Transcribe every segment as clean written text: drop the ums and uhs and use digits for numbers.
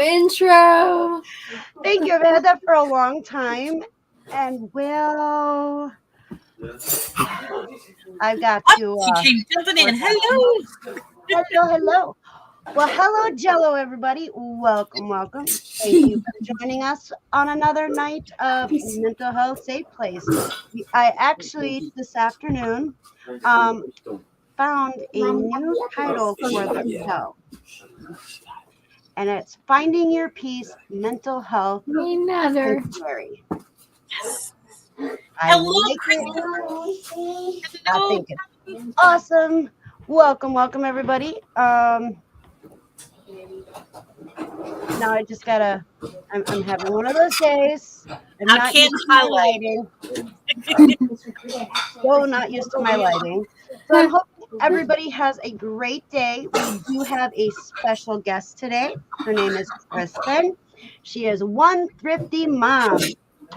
intro. Thank you. I've had that for a long time. And well, I've got to. She came jumping in. Hello. Hello. Well, hello, Jello, everybody. Welcome. Thank you for joining us on another night of Mental Health Safe Place. I actually, this afternoon, found a new title for the show. And it's Finding Your Peace, Mental Health Another. Sanctuary. Yes. I Hello, like Kristen. it. I Hello. think it's awesome. Welcome, everybody. Now I just gotta. I'm having one of those days. I'm I not can't used to my highlight. lighting. So not used to my lighting. So I'm hoping everybody has a great day. We do have a special guest today. Her name is Kristen. She is One Thrifty Mom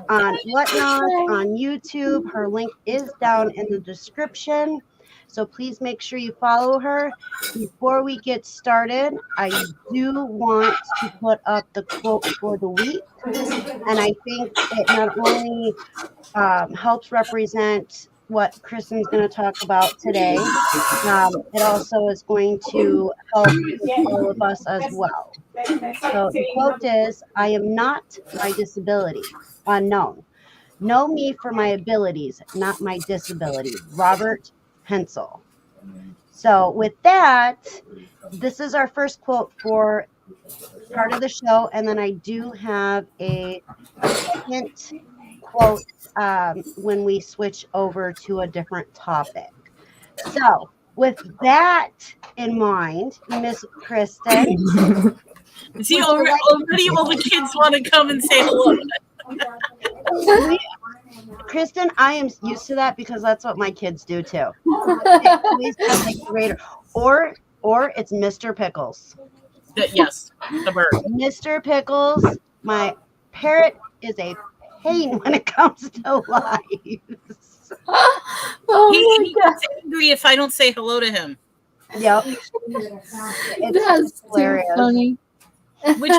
on Whatnot on YouTube. Her link is down in the description. So please make sure you follow her. Before we get started, I do want to put up the quote for the week. And I think it not only helps represent what Kristen's going to talk about today, it also is going to help all of us as well. So the quote is, "I am not my disability." Unknown. Know me for my abilities, not my disability. Robert Hensel. So with that, this is our first quote for part of the show. And then I do have a second quote when we switch over to a different topic. So with that in mind, Miss Kristen. See, already all the kids want to come and say hello. Kristen, I am used to that because that's what my kids do too. Or it's Mr. Pickles. Yes, the bird. Mr. Pickles, my parrot is a pain when it comes to lives. He gets angry if I don't say hello to him. Yep. That's hilarious. Too funny. Which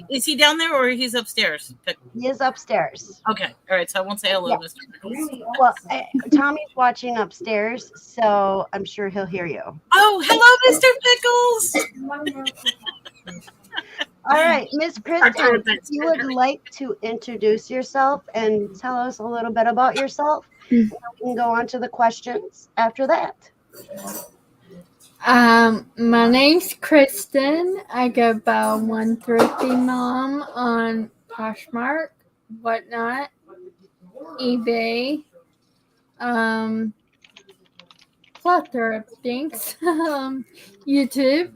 is he down there or he's upstairs? He is upstairs. Okay. All right. So I won't say hello, Mr. Pickles. Well, Tommy's watching upstairs, so I'm sure he'll hear you. Oh, hello, Mr. Pickles. All right, Miss Kristen, if you would like to introduce yourself and tell us a little bit about yourself, we can go on to the questions after that. My name's Kristen. I go by One Thrifty Mom on Poshmark, Whatnot, eBay, plethora of things, YouTube,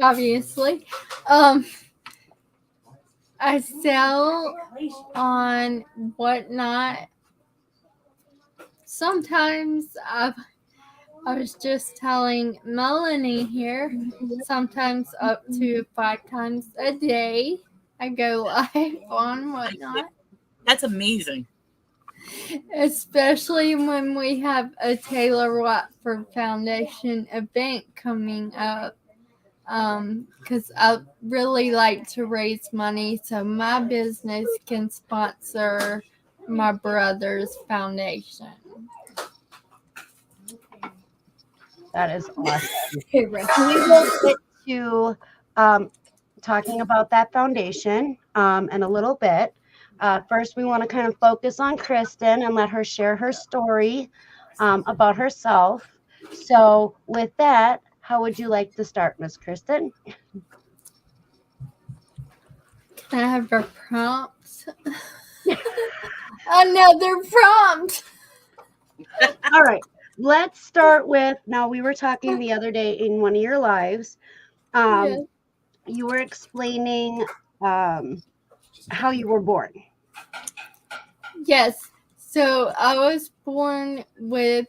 obviously. I sell on Whatnot. Sometimes I was just telling Melanie here, sometimes up to 5 times a day I go live on Whatnot. That's amazing. Especially when we have a Taylor Watford Foundation event coming up. Because I really like to raise money so my business can sponsor my brother's foundation. That is awesome. We will get to talking about that foundation in a little bit. First, we want to kind of focus on Kristen and let her share her story about herself. So with that, how would you like to start, Miss Kristen? Can I have a prompt? Another prompt. All right. Let's start with, now we were talking the other day in one of your lives. Yes. You were explaining how you were born. Yes. So I was born with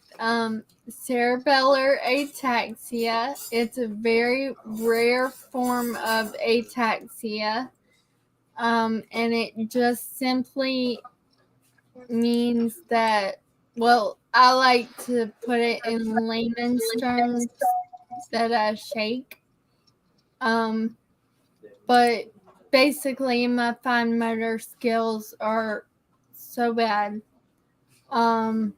cerebellar ataxia. It's a very rare form of ataxia. And it just simply means that, well, I like to put it in layman's terms, that I shake. but basically my fine motor skills are so bad. My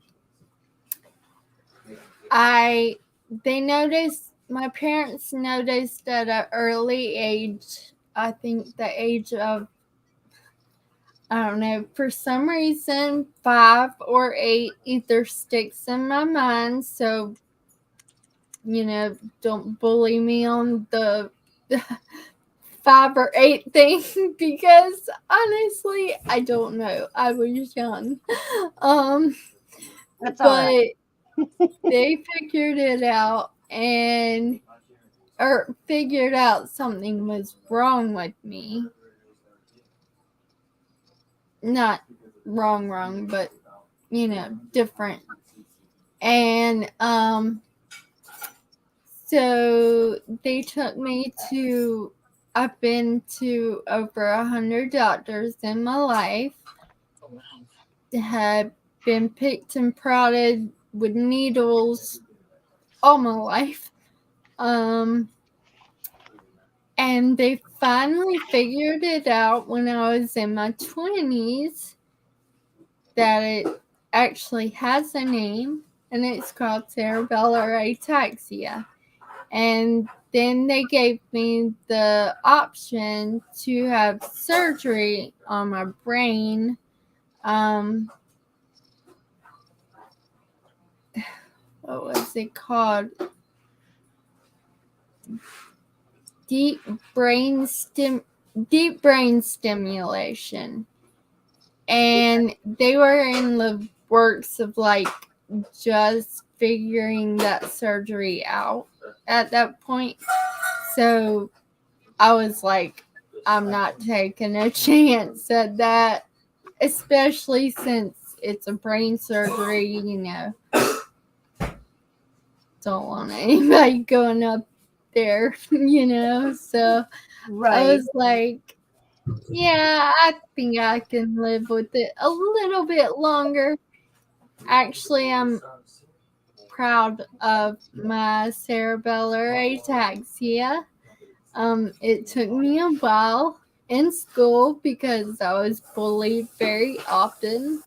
parents noticed at an early age, I think the age of, I don't know, for some reason 5 or 8 either sticks in my mind, so don't bully me on the 5 or 8 thing, because honestly I don't know, I was young. That's all right. But they figured it out or figured out something was wrong with me. Not wrong, but different. And so they took me to, I've been to over 100 doctors in my life. Had been picked and prodded with needles all my life. And they finally figured it out when I was in my 20s that it actually has a name, and it's called cerebellar ataxia. And then they gave me the option to have surgery on my brain. What was it called? Deep brain stimulation. And they were in the works of just figuring that surgery out at that point. So I was like, I'm not taking a chance at that, especially since it's a brain surgery, Don't want anybody going up there, So Right. I was like, yeah, I think I can live with it a little bit longer. Actually, I'm proud of my cerebellar ataxia. It took me a while in school because I was bullied very often.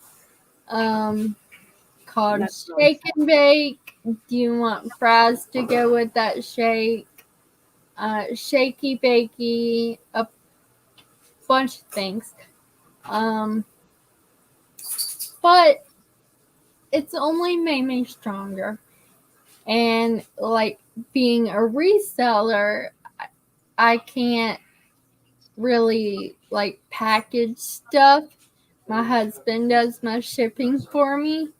Called That's shake and bake. Do you want fries to go with that shake? Shaky bakey, a bunch of things. But it's only made me stronger. And being a reseller, I can't really package stuff. My husband does my shipping for me.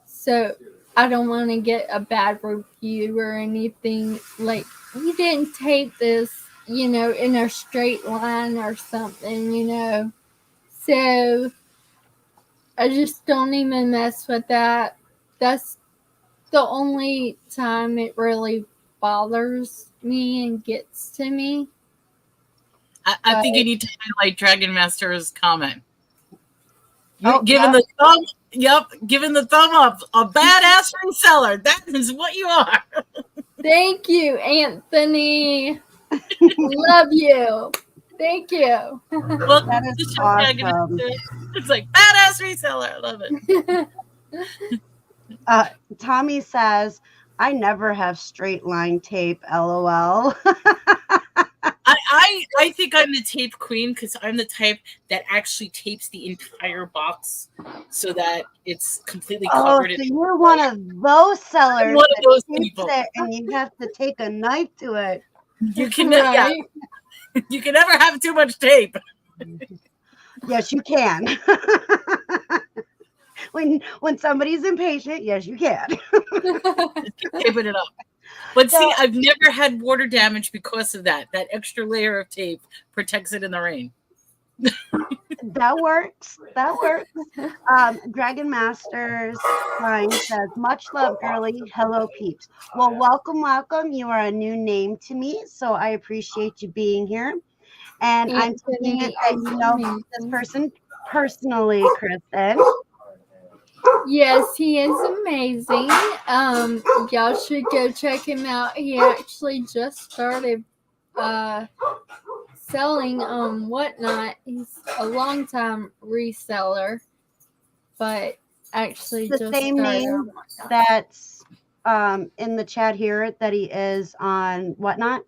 So I don't want to get a bad review or anything. You didn't tape this, in a straight line or something. So I just don't even mess with that. That's the only time it really bothers me and gets to me. I think you need to highlight Dragon Master's comment. Oh, given the thumb up, a badass reseller. That is what you are. Thank you, Anthony. Love you. Thank you. Well, that is awesome. It's like badass reseller. I love it. Tommy says, I never have straight line tape, LOL. I think I'm the tape queen because I'm the type that actually tapes the entire box so that it's completely covered. So you're one of those sellers. I'm one of those people. And you have to take a knife to it. You can, you can never have too much tape. Yes, you can. When somebody's impatient, yes, you can. Taping it up. But see, I've never had water damage because of that. That extra layer of tape protects it in the rain. That works. Dragon Masters sign says, much love, girly. Hello, peeps. Well, welcome. You are a new name to me, so I appreciate you being here. And I'm taking it that you know this person personally, Kristen. Yes, he is amazing. Y'all should go check him out. He actually just started selling on Whatnot. He's a long time reseller, but actually The just same started on name Whatnot. that's in the chat here that he is on Whatnot.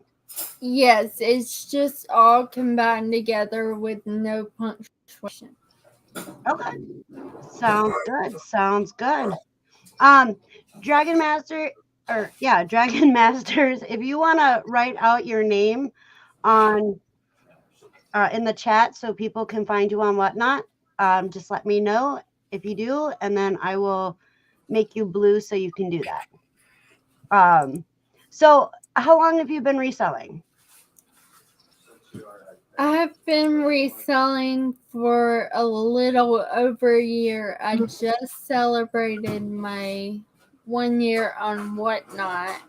Yes, it's just all combined together with no punctuation. Okay. Sounds good. Sounds good. Dragon Master Dragon Masters, if you want to write out your name on in the chat so people can find you on Whatnot, just let me know if you do, and then I will make you blue so you can do that. So how long have you been reselling? I've been reselling for a little over a year. I just celebrated my 1 year on Whatnot.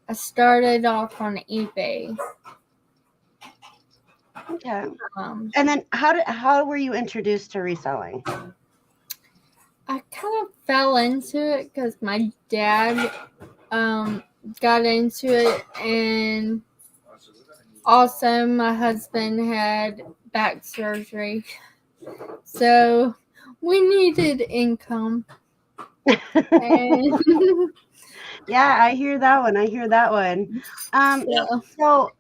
I started off on eBay. Okay. And then how were you introduced to reselling? I kind of fell into it because my dad got into it, and also my husband had back surgery, so we needed income. And yeah, I hear that one. So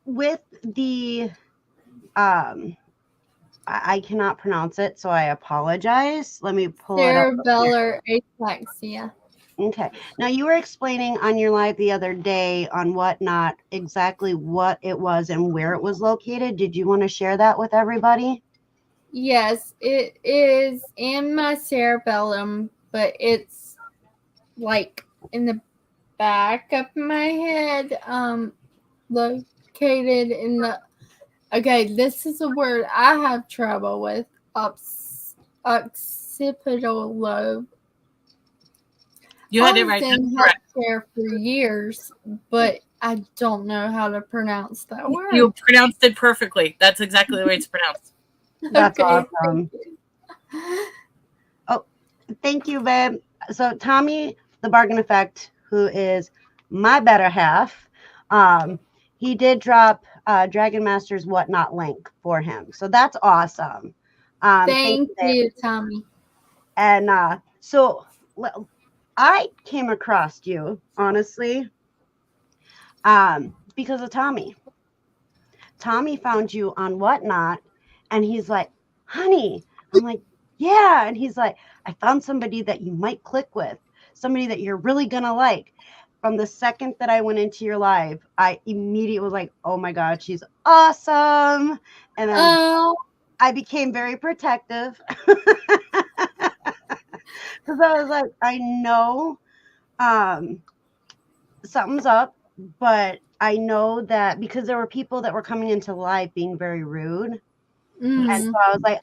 with the I cannot pronounce it, so I apologize. Let me pull it up. cerebellar ataxia. Okay. Now you were explaining on your live the other day on Whatnot exactly what it was and where it was located. Did you want to share that with everybody? Yes, it is in my cerebellum, but it's like in the back of my head, located in the. Okay, this is a word I have trouble with. Occipital lobe. You had it I've right. been That's correct. healthcare for years, but I don't know how to pronounce that word. You pronounced it perfectly. That's exactly the way it's pronounced. That's Okay, awesome. Oh, thank you, babe. So Tommy, the Bargain Effect, who is my better half, he did drop Dragon Master's Whatnot link for him. So that's awesome. Thank you, Tommy. And so I came across you, honestly, because of Tommy. Tommy found you on Whatnot, and he's like, honey. I'm like, yeah. And he's like, I found somebody that you might click with, somebody that you're really going to like. From the second that I went into your live, I immediately was like, oh my God, she's awesome. And then I became very protective because I was like, I know something's up, but I know that because there were people that were coming into live being very rude. And so I was like,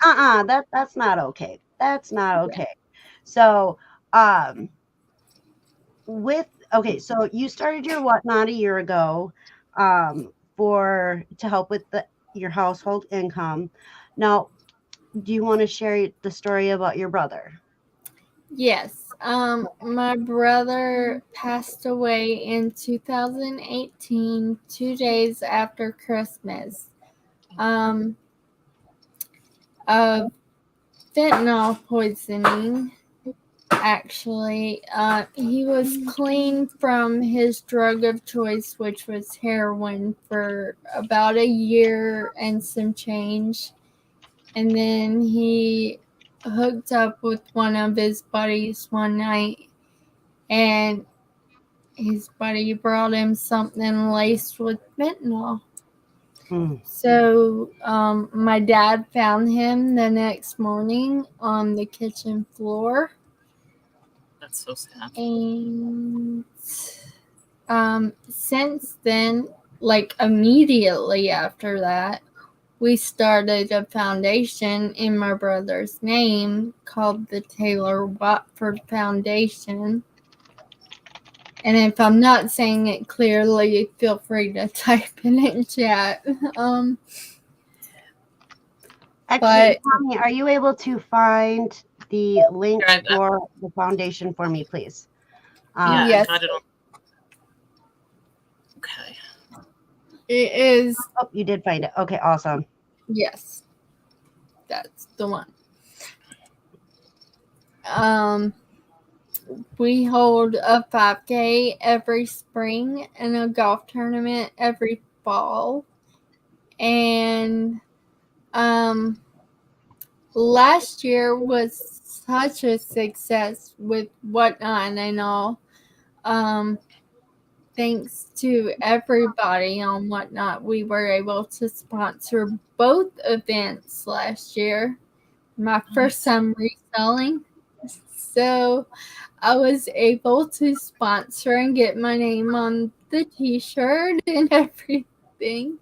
that's not okay. That's not okay. So so you started your Whatnot a year ago to help with your household income. Now, do you want to share the story about your brother? Yes. My brother passed away in 2018, 2 days after Christmas. Of fentanyl poisoning. Actually, he was clean from his drug of choice, which was heroin, for about a year and some change. And then he hooked up with one of his buddies one night, and his buddy brought him something laced with fentanyl. So my dad found him the next morning on the kitchen floor. That's so sad. And since then, like immediately after that, we started a foundation in my brother's name called the Taylor Watford Foundation. And if I'm not saying it clearly, feel free to type it in chat. Actually, Tommy, are you able to find the link for the foundation for me, please? Yeah, yes. I got it on. Okay. It is, Oh, you did find it. Okay, awesome. yes, that's the one. Um, we hold a 5K every spring and a golf tournament every fall. And last year was such a success with Whatnot and all. Thanks to everybody on Whatnot, we were able to sponsor both events last year. My first time reselling. So I was able to sponsor and get my name on the t-shirt and everything.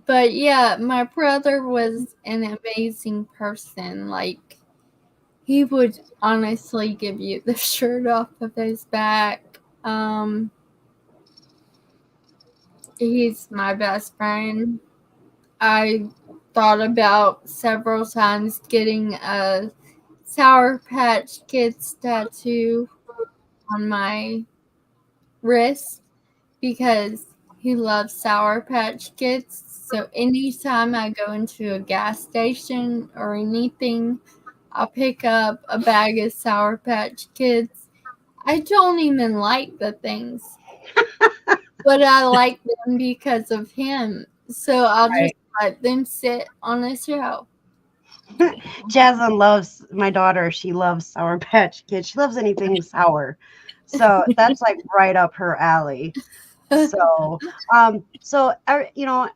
But yeah, my brother was an amazing person. Like, he would honestly give you the shirt off of his back. He's my best friend. I thought about several times getting a Sour Patch Kids tattoo on my wrist because he loves Sour Patch Kids. So anytime I go into a gas station or anything, I'll pick up a bag of Sour Patch Kids. I don't even like the things, but I like them because of him. So I'll just let them sit on a shelf. Jasmine loves my daughter. She loves Sour Patch Kids. She loves anything sour. So that's like right up her alley. So, you know,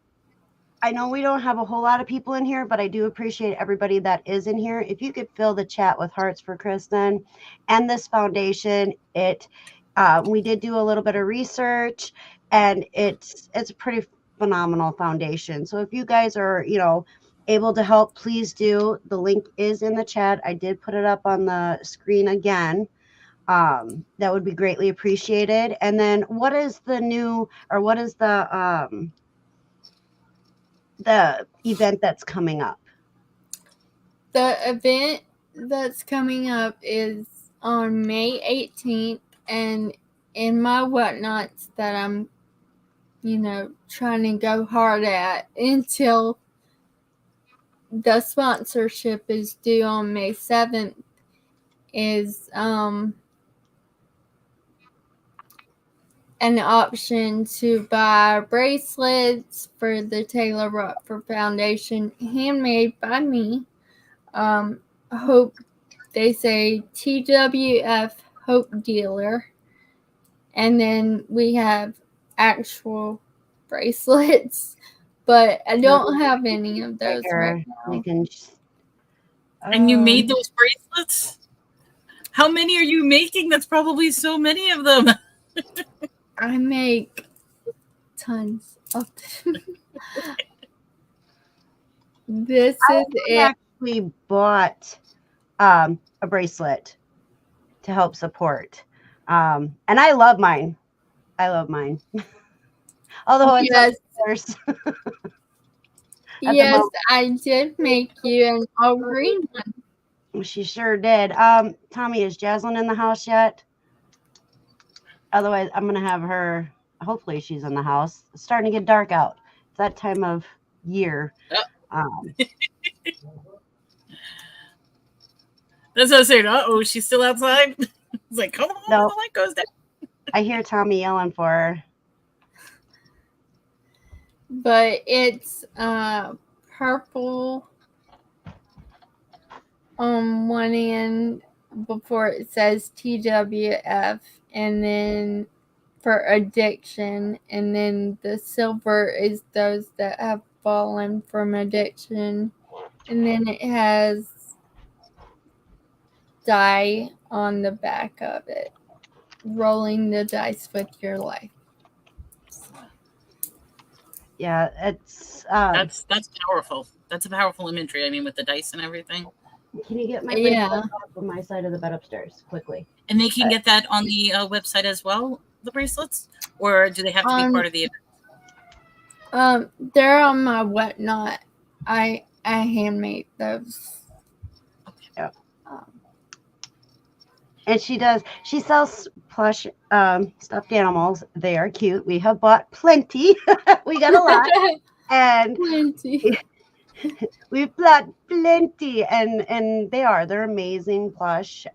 I know we don't have a whole lot of people in here, but I do appreciate everybody that is in here. If you could fill the chat with hearts for Kristen and this foundation, we did do a little bit of research, and it's a pretty phenomenal foundation. So if you guys are, able to help, please do. The link is in the chat. I did put it up on the screen again. That would be greatly appreciated. And then what is the event that's coming up? The event that's coming up is on May 18th, and in my whatnots that I'm, trying to go hard at until the sponsorship is due on May 7th is an option to buy bracelets for the Taylor Rockford Foundation, handmade by me. Hope they say TWF Hope Dealer. And then we have actual bracelets, but I don't have any of those right now. We can. And you made those bracelets? How many are you making? That's probably so many of them. I make tons of them. This is it. Actually bought a bracelet to help support. And I love mine. Although it's upstairs. Yes, I did make you an all green one. She sure did. Tommy, is Jaslyn in the house yet? Otherwise, I'm going to have her. Hopefully, she's in the house. It's starting to get dark out. It's that time of year. That's what I was saying. Uh-oh, she's still outside? It's like, come on, the light goes down. I hear Tommy yelling for her. But it's purple on one end before it says TWF, and then for addiction, and then the silver is those that have fallen from addiction, and then it has die on the back of it, rolling the dice with your life. Yeah, it's that's powerful. That's a powerful imagery. I mean, with the dice and everything. Can you get my bracelet off of my side of the bed upstairs quickly? And they can get that on the website as well, the bracelets, or do they have to be part of the event? They're on my whatnot. I handmade those. Okay. And she sells plush stuffed animals. They are cute. We have bought plenty. We got a lot. And Plenty. we've bought plenty, and they're amazing plush.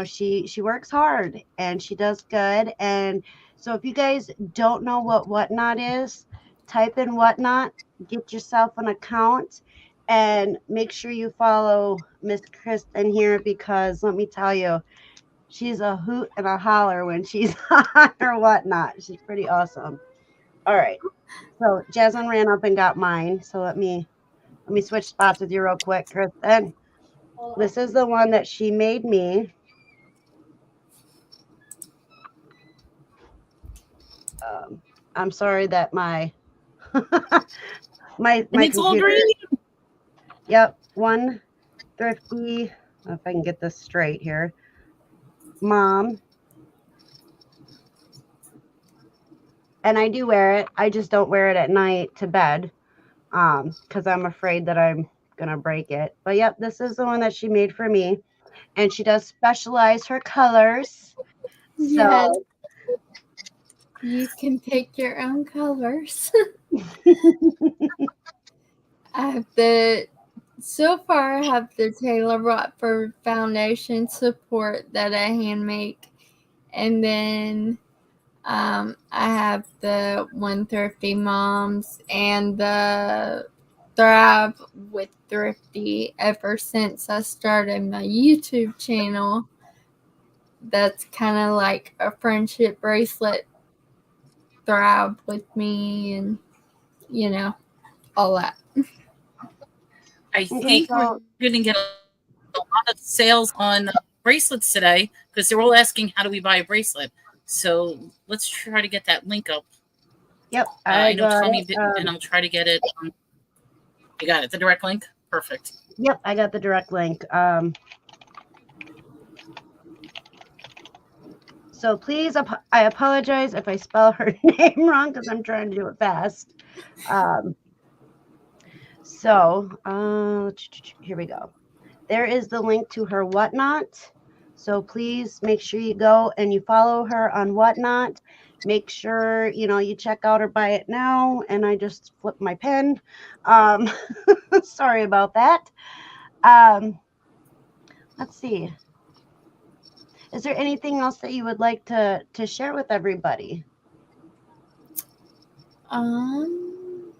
She works hard and she does good. And so if you guys don't know what Whatnot is, type in Whatnot, get yourself an account, and make sure you follow Miss Kristen here, because let me tell you, she's a hoot and a holler when she's on her Whatnot. She's pretty awesome. All right. So Jasmine ran up and got mine. So let me switch spots with you real quick, Kristen. This is the one that she made me. I'm sorry that my my And it's all computer. green. Yep, one thrifty. If I can get this straight here, mom. And I do wear it. I just don't wear it at night to bed, because I'm afraid that I'm gonna break it. But yep, this is the one that she made for me, and she does specialize her colors. Yes, So you can pick your own colors. So far I have the Taylor Rockford Foundation support that I hand make. And then I have the One Thrifty Moms and the Thrive with Thrifty. Ever since I started my YouTube channel, that's kind of like a friendship bracelet. Thrive with me, and all that. I okay, think we're so going to get a lot of sales on bracelets today because they're all asking, how do we buy a bracelet? So let's try to get that link up. yep, I I know got Tommy it. didn't, and I'll try to get it. You got it, the direct link? Perfect. Yep, I got the direct link. So please, I apologize if I spell her name wrong, because I'm trying to do it fast. Here we go. There is the link to her Whatnot. So please make sure you go and you follow her on Whatnot. Make sure, you check out or buy it now. And I just flipped my pen. Sorry about that. Let's see. Is there anything else that you would like to share with everybody? Um,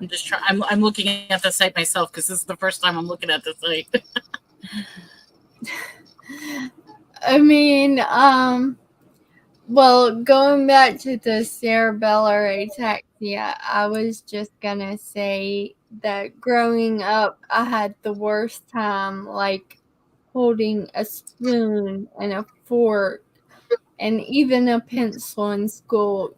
I'm just trying. I'm looking at the site myself because this is the first time I'm looking at the site. I mean, well, going back to the cerebellar ataxia, I was just gonna say that growing up, I had the worst time, like holding a spoon and a fork and even a pencil in school.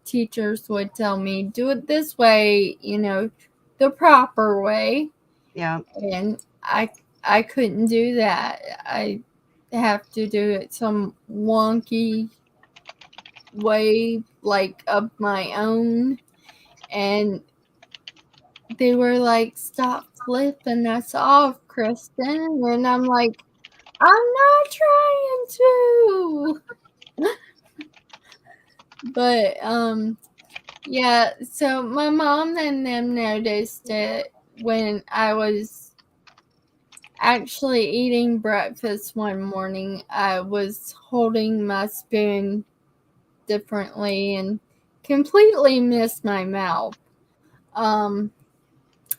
Teachers would tell me, do it this way, the proper way. Yeah. And I couldn't do that. I have to do it some wonky way, like of my own. And they were like, stop flipping us off, Kristen. And I'm like, I'm not trying to. But yeah, so my mom and them noticed it when I was actually eating breakfast one morning. I was holding my spoon differently and completely missed my mouth. And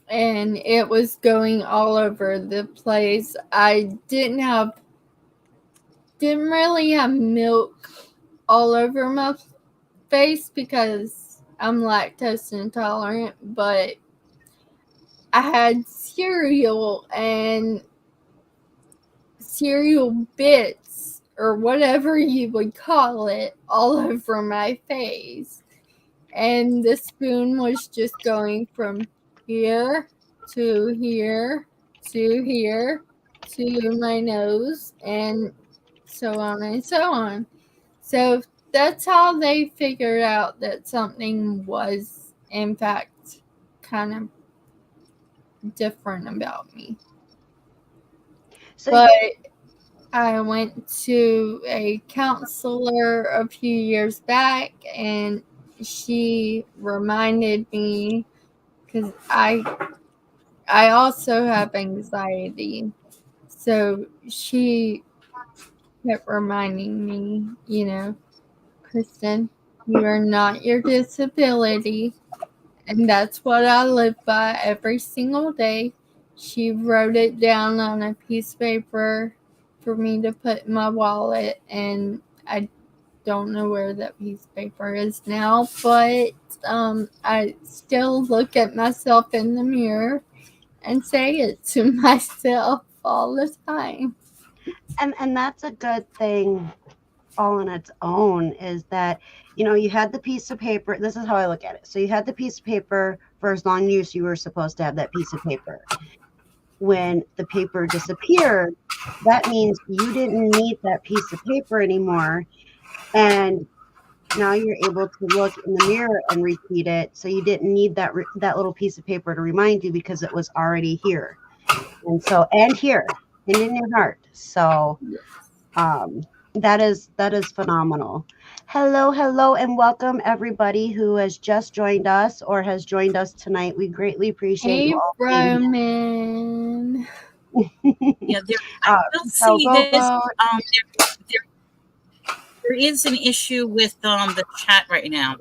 it was going all over the place. I didn't really have milk all over my face because I'm lactose intolerant, but I had cereal and cereal bits or whatever you would call it all over my face. And the spoon was just going from here to here to here to my nose and so on and so on. So that's how they figured out that something was, in fact, kind of different about me. So But I went to a counselor a few years back, and she reminded me, because I also have anxiety. So she kept reminding me, Kristen, you are not your disability. And that's what I live by every single day. She wrote it down on a piece of paper for me to put in my wallet, and I don't know where that piece of paper is now, but I still look at myself in the mirror and say it to myself all the time. and that's a good thing all on its own, is that you had the piece of paper. This is how I look at it. So you had the piece of paper for as long as you were supposed to have that piece of paper. When the paper disappeared, that means you didn't need that piece of paper anymore, and now you're able to look in the mirror and repeat it. So you didn't need that little piece of paper to remind you, because it was already here, and here and in your heart. So that is phenomenal. Hello, and welcome everybody who has just joined us or has joined us tonight. We greatly appreciate Hey, you all being Roman. Yeah, I will so see go this. vote. There is an issue with the chat right now.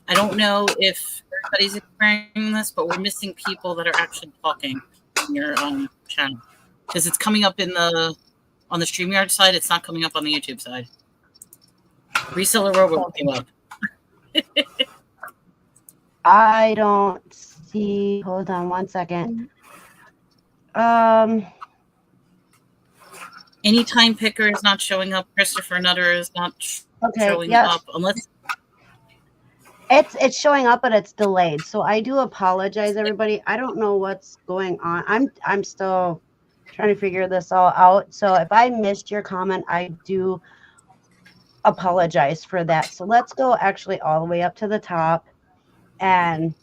I don't know if everybody's experiencing this, but we're missing people that are actually talking in your channel, because it's coming up on the StreamYard side. It's not coming up on the YouTube side. Reseller Robot came up. I don't see. Hold on one second. Any time picker is not showing up. Christopher Nutter is not showing up unless it's showing up, but it's delayed. So I do apologize, everybody. I don't know what's going on. I'm still trying to figure this all out. So if I missed your comment, I do apologize for that. So let's go actually all the way up to the top, and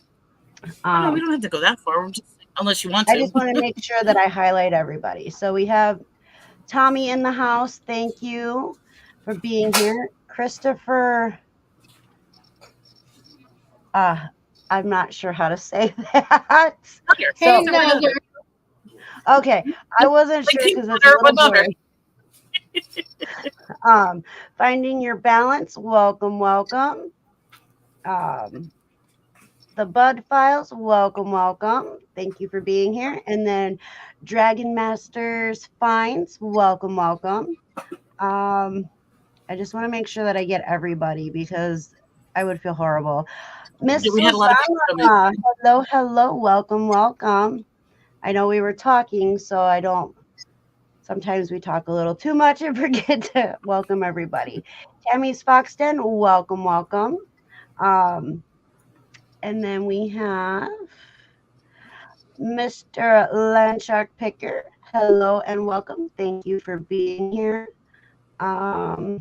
no, we don't have to go that far. Unless you want to. I just want to make sure that I highlight everybody. So we have Tommy in the house. Thank you for being here. Christopher. I'm not sure how to say that. Hey, Nutter. Okay, I wasn't sure because it's a little blurry. Finding your balance. Welcome. The Bud Files. Welcome. Thank you for being here. And then Dragon Masters Finds. Welcome. I just want to make sure that I get everybody, because I would feel horrible. Miss Susanna, hello, welcome. I know we were talking, so sometimes we talk a little too much and forget to welcome everybody. Tammy's Foxton, welcome. And then we have Mr. Landshark Picker. Hello and welcome. Thank you for being here. My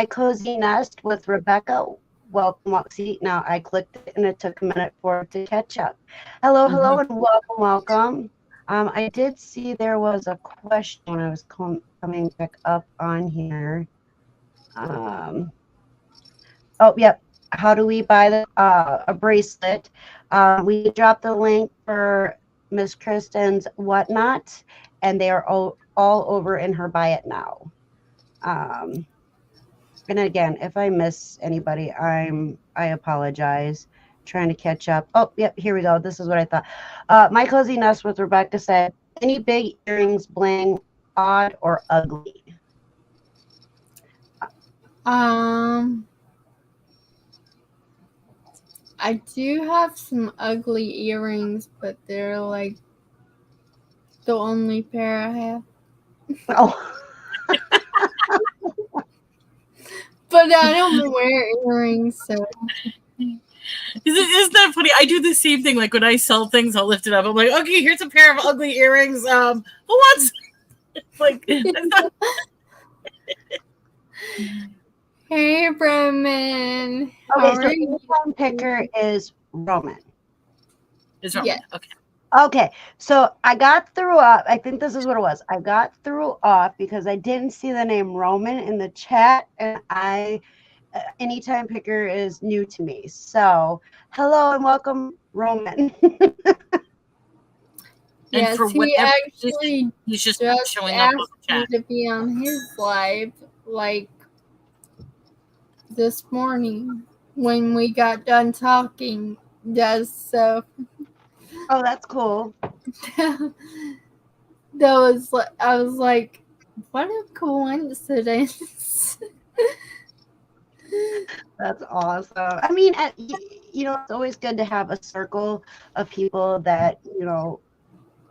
Cozy Nest with Rebecca. Welcome. See, now I clicked it and it took a minute for it to catch up. Hello, and welcome. I did see there was a question when I was coming back up on here. Oh, yep. How do we buy a bracelet? We dropped the link for Miss Kristen's Whatnot, and they are all over in her Buy It Now. And again, if I miss anybody, I apologize. Trying to catch up. Oh, yep, here we go. This is what I thought. My Cozy Nest with Rebecca said, any big earrings, bling, odd or ugly? I do have some ugly earrings, but they're like the only pair I have. Oh. But I don't wear earrings, so. Isn't that funny? I do the same thing. Like when I sell things, I'll lift it up. I'm like, okay, here's a pair of ugly earrings. Who wants? Like, not... Hey, Roman. Okay, so the time picker is Roman. Is Roman. Yeah. Okay. Okay, so I got threw off. I think this is what it was. I got threw off because I didn't see the name Roman in the chat, and anytime picker is new to me. So hello and welcome, Roman. And Yes, for he whatever reason, actually he's just just showing up on asked the me chat. to be on his live like this morning when we got done talking. Just so Oh, that's cool. that was I was like, what a coincidence. That's awesome. I mean, it's always good to have a circle of people that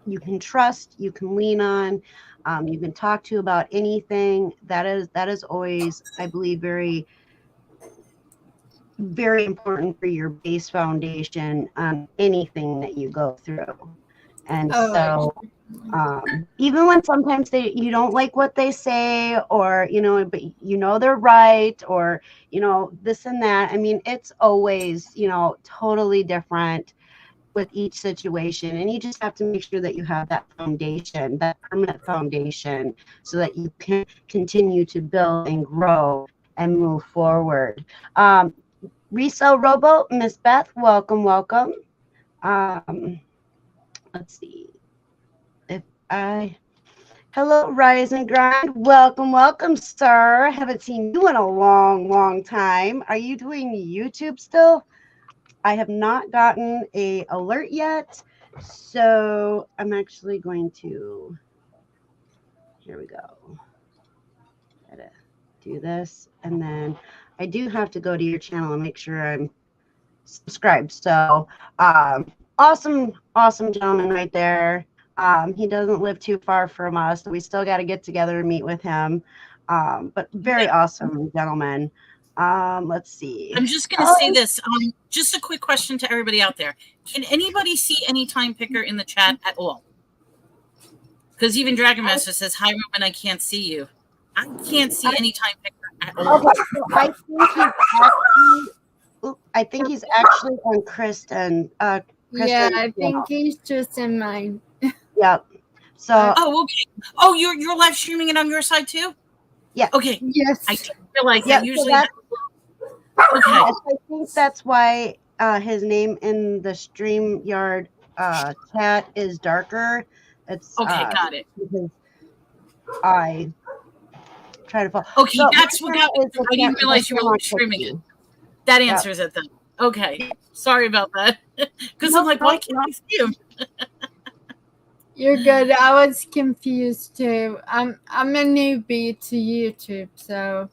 you can trust, you can lean on, you can talk to about anything. That is always, I believe, very, very important for your base foundation on anything that you go through. And so even when sometimes you don't like what they say, or but they're right, or this and that. I mean, it's always totally different with each situation, and you just have to make sure that you have that foundation, that permanent foundation, so that you can continue to build and grow and move forward. Resale Robo, Miss Beth, welcome. Let's see if I hello, Rise and Grind. Welcome, sir. Haven't seen you in a long time. Are you doing YouTube still? I have not gotten a alert yet, so I'm actually going to. Here we go. Gotta do this, and then I do have to go to your channel and make sure I'm subscribed. So, awesome gentleman right there. He doesn't live too far from us, so we still got to get together and meet with him. But very awesome gentleman. Let's see. I'm just going to say this. Just a quick question to everybody out there. Can anybody see any time picker in the chat at all? Because even Dragon Master says, hi, Roman, I can't see you. I can't see any time picker at all. Okay, so I think he's actually on Kristen. Yeah, I think he's just in mine. Yep. So. Oh, okay. Oh, you're live streaming it on your side too? Yeah. Okay. Yes. I didn't realize that. Usually. So okay. I think that's why his name in the StreamYard chat is darker. It's okay. Got it. Because I try to follow. Okay, so that's what got me. I didn't realize you were streaming it. That answers it then. Okay. Sorry about that. Because I'm like, why can't I see him? You're good. I was confused too. I'm a newbie to YouTube, so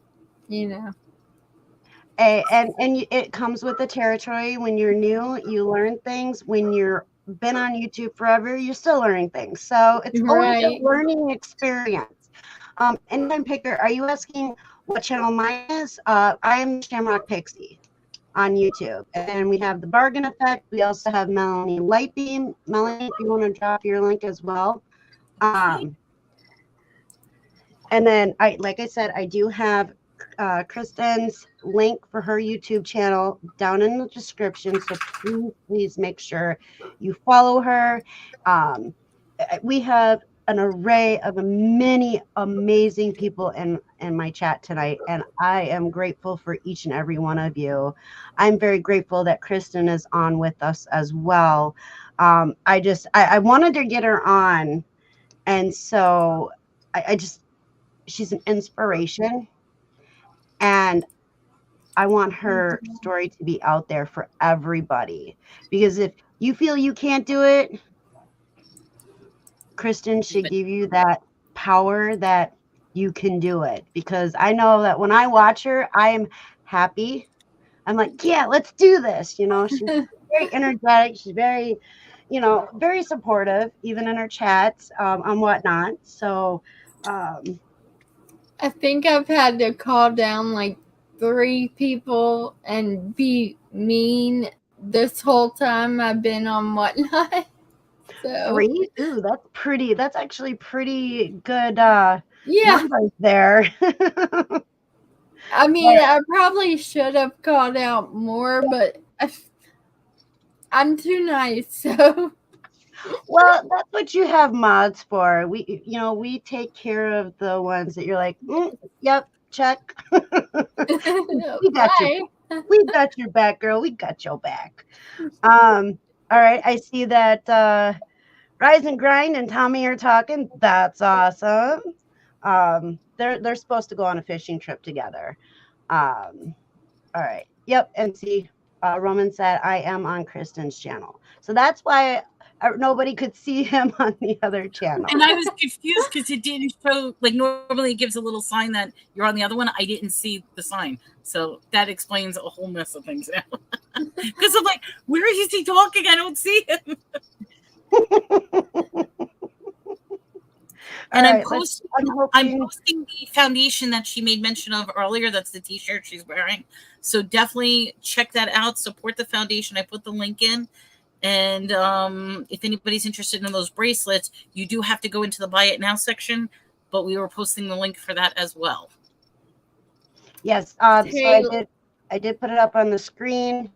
And it comes with the territory. When you're new, you learn things. When you're been on YouTube forever, you're still learning things. So it's always a learning experience. Anytime picker, are you asking what channel mine is? I am Shamrock Pixie on YouTube. And then we have the Bargain Effect. We also have Melanie Lightbeam. Melanie, if you want to drop your link as well. And then like I said, I do have Kristen's link for her YouTube channel down in the description. So please make sure you follow her. We have an array of many amazing people in my chat tonight, and I am grateful for each and every one of you. I'm very grateful that Kristen is on with us as well. I wanted to get her on, and so she's an inspiration, and I want her story to be out there for everybody, because if you feel you can't do it, Kristen should give you that power that you can do it, because I know that when I watch her, I am happy. I'm like, yeah, let's do this. She's very energetic. She's very, very supportive, even in her chats and whatnot. So I think I've had to call down like 3 people and be mean this whole time I've been on Whatnot. So 3? Ooh, that's actually pretty good numbers there. I mean, I probably should have called out more, but I'm too nice, so. Well, that's what you have mods for. We take care of the ones that you're like, yep, check. we got your, Bye. we got your back, girl. We got your back. All right. I see that Rise and Grind and Tommy are talking. That's awesome. They're supposed to go on a fishing trip together. All right. Yep. And see, Roman said I am on Kristen's channel, so that's why nobody could see him on the other channel. And I was confused because it didn't show. Like normally, it gives a little sign that you're on the other one. I didn't see the sign, so that explains a whole mess of things now. Because I'm like, where is he talking? I don't see him. And All right, I'm posting the foundation that she made mention of earlier. That's the t-shirt she's wearing. So definitely check that out. Support the foundation. I put the link in. And if anybody's interested in those bracelets, you do have to go into the buy it now section. But we were posting the link for that as well. Yes. So I did put it up on the screen.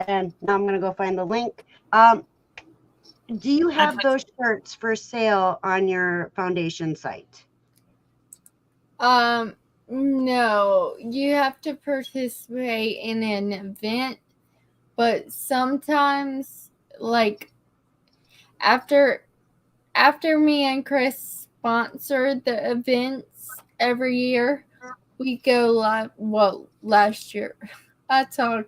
And now I'm going to go find the link. Do you have those shirts for sale on your foundation site? No. You have to participate in an event, but sometimes, like, after me and Chris sponsor the events every year, we go live. Well, last year, I talk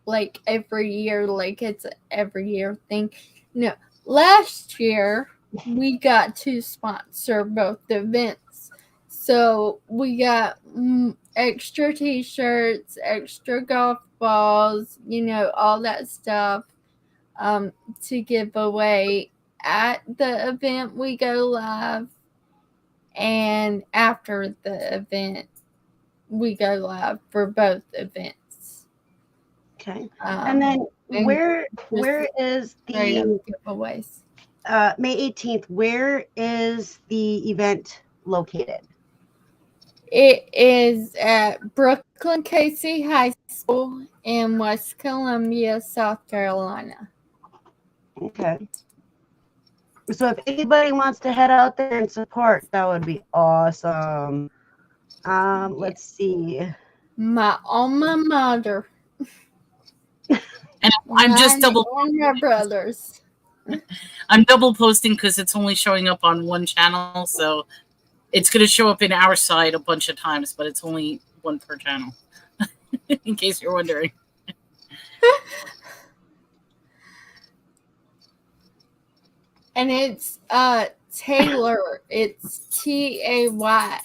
like every year, like it's an every year thing. No. Last year, we got to sponsor both events. So we got extra t-shirts, extra golf balls, all that stuff to give away at the event we go live. And after the event, we go live for both events. Okay. And then where is the giveaways? May 18th? Where is the event located? It is at Brooklyn Casey High School in West Columbia, South Carolina. Okay. So if anybody wants to head out there and support, that would be awesome. Let's see. My alma mater. And I'm just double. My brothers. I'm double posting because it's only showing up on one channel, so it's going to show up in our side a bunch of times, but it's only one per channel. In case you're wondering. And it's Taylor. It's Taylor.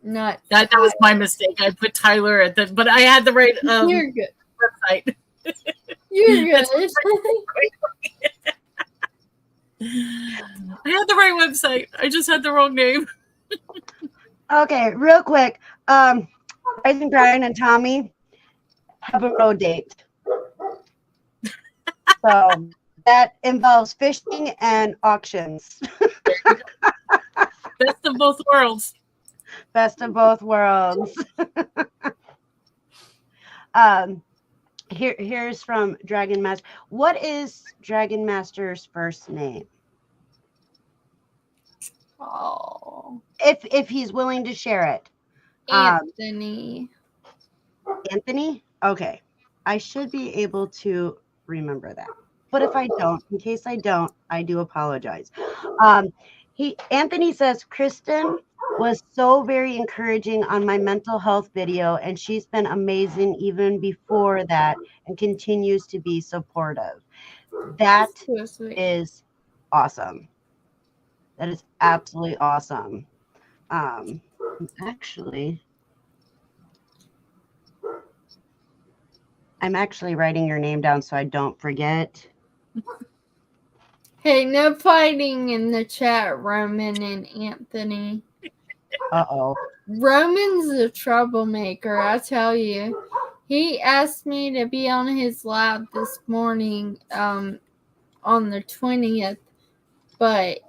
Not that was my mistake. I put Tyler at the, but I had the right You're good. website. You're good. I had the right website. I just had the wrong name. Okay, real quick. Rise and Grind and Tommy have a road date. So that involves fishing and auctions. Best of both worlds. Best of both worlds. Here's from Dragon Master. What is Dragon Master's first name? Oh. If he's willing to share it. Anthony. Anthony? Okay. I should be able to remember that. But if I don't, in case I don't, I do apologize. Anthony says Kristen was so very encouraging on my mental health video, and she's been amazing even before that and continues to be supportive. That is awesome. That is absolutely awesome. I'm actually writing your name down so I don't forget. Hey, no fighting in the chat, Roman and Anthony. Uh-oh. Roman's a troublemaker, I tell you. He asked me to be on his live this morning on the 20th, but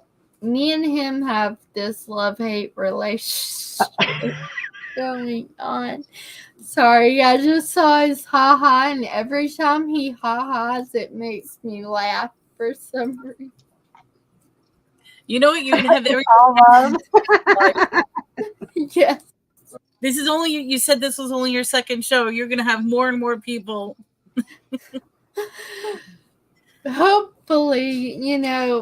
me and him have this love-hate relationship. going on? Sorry, I just saw his ha-ha, and every time he ha-has, it makes me laugh for some reason. You know what? You're gonna have every. All love. Yes. This is only you said this was only your second show. You're gonna have more and more people. Hopefully,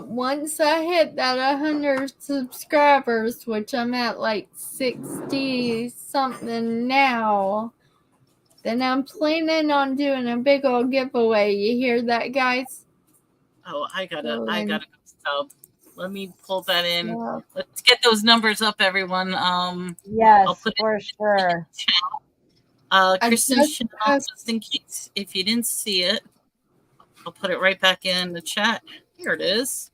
once I hit that 100 subscribers, which I'm at like 60 something now, then I'm planning on doing a big old giveaway. You hear that, guys? Oh, I gotta go sub. Let me pull that in. Yeah. Let's get those numbers up, everyone. Yes, I'll put for sure. Kristen's channel, just in case if you didn't see it. I'll put it right back in the chat. Here it is.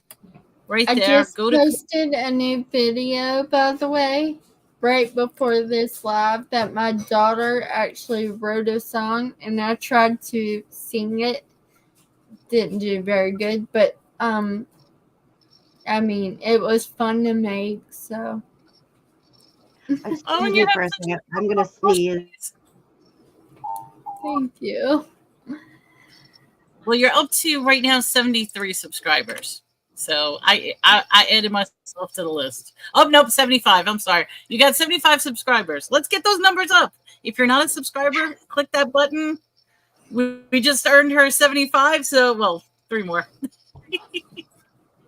Right there. I just posted a new video, by the way, right before this live, that my daughter actually wrote a song, and I tried to sing it. Didn't do very good, but I mean, it was fun to make, so. Excuse me for a second. I'm gonna sneeze. Thank you. Well, you're up to right now 73 subscribers. So I added myself to the list. Oh, nope, 75. I'm sorry. You got 75 subscribers. Let's get those numbers up. If you're not a subscriber, click that button. We just earned her 75, so, well, 3 more.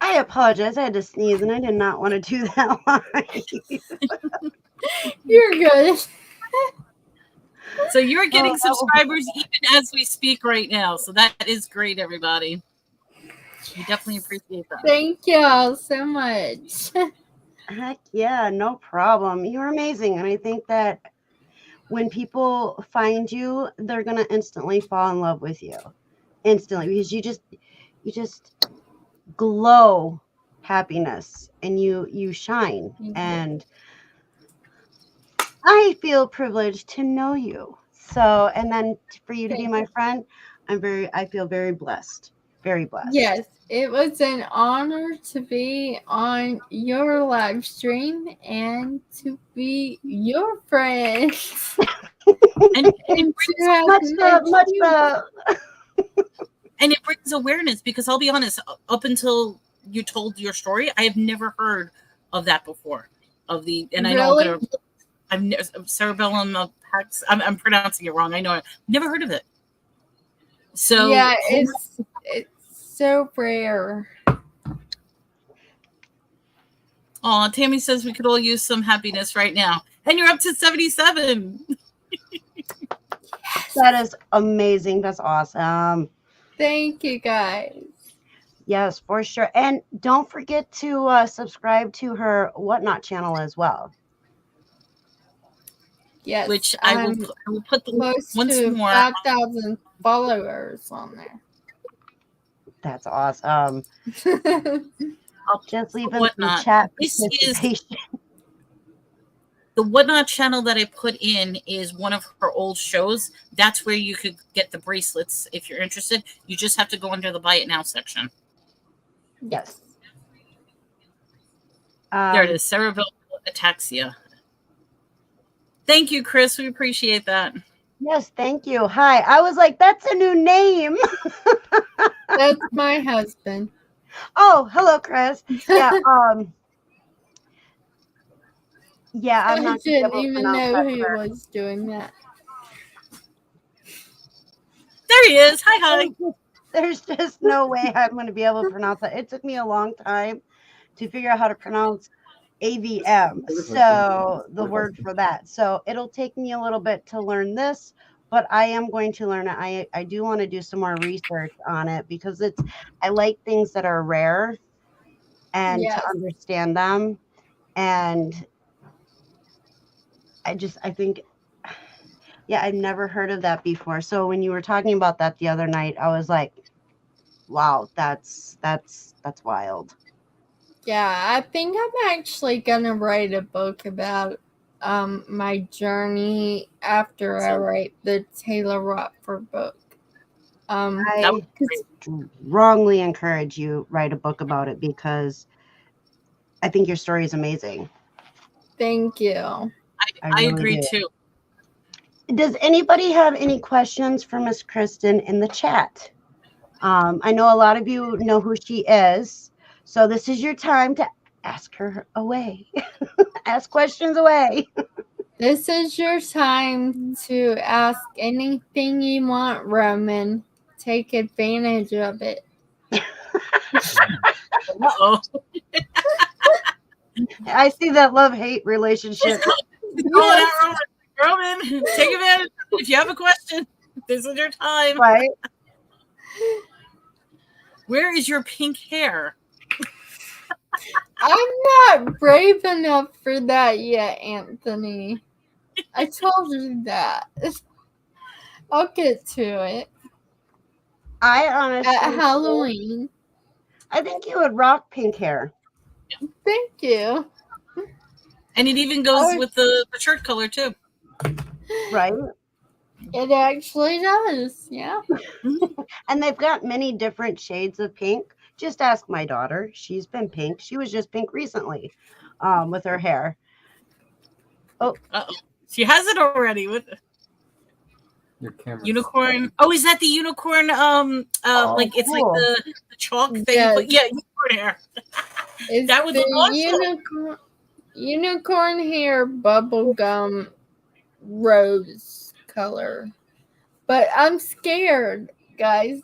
I apologize. I had to sneeze, and I did not want to do that live. You're good. So you're getting subscribers even as we speak right now. So that is great, everybody. We definitely appreciate that. Thank y'all so much. Heck yeah, no problem. You're amazing. And I think that when people find you, they're going to instantly fall in love with you. Instantly. Because you just glow happiness and you shine. Mm-hmm. And I feel privileged to know you. So, and then for you to be my friend, I feel very blessed. Very blessed. Yes, it was an honor to be on your live stream and to be your friend. And it brings awareness, because I'll be honest, up until you told your story, I have never heard of that before. I know I'm cerebellum. I'm pronouncing it wrong. I know. I've never heard of it. So yeah, it's so rare. Oh, Tammy says we could all use some happiness right now, and you're up to 77. That is amazing. That's awesome. Thank you, guys. Yes, for sure. And don't forget to subscribe to her Whatnot channel as well. Yes, which I will put the close once to more 5,000 followers on there. That's awesome. I'll just leave in some chat participation. The Whatnot channel that I put in is one of her old shows. That's where you could get the bracelets if you're interested. You just have to go under the Buy It Now section. Yes. There it is, cerebral ataxia. Thank you, Chris. We appreciate that. Yes, thank you. Hi. I was like, that's a new name. That's my husband. Oh, hello, Chris. Yeah. Yeah, I'm not. I didn't even know he was doing that. There he is. Hi. There's just no way I'm going to be able to pronounce that. It took me a long time to figure out how to pronounce M0m. So the word for that. So it'll take me a little bit to learn this, but I am going to learn it. I do want to do some more research on it because I like things that are rare and to understand them. And I think, yeah, I've never heard of that before. So when you were talking about that the other night, I was like, wow, that's wild. Yeah, I think I'm actually gonna write a book about my journey after I write the Taylor Rockford book. I strongly encourage you write a book about it because I think your story is amazing. Thank you. I I I really agree do. too. Does anybody have any questions for Miss Kristen in the chat? I know a lot of you know who she is, so this is your time to ask her away. Ask questions away. This is your time to ask anything you want, Roman. Take advantage of it. Uh-oh. I see that love-hate relationship. Call it out, Roman. Take advantage. If you have a question, this is your time. Right? Where is your pink hair? I'm not brave enough for that yet, Anthony. I told you that. I'll get to it. I honestly At Halloween. I think you would rock pink hair. Thank you. And it even goes with the shirt color too. Right? It actually does, yeah. And they've got many different shades of pink. Just ask my daughter. She's been pink. She was just pink recently with her hair. Oh. Uh-oh. She has it already with your camera. Unicorn. Oh, is that the unicorn? Like it's cool. like the chalk thing. Yes. But yeah, unicorn hair. It's That would look the awesome. unicorn hair bubblegum rose color. But I'm scared, guys.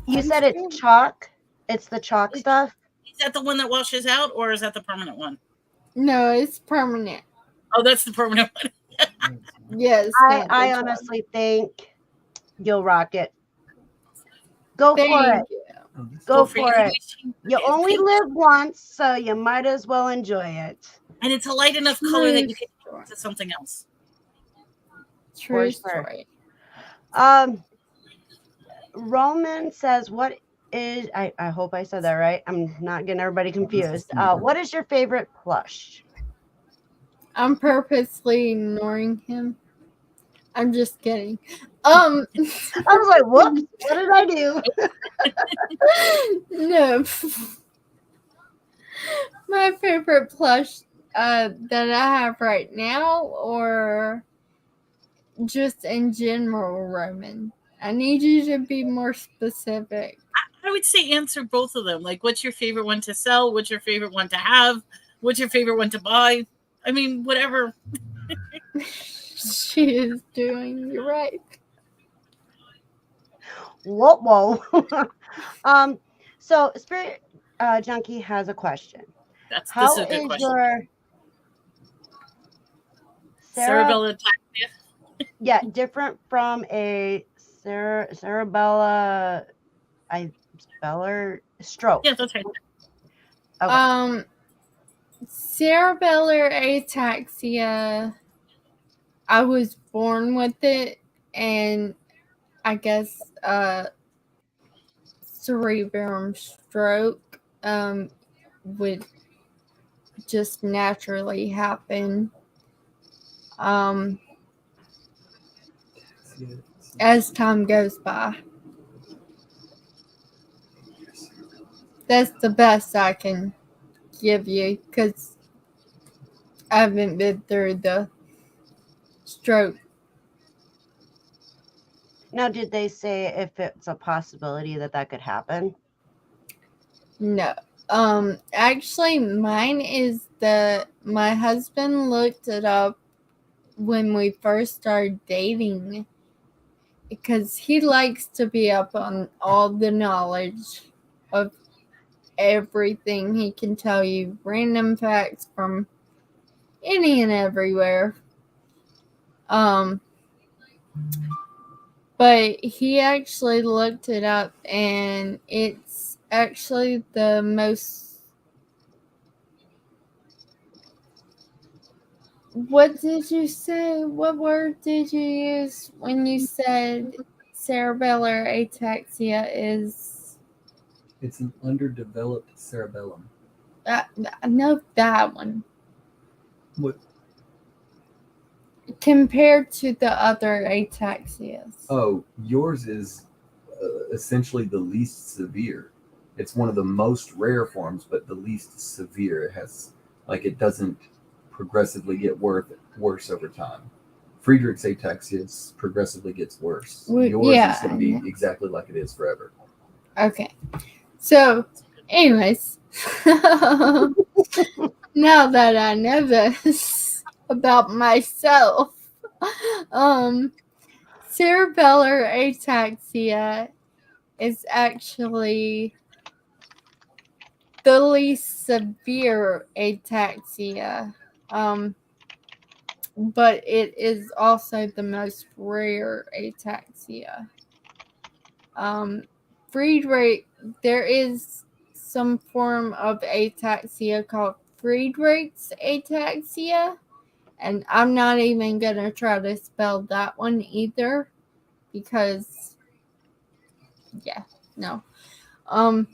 You said it's chalk? It's the chalk stuff? Is that the one that washes out, or is that the permanent one? No, it's permanent. Oh, that's the permanent one. Yes. I honestly think you'll rock it. Go for it. Go for it. You only live once, so you might as well enjoy it. And it's a light enough color that you can use to something else. True story. Roman says, what is, I hope I said that right. I'm not getting everybody confused. What is your favorite plush? I'm purposely ignoring him. I'm just kidding. I was like, whoops, what did I do? No. My favorite plush that I have right now, or just in general, Roman? I need you to be more specific. I would say answer both of them. Like, what's your favorite one to sell? What's your favorite one to have? What's your favorite one to buy? I mean, whatever. She is doing. You're right. Whoa. So Spirit Junkie has a question. This is a good question. Your cerebellar ataxia? Yeah, different from a cerebellar stroke. Yeah, that's right. Okay. Cerebellar ataxia, I was born with it, and I guess cerebrum stroke would just naturally happen as time goes by. That's the best I can give you, because I haven't been through the stroke. Now, did they say if it's a possibility that could happen? No. Actually, mine is my husband looked it up when we first started dating, because he likes to be up on all the knowledge of everything. He can tell you random facts from any and everywhere. But he actually looked it up, and it's actually the most... What did you say? What word did you use when you said cerebellar ataxia is? It's an underdeveloped cerebellum. I know that one. What? Compared to the other ataxias. Oh, yours is essentially the least severe. It's one of the most rare forms, but the least severe. It has, like, it doesn't progressively get worse over time. Friedrich's ataxia progressively gets worse. Yours is going to be exactly like it is forever. Okay. So, anyways, now that I know this about myself, cerebellar ataxia is actually the least severe ataxia, but it is also the most rare ataxia. Friedrich, there is some form of ataxia called Friedrich's ataxia, and I'm not even gonna try to spell that one either, because no, I'm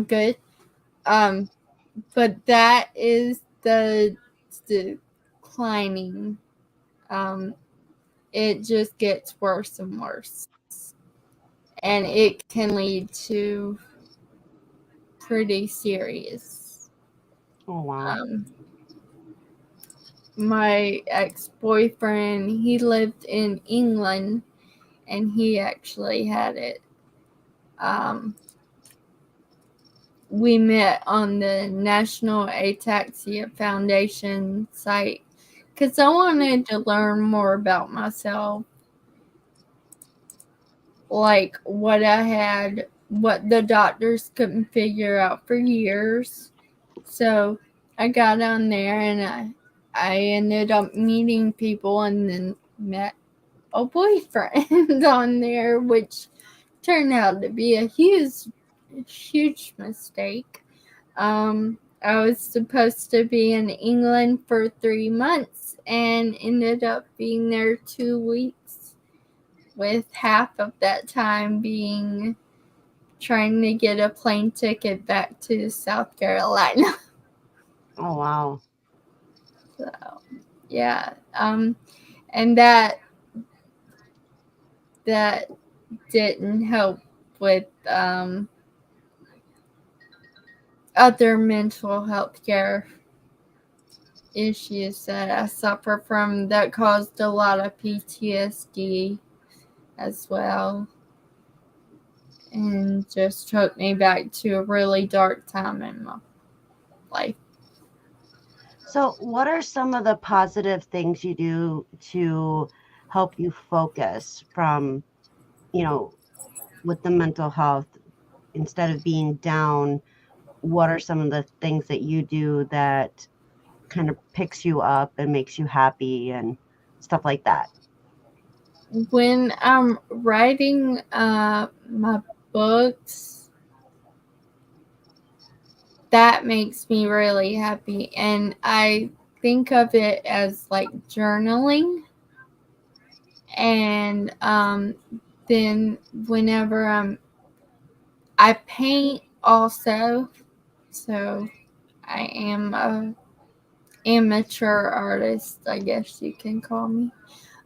good. But that is the declining. It just gets worse and worse, and it can lead to pretty serious. Oh, wow. My ex-boyfriend, he lived in England, and he actually had it. We met on the National Ataxia Foundation site because I wanted to learn more about myself, like what I had, what the doctors couldn't figure out for years. So I got on there, and I ended up meeting people, and then met a boyfriend on there, which turned out to be a huge mistake. I was supposed to be in England for 3 months and ended up being there 2 weeks, with half of that time being trying to get a plane ticket back to South Carolina. Oh, wow. So, yeah. And that didn't help with other mental health care issues that I suffer from that caused a lot of PTSD as well, and just took me back to a really dark time in my life. So, what are some of the positive things you do to help you focus from, with the mental health instead of being down? What are some of the things that you do that kind of picks you up and makes you happy and stuff like that? When I'm writing my books, that makes me really happy, and I think of it as like journaling. And then whenever I paint also, so I am a amateur artist, I guess you can call me.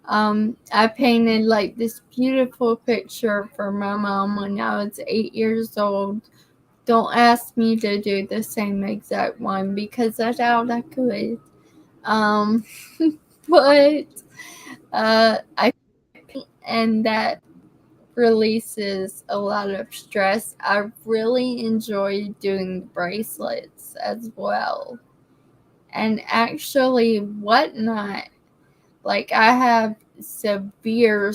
I painted like this beautiful picture for my mom when I was 8 years old. Don't ask me to do the same exact one because I doubt I could. But I paint, and that releases a lot of stress. I really enjoy doing the bracelets as well. And actually, Whatnot, like I have severe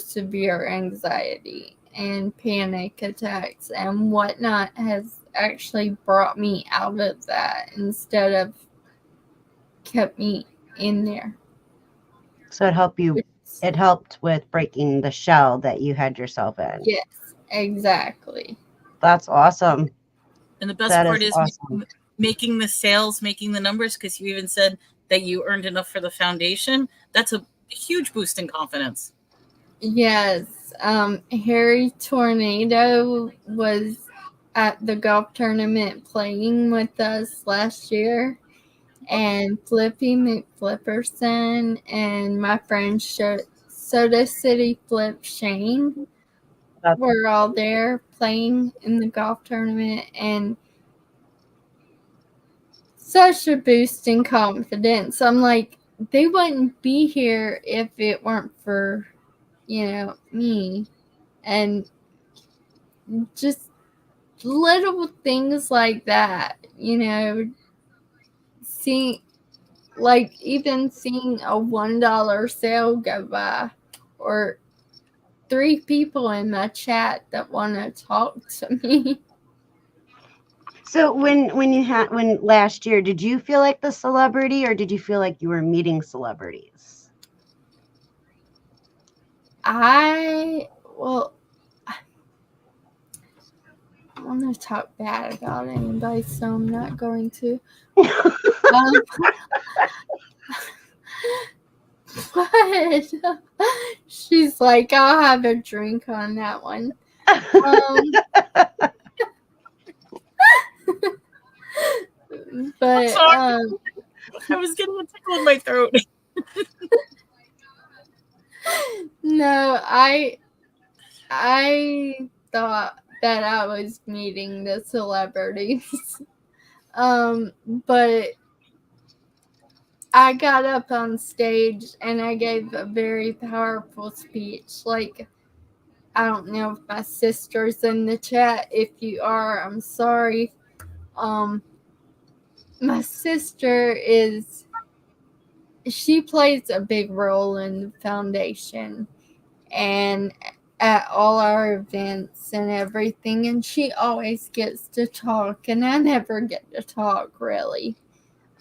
anxiety and panic attacks, and Whatnot has actually brought me out of that instead of kept me in there. So it helped with breaking the shell that you had yourself in. Yes, exactly. That's awesome. And the best That part is is awesome. making the sales, making the numbers, because you even said that you earned enough for the foundation. That's a huge boost in confidence. Yes. Harry Tornado was at the golf tournament playing with us last year, and Flippy McFlipperson and my friend Soda City Flip Shane were all there playing in the golf tournament, and such a boost in confidence. I'm like, they wouldn't be here if it weren't for, me. And just little things like that, see, like even seeing a $1 sale go by, or 3 people in my chat that want to talk to me. So when last year, did you feel like the celebrity, or did you feel like you were meeting celebrities? I want to talk bad about anybody, so I'm not going to. But she's like, I'll have a drink on that one. But I was getting a tickle in my throat. No, I thought that I was meeting the celebrities. But I got up on stage and I gave a very powerful speech. Like, I don't know if my sister's in the chat. If you are, I'm sorry. My sister she plays a big role in the foundation and at all our events and everything, and she always gets to talk, and I never get to talk really.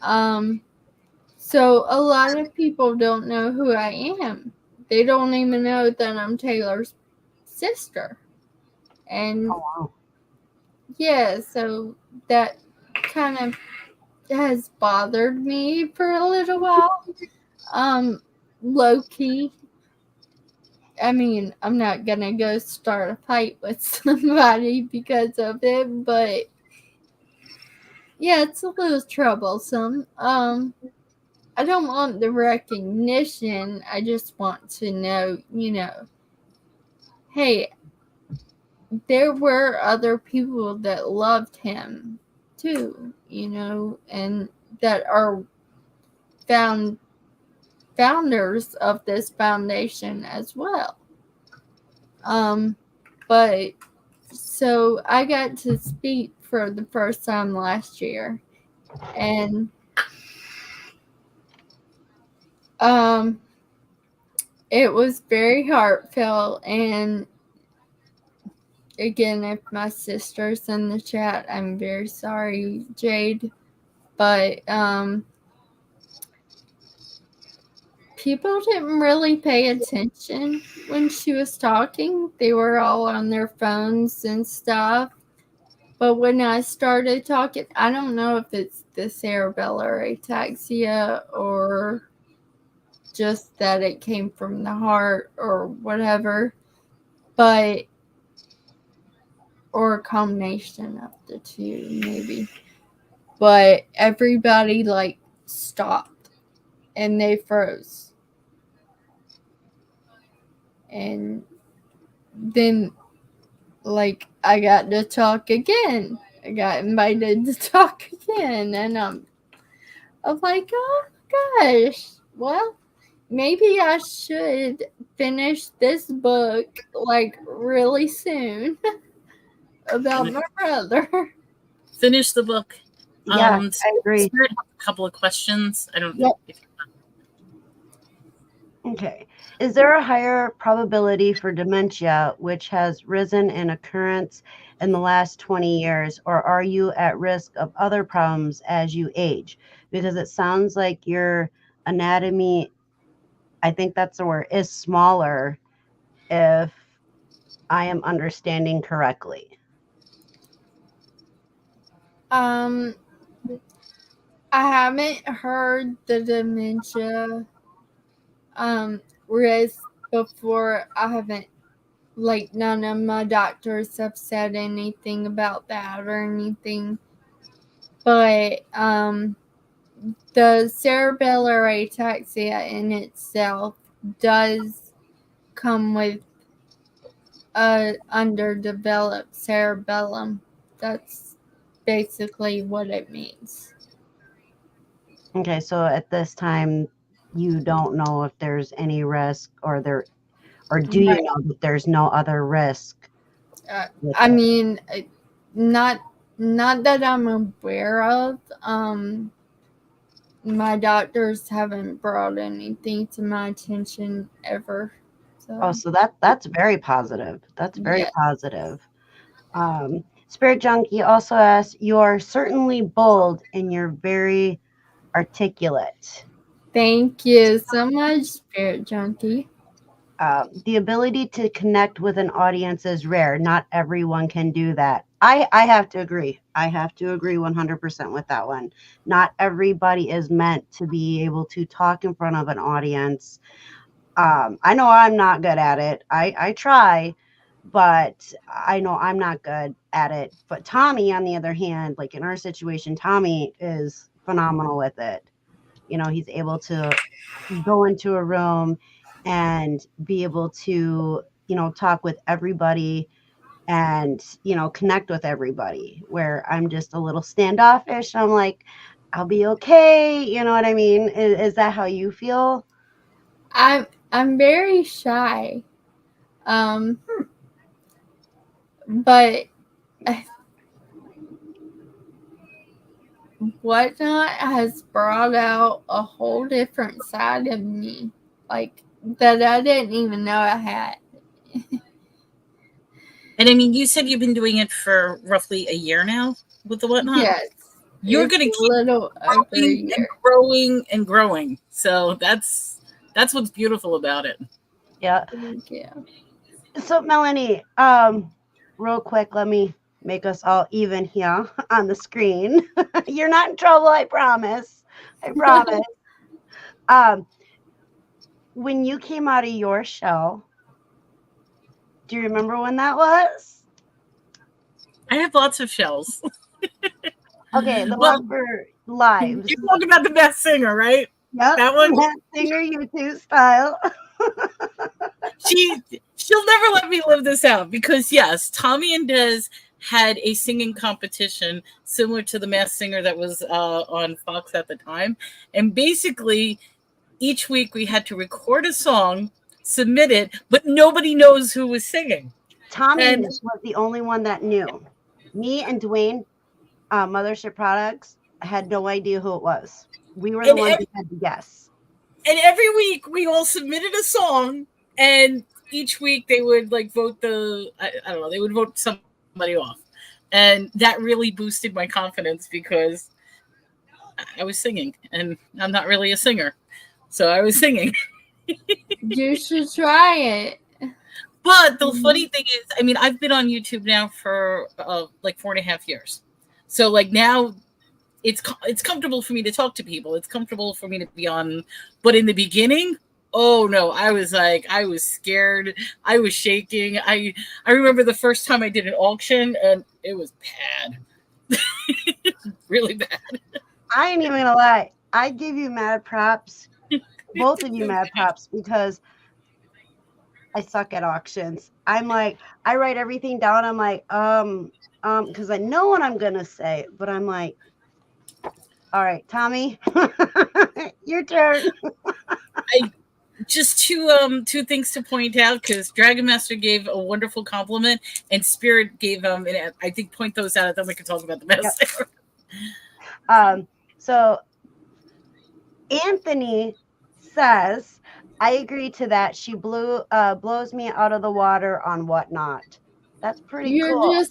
So a lot of people don't know who I am. They don't even know that I'm Taylor's sister. And yeah, so that kind of has bothered me for a little while. Low key. I mean, I'm not gonna go start a fight with somebody because of it, but yeah, it's a little troublesome. I don't want the recognition. I just want to know, hey, there were other people that loved him too, and that are founders of this foundation as well. But so I got to speak for the first time last year, and it was very heartfelt. And again, if my sister's in the chat, I'm very sorry, Jade, but people didn't really pay attention when she was talking. They were all on their phones and stuff. But when I started talking, I don't know if it's the cerebellar ataxia or just that it came from the heart or whatever, or a combination of the two, maybe. But everybody stopped and they froze. And then I got to talk again. I got invited to talk again, and I'm like, oh my gosh, well, maybe I should finish this book really soon about my brother. Finish the book. Yeah, I agree. A couple of questions. I don't know. Okay. Is there a higher probability for dementia which has risen in occurrence in the last 20 years, or are you at risk of other problems as you age? Because it sounds like your anatomy, I think that's the word, is smaller, if I am understanding correctly. I haven't heard the dementia risk before. I haven't, none of my doctors have said anything about that or anything. But the cerebellar ataxia in itself does come with a underdeveloped cerebellum. That's basically what it means. Okay, so at this time, you don't know if there's any risk, or do you Right. know that there's no other risk? I mean, not that I'm aware of. My doctors haven't brought anything to my attention ever. Oh, so that's very positive. That's very yeah. positive. Spirit Junkie also asks, you are certainly bold and you're very articulate. Thank you so much, Spirit Junkie. The ability to connect with an audience is rare. Not everyone can do that. I have to agree. I have to agree 100% with that one. Not everybody is meant to be able to talk in front of an audience. I know I'm not good at it. I try, but I know I'm not good at it. But Tommy, on the other hand, like in our situation, Tommy is phenomenal with it. He's able to go into a room and be able to, talk with everybody and, connect with everybody, where I'm just a little standoffish. I'm like, I'll be okay. You know what I mean? Is that how you feel? I'm very shy. But Whatnot has brought out a whole different side of me, like that I didn't even know I had. And I mean, you said you've been doing it for roughly a year now with the Whatnot. Yes, You're going to keep a little over a growing year. and growing and growing. So that's what's beautiful about it. Yeah. Thank you. So Melanie, real quick, let me make us all even here on the screen. You're not in trouble, I promise. I promise. When you came out of your shell, do you remember when that was? I have lots of shells. Okay, the Well, one for lives. you're talking about the best singer, right? Yep, That one. singer YouTube style. She'll never let me live this out, because yes, Tommy and Des had a singing competition similar to the Masked Singer that was on Fox at the time, and basically each week we had to record a song, submit it, but nobody knows who was singing. Tommy And was the only one that knew. Me and Dwayne, Mothership Products, had no idea who it was. We were the ones that had to guess. And every week we all submitted a song, and each week they would like vote I don't know, they would vote somebody off. And that really boosted my confidence, because I was singing, and I'm not really a singer. So I was singing. You should try it. But the funny thing is, I mean, I've been on YouTube now for like 4.5 years. So like now it's comfortable for me to talk to people. It's comfortable for me to be on. But in the beginning, oh no, I was scared. I was shaking. I remember the first time I did an auction, and it was bad. Really bad. I ain't even gonna lie. I give you mad props, both of you mad props, because I suck at auctions. I'm like, I write everything down. I'm like, because I know what I'm gonna say, but I'm like, all right, Tommy, your turn. Just two things to point out, because Dragon Master gave a wonderful compliment, and Spirit gave and I think point those out, and then we can talk about the best. Yep. So Anthony says, I agree to that. She blows me out of the water on Whatnot. That's pretty cool.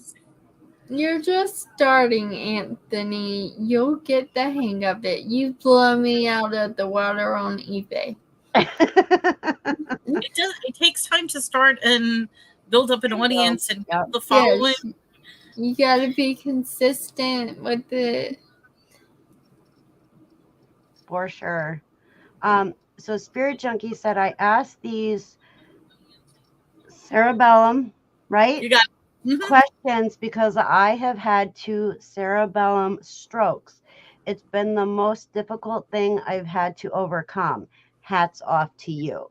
You're just starting, Anthony. You'll get the hang of it. You blow me out of the water on eBay. It takes time to start and build up an audience and the following. Yes, you gotta be consistent with it. For sure. So Spirit Junkie said, I asked these cerebellum, right? You got questions because I have had 2 cerebellum strokes. It's been the most difficult thing I've had to overcome. Hats off to you.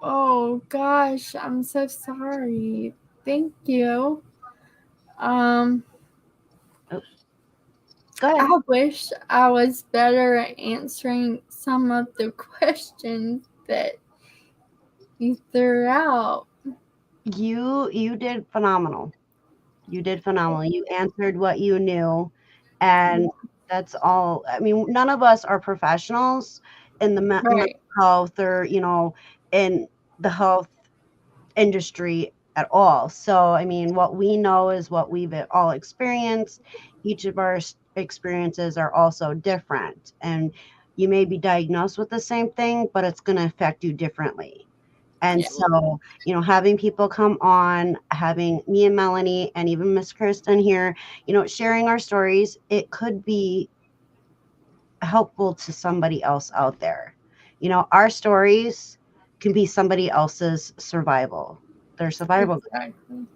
Oh gosh, I'm so sorry. Thank you. Go ahead. I wish I was better at answering some of the questions that you threw out. You did phenomenal. You did phenomenal. You answered what you knew, and that's all. I mean, none of us are professionals in the mental health or, in the health industry at all. So, I mean, what we know is what we've all experienced. Each of our experiences are also different, and you may be diagnosed with the same thing, but it's going to affect you differently. And so, having people come on, having me and Melanie and even Miss Kristen here, sharing our stories, it could be helpful to somebody else out there. Our stories can be somebody else's survival. Their survival. Exactly.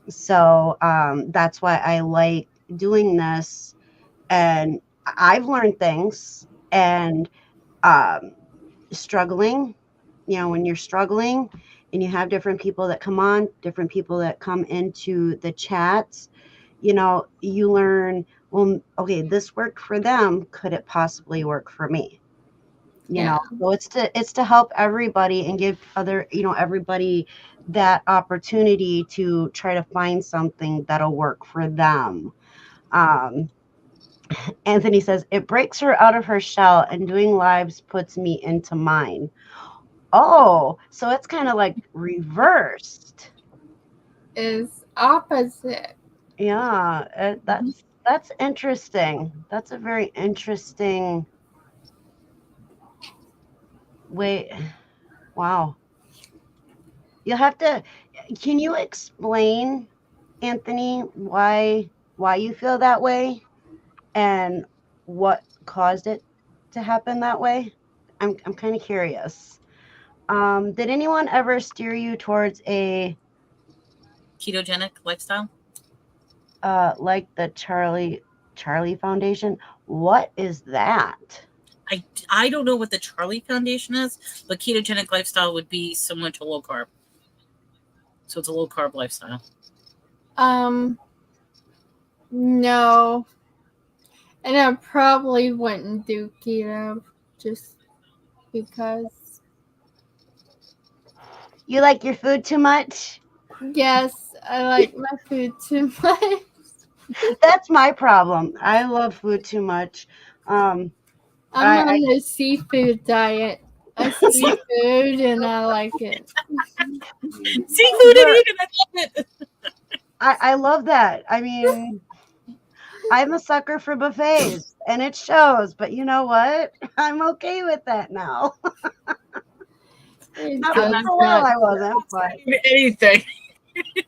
So that's why I like doing this. And I've learned things, and struggling, when you're struggling and you have different people that come on, different people that come into the chats, you learn, well, okay, this worked for them. Could it possibly work for me? So it's to help everybody and give everybody that opportunity to try to find something that'll work for them. Anthony says it breaks her out of her shell, and doing lives puts me into mine. Oh, so it's kind of like reversed. Is opposite. Yeah, that's interesting. That's a very interesting way. Wow. You'll have to. Can you explain, Anthony, why you feel that way and what caused it to happen that way? I'm kind of curious. Did anyone ever steer you towards a ketogenic lifestyle? like the Charlie Foundation? What is that? I don't know what the Charlie Foundation is, but ketogenic lifestyle would be similar to low carb. So it's a low carb lifestyle. No. And I probably wouldn't do keto just because. You like your food too much? Yes, I like my food too much. That's my problem. I love food too much. I'm on the seafood diet. I see food and I like it. Seafood and eating, I love it. I love that. I mean, I'm a sucker for buffets, and it shows. But you know what? I'm okay with that now. Not for a while, I wasn't. But anything.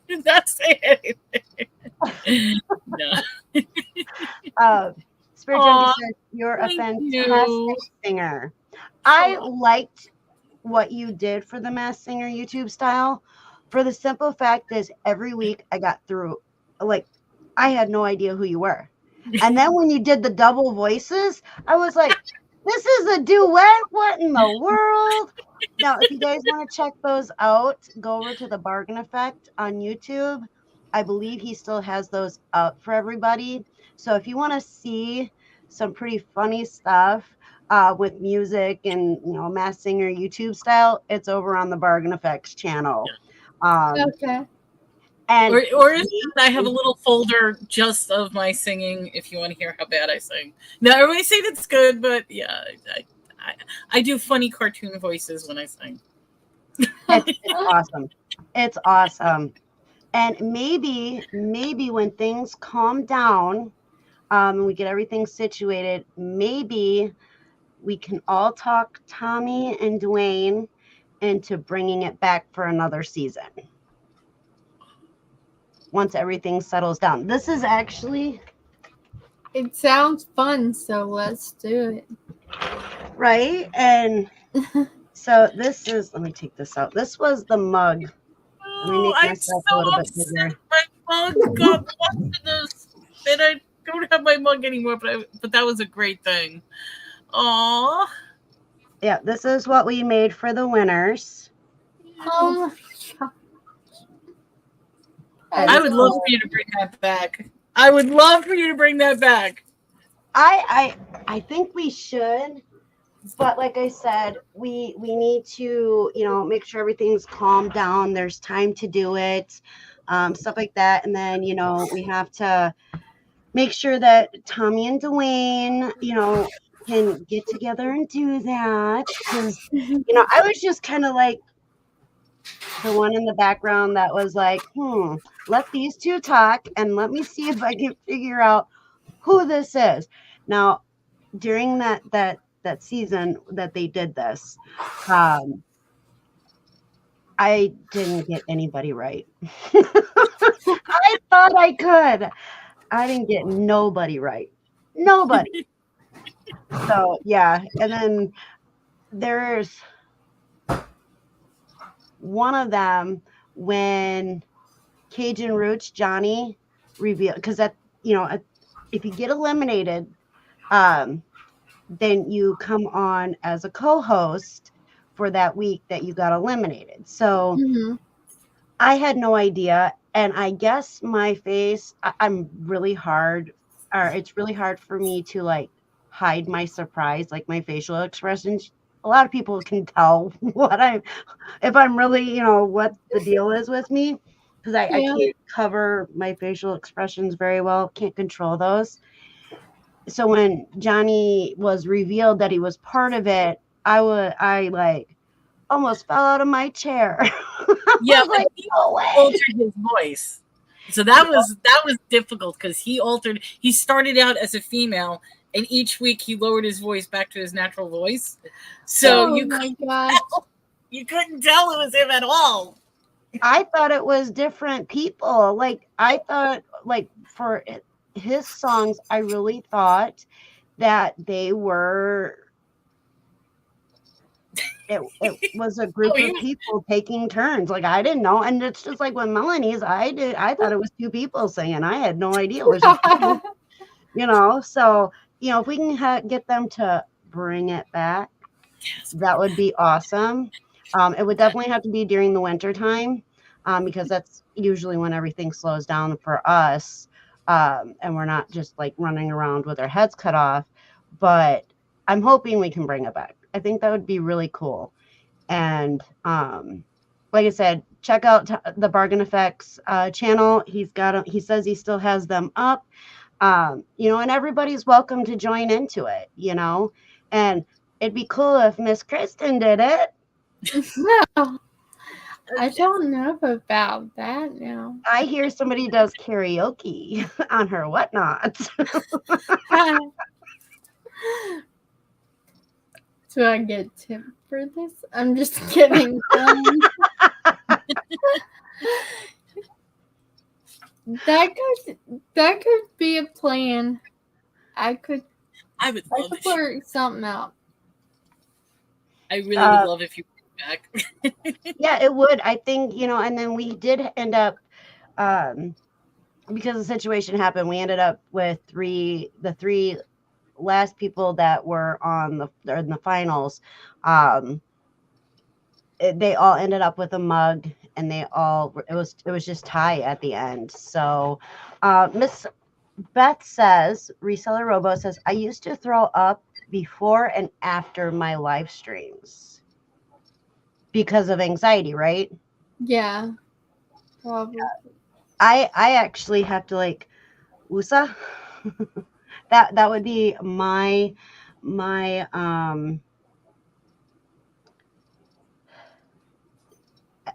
Not say anything. No. Spirit Junkie says you're a fantastic singer. I liked what you did for the Masked Singer YouTube style. For the simple fact is, every week I got through, like, I had no idea who you were. And then when you did the double voices, I was like, this is a duet? What in the world? Now, if you guys want to check those out, go over to the Bargain Effect on YouTube. I believe he still has those up for everybody. So if you want to see some pretty funny stuff with music and, Masked Singer YouTube style, it's over on the Bargain Effects channel. Okay. And or I have a little folder just of my singing if you want to hear how bad I sing. Now everybody say that's good, but yeah, I do funny cartoon voices when I sing. It's awesome. It's awesome. And maybe when things calm down, and we get everything situated, maybe we can all talk Tommy and Dwayne into bringing it back for another season. Once everything settles down. This is actually... It sounds fun, so let's do it. Right? And so this is... Let me take this out. This was the mug. Let me make myself a little bit bigger. My mug got lost in this. And I don't have my mug anymore, but that was a great thing. Aww. Yeah, this is what we made for the winners. Oh my God. I would love for you to bring that back. I would love for you to bring that back. I think we should, but like I said, we need to, make sure everything's calmed down. There's time to do it, stuff like that, and then we have to make sure that Tommy and Dwayne, can get together and do that because I was just kind of like the one in the background that was like, let these two talk and let me see if I can figure out who this is. Now, during that season that they did this, I didn't get anybody right. I thought I could. I didn't get nobody right. Nobody. So yeah, and then there's one of them when Cajun Roots Johnny revealed, because that if you get eliminated, then you come on as a co-host for that week that you got eliminated. So I had no idea, and I guess my face, I'm really hard, or it's really hard for me to like hide my surprise, like my facial expressions. A lot of people can tell if I'm really, what the deal is with me, because I can't cover my facial expressions very well, can't control those. So when Johnny was revealed that he was part of it, I like almost fell out of my chair. Yeah, like, he no way. altered his voice. So that was difficult because he started out as a female, and each week he lowered his voice back to his natural voice. So you couldn't tell it was him at all. I thought it was different people. Like I thought, like for his songs, I really thought that they were. It was a group of people taking turns. Like I didn't know, and it's just like when Melanie's. I thought it was two people singing. I had no idea it was just So if we can get them to bring it back, that would be awesome. It would definitely have to be during the winter time, because that's usually when everything slows down for us, and we're not just like running around with our heads cut off. But I'm hoping we can bring it back. I think that would be really cool. And like I said, check out the Bargain Effects channel. He says he still has them up. And everybody's welcome to join into it, and it'd be cool if Miss Kristen did it. No, I don't know about that now. I hear somebody does karaoke on her whatnot. Do I get tipped for this? I'm just kidding. That could be a plan. I would work something out. I really would love if you bring back. Yeah, it would. I think, and then we did end up, because the situation happened, we ended up with the three last people that were in the finals. They all ended up with a mug, and it was just tie at the end. So Miss Beth says, Reseller Robo says, I used to throw up before and after my live streams because of anxiety, right? Yeah, probably. I actually have to like USA. that would be my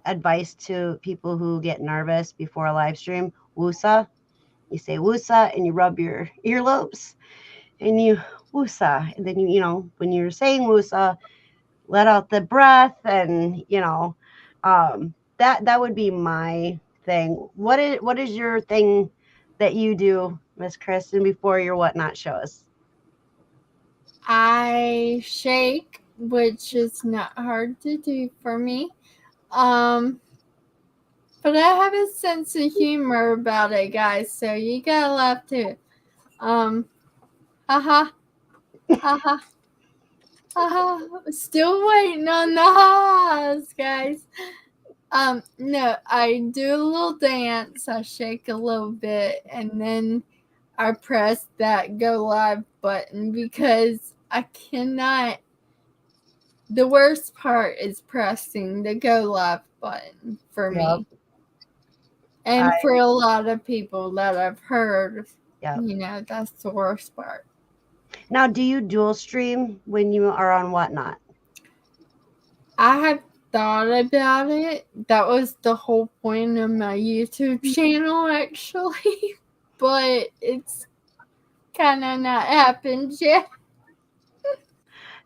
advice to people who get nervous before a live stream. Wusa. You say wusa and you rub your earlobes and you wusa. And then when you're saying wusa, let out the breath, and that would be my thing. What is your thing that you do, Miss Kristen, before your whatnot shows? I shake, which is not hard to do for me. But I have a sense of humor about it, guys, so you gotta laugh too. Haha. Haha. Haha. Still waiting on the ha's, guys. No, I do a little dance, I shake a little bit, and then I press that go live button because I cannot. The worst part is pressing the go live button for me. And for a lot of people that I've heard, that's the worst part. Now, do you dual stream when you are on Whatnot? I have thought about it. That was the whole point of my YouTube channel, actually. But it's kind of not happened yet.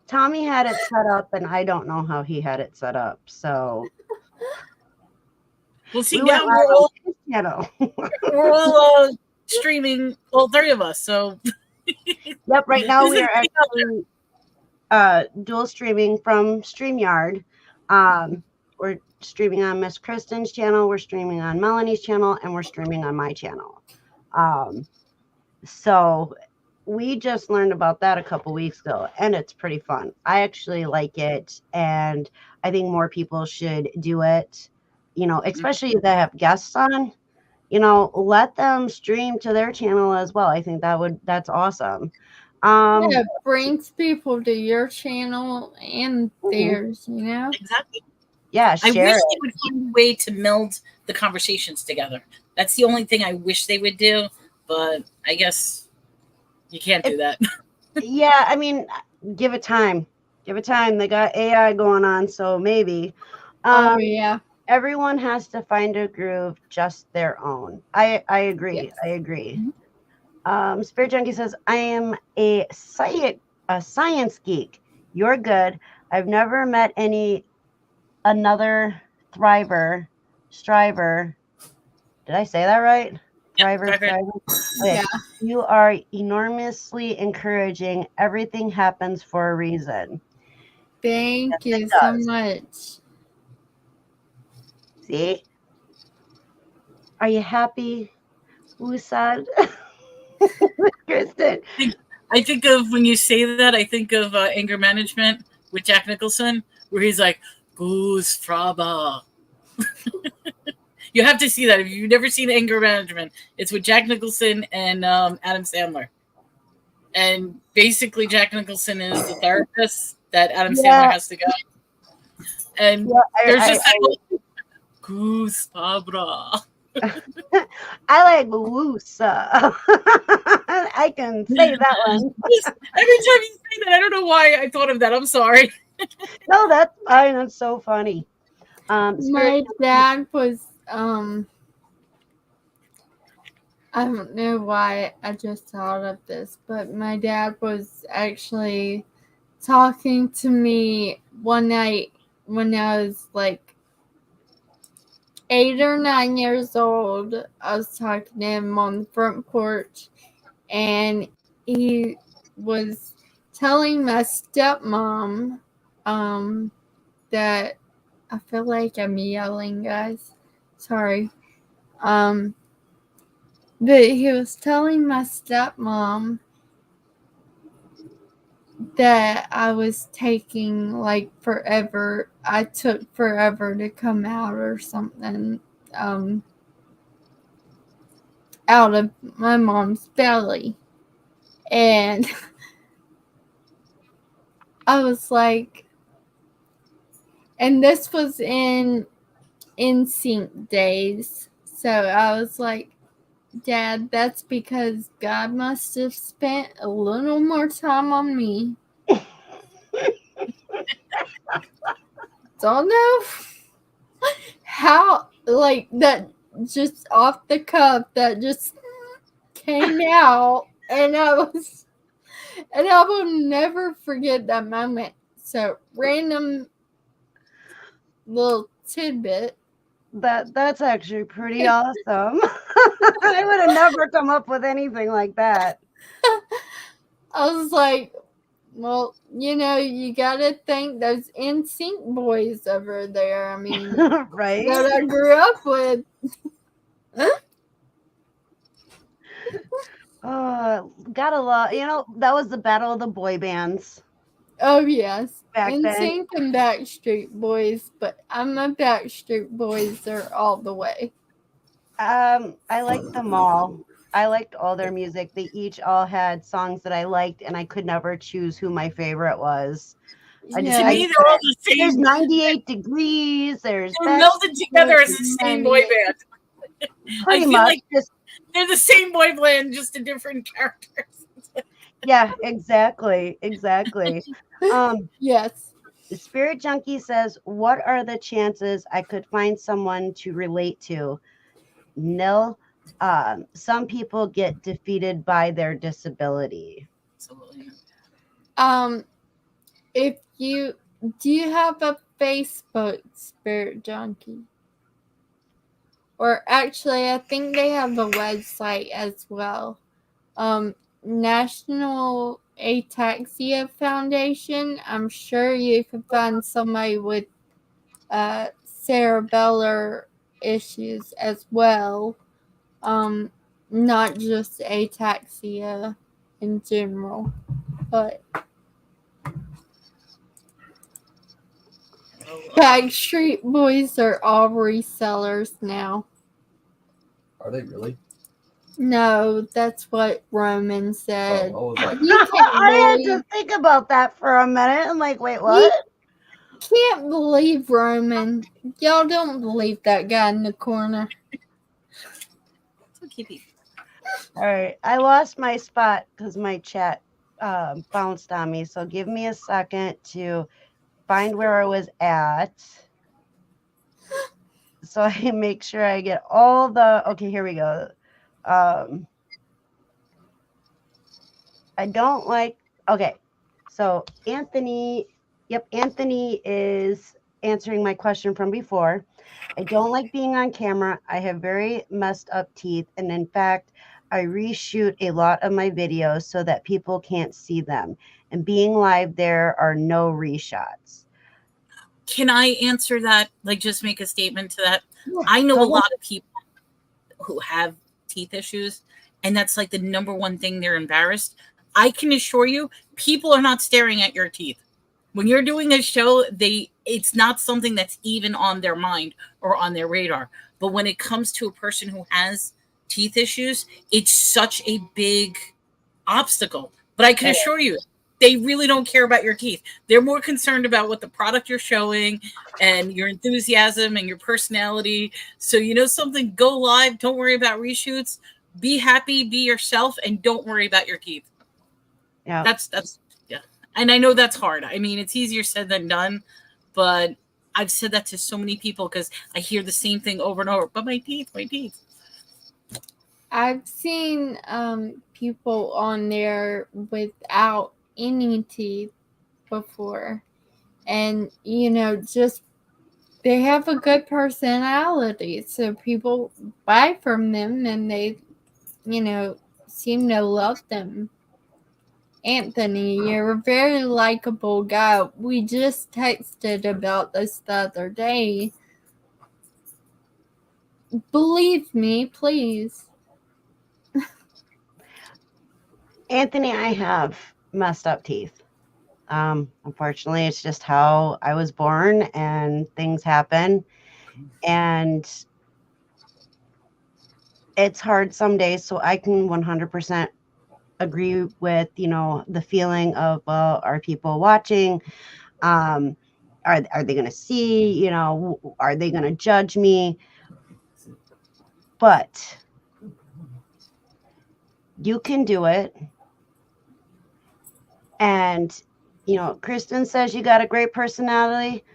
Tommy had it set up, and I don't know how he had it set up. So, well, see, now we're all streaming, all three of us. So, yep. Right now we are actually dual streaming from StreamYard. We're streaming on Miss Kristen's channel, we're streaming on Melanie's channel, and we're streaming on my channel. So we just learned about that a couple weeks ago, and it's pretty fun. I actually like it, and I think more people should do it, especially if they have guests on, let them stream to their channel as well. I think that's awesome. It brings people to your channel and theirs, Exactly. Yeah, I wish they would find a way to meld the conversations together. That's the only thing I wish they would do, but I guess you can't do that. Yeah, I mean, give it time. Give it time. They got AI going on, so maybe. Yeah. Everyone has to find a groove just their own. I agree. Yes. I agree. Spirit Junkie says, I am a science geek. You're good. I've never met another striver. Did I say that right? Thriver. Okay. Yeah. You are enormously encouraging. Everything happens for a reason. Thank you so much. See? Are you happy? Who's sad? Kristen. I think of, when you say that, I think of Anger Management with Jack Nicholson, where he's like, Goose Fraba. You have to see that. If you've never seen Anger Management, it's with Jack Nicholson and Adam Sandler. And basically, Jack Nicholson is the therapist that Adam Sandler has to go. And there's just that Goose Fabra. I like Woosa. I can say that one. Every time you say that, I don't know why I thought of that. I'm sorry. No, that's fine. That's so funny. My dad was I don't know why I just thought of this, but my dad was actually talking to me one night when I was like 8 or 9 years old. I was talking to him on the front porch, and he was telling my stepmom that I feel like I'm yelling, guys. Sorry. But he was telling my stepmom that I was taking like forever. I took forever to come out or something out of my mom's belly. And I was like, and this was in NSYNC days. So I was like, Dad, that's because God must have spent a little more time on me. Don't know how, like, that just off the cuff, that just came out, and I will never forget that moment. So, random little tidbit. That's actually pretty awesome. I would have never come up with anything like that. I was like, well, you gotta thank those NSYNC boys over there. I mean, right? That I grew up with. Got a lot. That was the battle of the boy bands. Oh yes, Back then. NSYNC and Backstreet Boys, but I'm a Backstreet Boys are all the way. I like them all. I liked all their music. They each all had songs that I liked, and I could never choose who my favorite was. To me, they're all the same. There's 98 Degrees. There's They're melded together as the same boy band. Pretty I feel much. like they're the same boy band, just in different characters. Yeah, exactly. Yes. Spirit Junkie says, "What are the chances I could find someone to relate to?" Nil. Some people get defeated by their disability. Absolutely. If you do you have a Facebook, Spirit Junkie? Or actually, I think they have a website as well. National Ataxia Foundation. I'm sure you can find somebody with cerebellar issues as well. Not just ataxia in general, but Backstreet Boys are all resellers now. Are they really? No, that's what Roman said. Oh, I was like, I had to think about that for a minute. I'm like, wait, what? Can't believe Roman. Y'all don't believe that guy in the corner. All right, I lost my spot because my chat bounced on me. So give me a second to find where I was at, so I make sure I get all the. Okay, here we go. I don't like. Okay, so Anthony. Yep, Anthony is answering my question from before. I don't like being on camera. I have very messed up teeth, and in fact, I reshoot a lot of my videos so that people can't see them. And being live, there are no reshots. Can I answer that? Like, just make a statement to that? Yeah, I know a lot of people who have teeth issues, and that's like the number one thing they're embarrassed. I can assure you, people are not staring at your teeth. When you're doing a show, it's not something that's even on their mind or on their radar. But when it comes to a person who has teeth issues, it's such a big obstacle. But I can assure you, they really don't care about your teeth. They're more concerned about what the product you're showing and your enthusiasm and your personality. So, you know something, go live. Don't worry about reshoots. Be happy, be yourself, and don't worry about your teeth. Yeah. That's yeah. And I know that's hard. I mean, it's easier said than done, but I've said that to so many people because I hear the same thing over and over. But my teeth. I've seen people on there without any teeth before, and just they have a good personality, so people buy from them, and they seem to love them. Anthony, you're a very likable guy. We just texted about this the other day. Believe me, please. Anthony, I have messed up teeth. Unfortunately, it's just how I was born, and things happen. And it's hard some days, so I can 100% agree with the feeling of, well, are people watching? Are they going to see? Are they going to judge me? But you can do it. And Kristen says you got a great personality.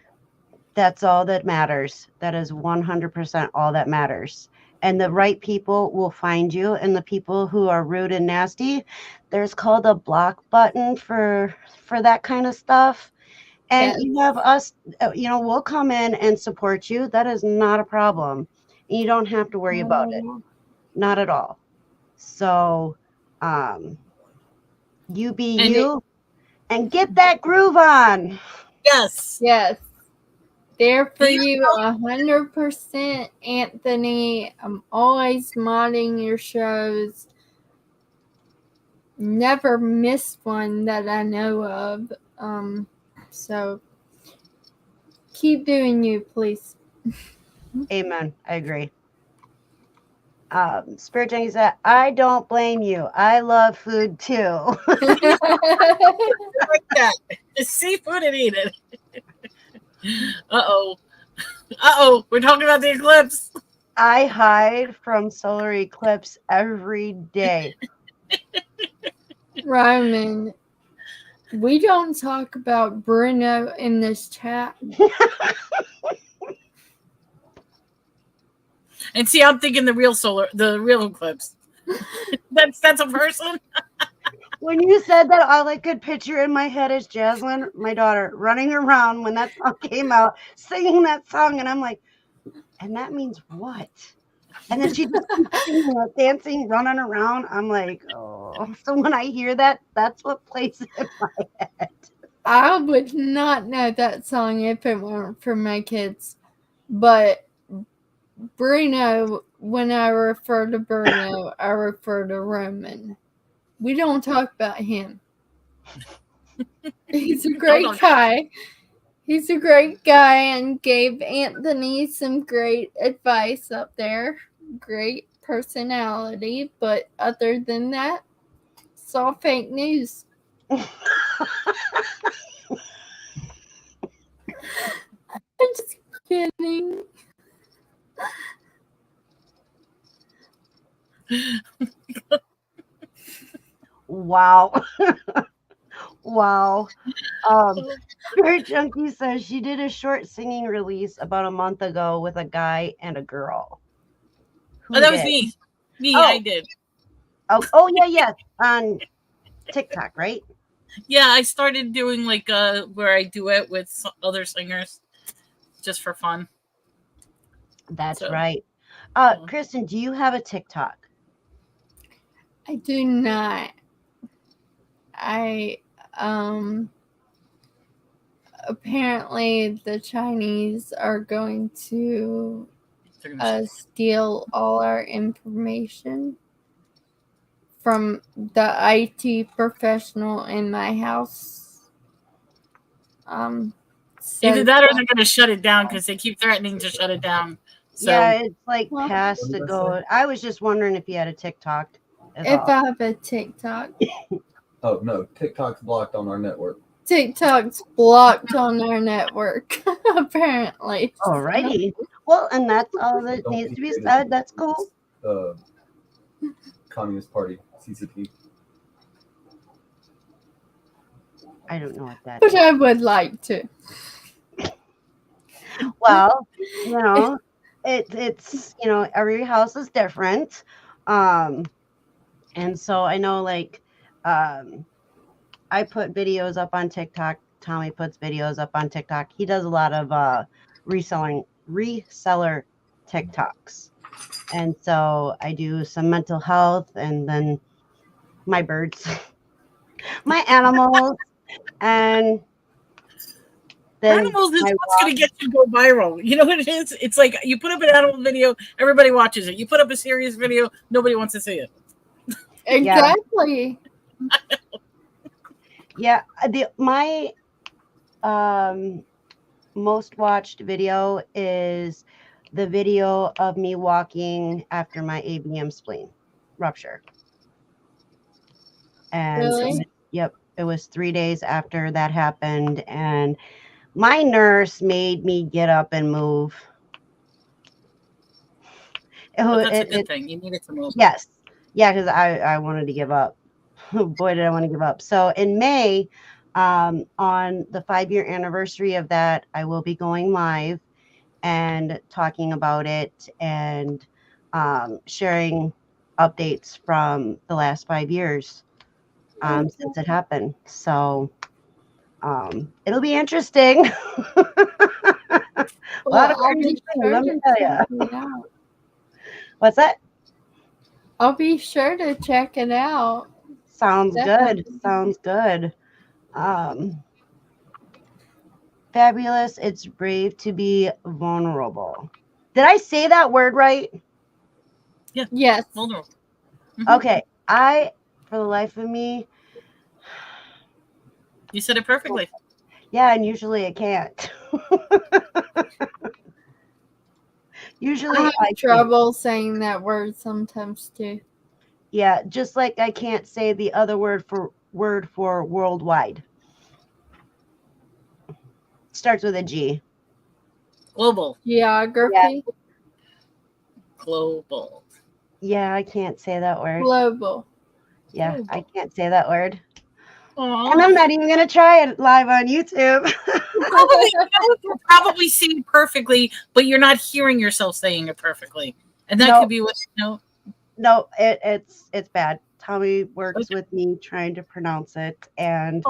That's all that matters. That is 100% all that matters. And the right people will find you. And the people who are rude and nasty, there's called a block button for that kind of stuff. And you have us, we'll come in and support you. That is not a problem. You don't have to worry about it. Not at all. So you be you and get that groove on. Yes. There for you 100%, Anthony. I'm always modding your shows. Never missed one that I know of. So keep doing you, please. Amen. I agree. Spirit Junkie said, I don't blame you. I love food too. Like that. Just seafood and eat it. Uh-oh. We're talking about the eclipse. I hide from solar eclipse every day. Roman, we don't talk about Bruno in this chat. And see, I'm thinking the real eclipse. That's a person. When you said that, all I could picture in my head is Jasmine, my daughter, running around when that song came out, singing that song, and I'm like, and that means what? And then she just keeps singing, dancing, running around. I'm like, oh. So when I hear that, that's what plays in my head. I would not know that song if it weren't for my kids. But Bruno, when I refer to Bruno, I refer to Roman. We don't talk about him. He's a great guy. He's a great guy and gave Anthony some great advice up there. Great personality. But other than that, it's all fake news. I'm just kidding. Wow. Wow. Spirit Junkie says she did a short singing release about a month ago with a guy and a girl. Who that was did? me. Oh. I did. Oh yeah. On TikTok, right? Yeah, I started doing like where I duet with other singers just for fun. That's right. Kristen, do you have a TikTok? I do not. Apparently the Chinese are going to steal all our information from the IT professional in my house. Either that or they're going to shut it down because they keep threatening to shut it down. So. Yeah, it's like past the go. I was just wondering if you had a TikTok. If I have a TikTok. Oh, no. TikTok's blocked on our network. TikTok's blocked on our network, apparently. Alrighty. Well, and that's all that needs to be said. That's cool. Communist Party, CCP. I don't know what that is. But I would like to. Well, it's every house is different. And so I know like I put videos up on TikTok. Tommy puts videos up on TikTok. He does a lot of reseller TikToks. And so I do some mental health and then my birds, my animals, and then animals is what's going to get you to go viral. You know what it is? It's like you put up an animal video, everybody watches it. You put up a serious video, nobody wants to see it. Exactly. Yeah, my most watched video is the video of me walking after my M0m spleen rupture. And really? Yep, it was 3 days after that happened, and my nurse made me get up and move. That's a good thing. You needed to move. Yes. Yeah, because I wanted to give up. Boy, did I want to give up. So in May, on the 5-year anniversary of that, I will be going live and talking about it and sharing updates from the last 5 years since it happened. So it'll be interesting. A lot of crazy things, let me tell you. What's that? I'll be sure to check it out. Sounds good. Sounds good. Fabulous. It's brave to be vulnerable. Did I say that word right? Yeah. Yes. Vulnerable. Mm-hmm. Okay. For the life of me. You said it perfectly. Yeah, and usually I can't. Usually I I have can't. trouble saying that word sometimes too. Yeah, just like I can't say the other word for worldwide. Starts with a G. Global. Geography. Global. Yeah, I can't say that word. Global. Yeah, I can't say that word. Aww. And I'm not even going to try it live on YouTube. You're probably saying it perfectly, but you're not hearing yourself saying it perfectly. And that could be what, No, it's bad. Tommy works with me trying to pronounce it, and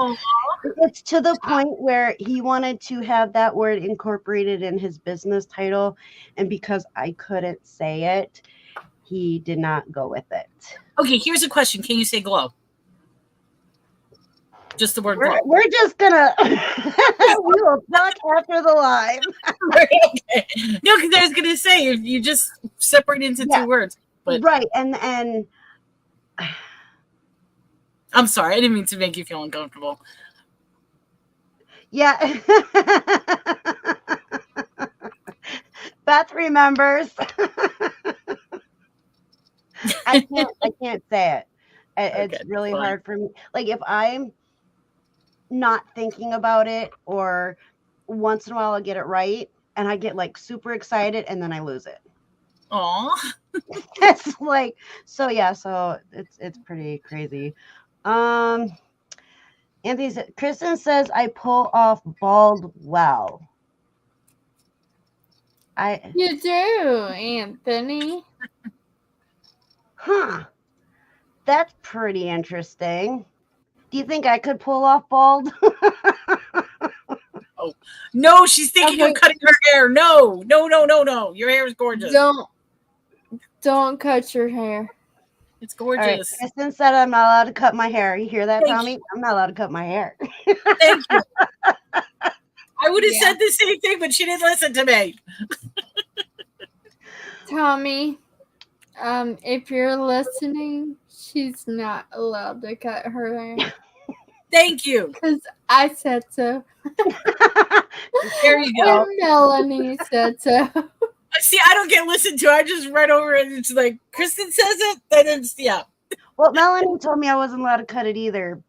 it's to the point where he wanted to have that word incorporated in his business title, and because I couldn't say it, he did not go with it. Okay, here's a question. Can you say glow? Just the word glow. We're just gonna we will talk after the live. Okay. No, because I was gonna say if you just separate into two words. But right, and I'm sorry, I didn't mean to make you feel uncomfortable. Yeah. Beth remembers. I can't say it. It's really hard for me. Like if I'm not thinking about it, or once in a while I'll get it right and I get like super excited and then I lose it. Aw. It's like, so yeah, so it's pretty crazy. Anthony said, Kristen says I pull off bald well. You do, Anthony. Huh. That's pretty interesting. Do you think I could pull off bald? Oh no, she's thinking of cutting her hair. No. Your hair is gorgeous. Don't cut your hair. It's gorgeous. All right. Kristen said I'm not allowed to cut my hair. You hear that, Tommy? I'm not allowed to cut my hair. Thank you. I would have said the same thing, but she didn't listen to me. Tommy, if you're listening, she's not allowed to cut her hair. Thank you. Because I said so. There you go. And Melanie said so. See, I don't get listened to. I just read over it. It's like, Kristen says it, then it's, yeah. Well, Melanie told me I wasn't allowed to cut it either.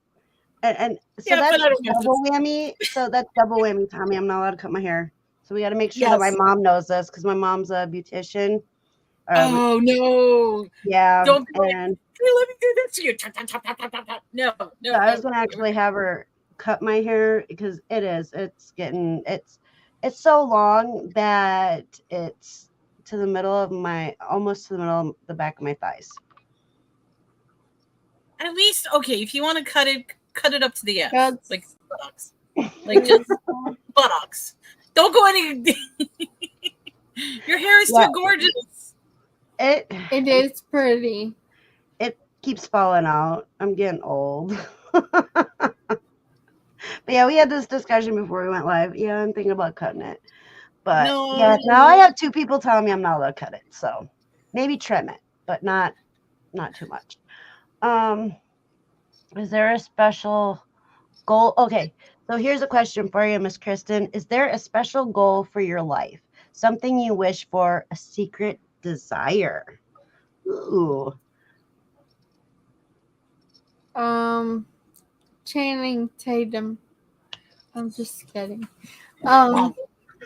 And so that's double whammy. So that's double whammy, Tommy. I'm not allowed to cut my hair. So we got to make sure that my mom knows this, because my mom's a beautician. Oh, no. Yeah. Don't be and like, hey, let me do this to you. No. So I was going to actually have her cut my hair, because it's so long that it's to the middle of almost to the middle of the back of my thighs. At least, okay, if you want to cut it up to the ass. That's... like buttocks. Like just buttocks. Don't go any. Your hair is too gorgeous. It is pretty. It keeps falling out. I'm getting old. But yeah, we had this discussion before we went live. Yeah, I'm thinking about cutting it. But now I have two people telling me I'm not allowed to cut it. So maybe trim it, but not too much. Is there a special goal? Okay, so here's a question for you, Miss Kristen. Is there a special goal for your life? Something you wish for, a secret desire? Ooh. Channing Tatum. I'm just kidding. My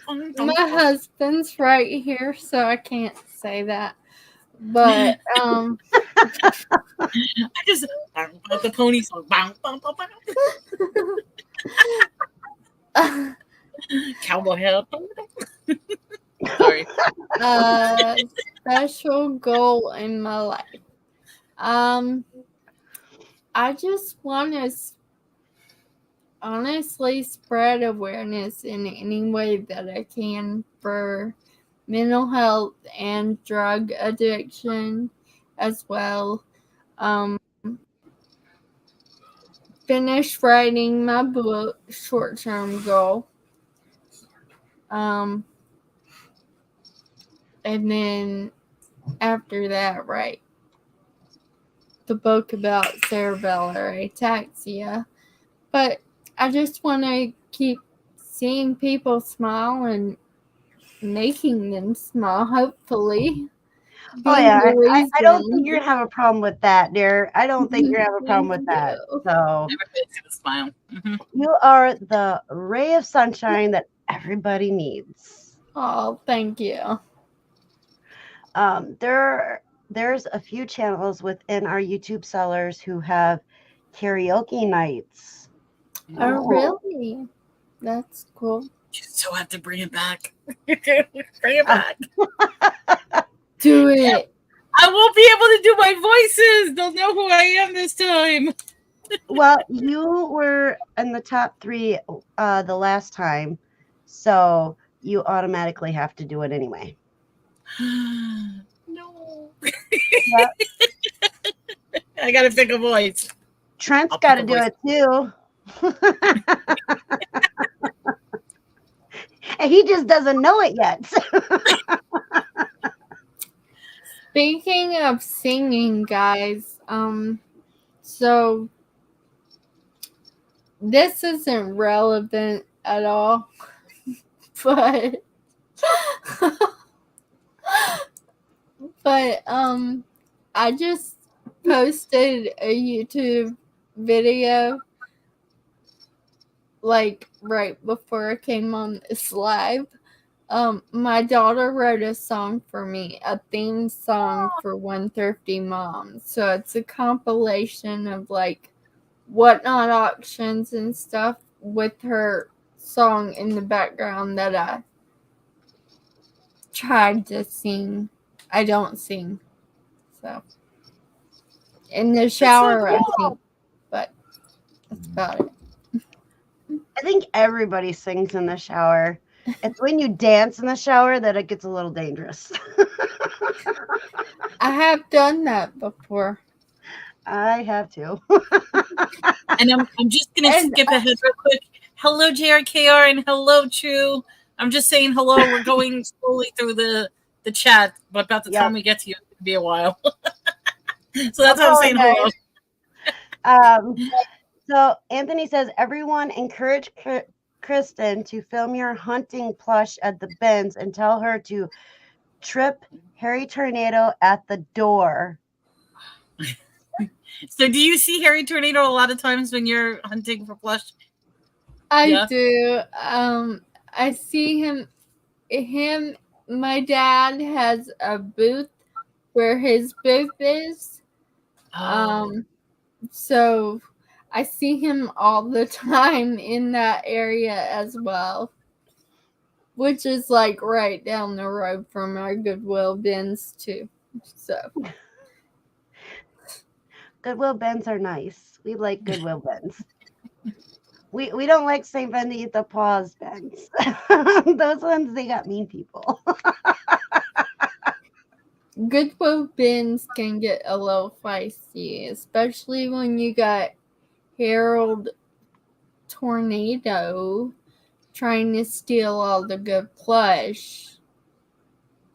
husband's right here, so I can't say that. But I just the pony song. Cowboy hat. Sorry. Special goal in my life. I just want to honestly spread awareness in any way that I can for mental health and drug addiction as well. Finish writing my book, short-term goal. And then after that, write the book about cerebellar ataxia. But I just want to keep seeing people smile and making them small, hopefully. Oh Being yeah, the I don't think reason. you're gonna have a problem with that, dear. I don't think you're gonna have a problem with Thank that. you. So Everybody's gonna smile. you are the ray of sunshine that everybody needs. Oh, thank you. There's a few channels within our YouTube sellers who have karaoke nights. Oh, really? That's cool. You so have to bring it back. Bring it back. Do it. I won't be able to do my voices. They'll know who I am this time. Well, you were in the top 3 the last time, so you automatically have to do it anyway. No. Yep. I gotta pick a voice. Trent's I'll got pick to a do voice. it too. And he just doesn't know it yet. Speaking of singing, guys, so this isn't relevant at all, but I just posted a YouTube video like right before I came on this live. My daughter wrote a song for me, a theme song for 150 Moms. So it's a compilation of like whatnot auctions and stuff with her song in the background that I tried to sing. I don't sing. So in the shower, I think, but that's about it. I think everybody sings in the shower. It's when you dance in the shower that it gets a little dangerous. I have done that before. I have to. And I'm just gonna skip ahead real quick. Hello, JRKR, and hello, True. I'm just saying hello. We're going slowly through the chat, but about the time we get to you, it's gonna be a while. So that's how I'm saying hello. So Anthony says, everyone encourage Kristen to film your hunting plush at the bins and tell her to trip Harry Tornado at the door. So do you see Harry Tornado a lot of times when you're hunting for plush? I do. I see him. My dad has a booth where his booth is. So I see him all the time in that area as well, which is like right down the road from our Goodwill bins too. So Goodwill bins are nice. We like Goodwill bins. We don't like St. Benedita Paws bins. Those ones, they got mean people. Goodwill bins can get a little feisty, especially when you got Harold Tornado trying to steal all the good plush.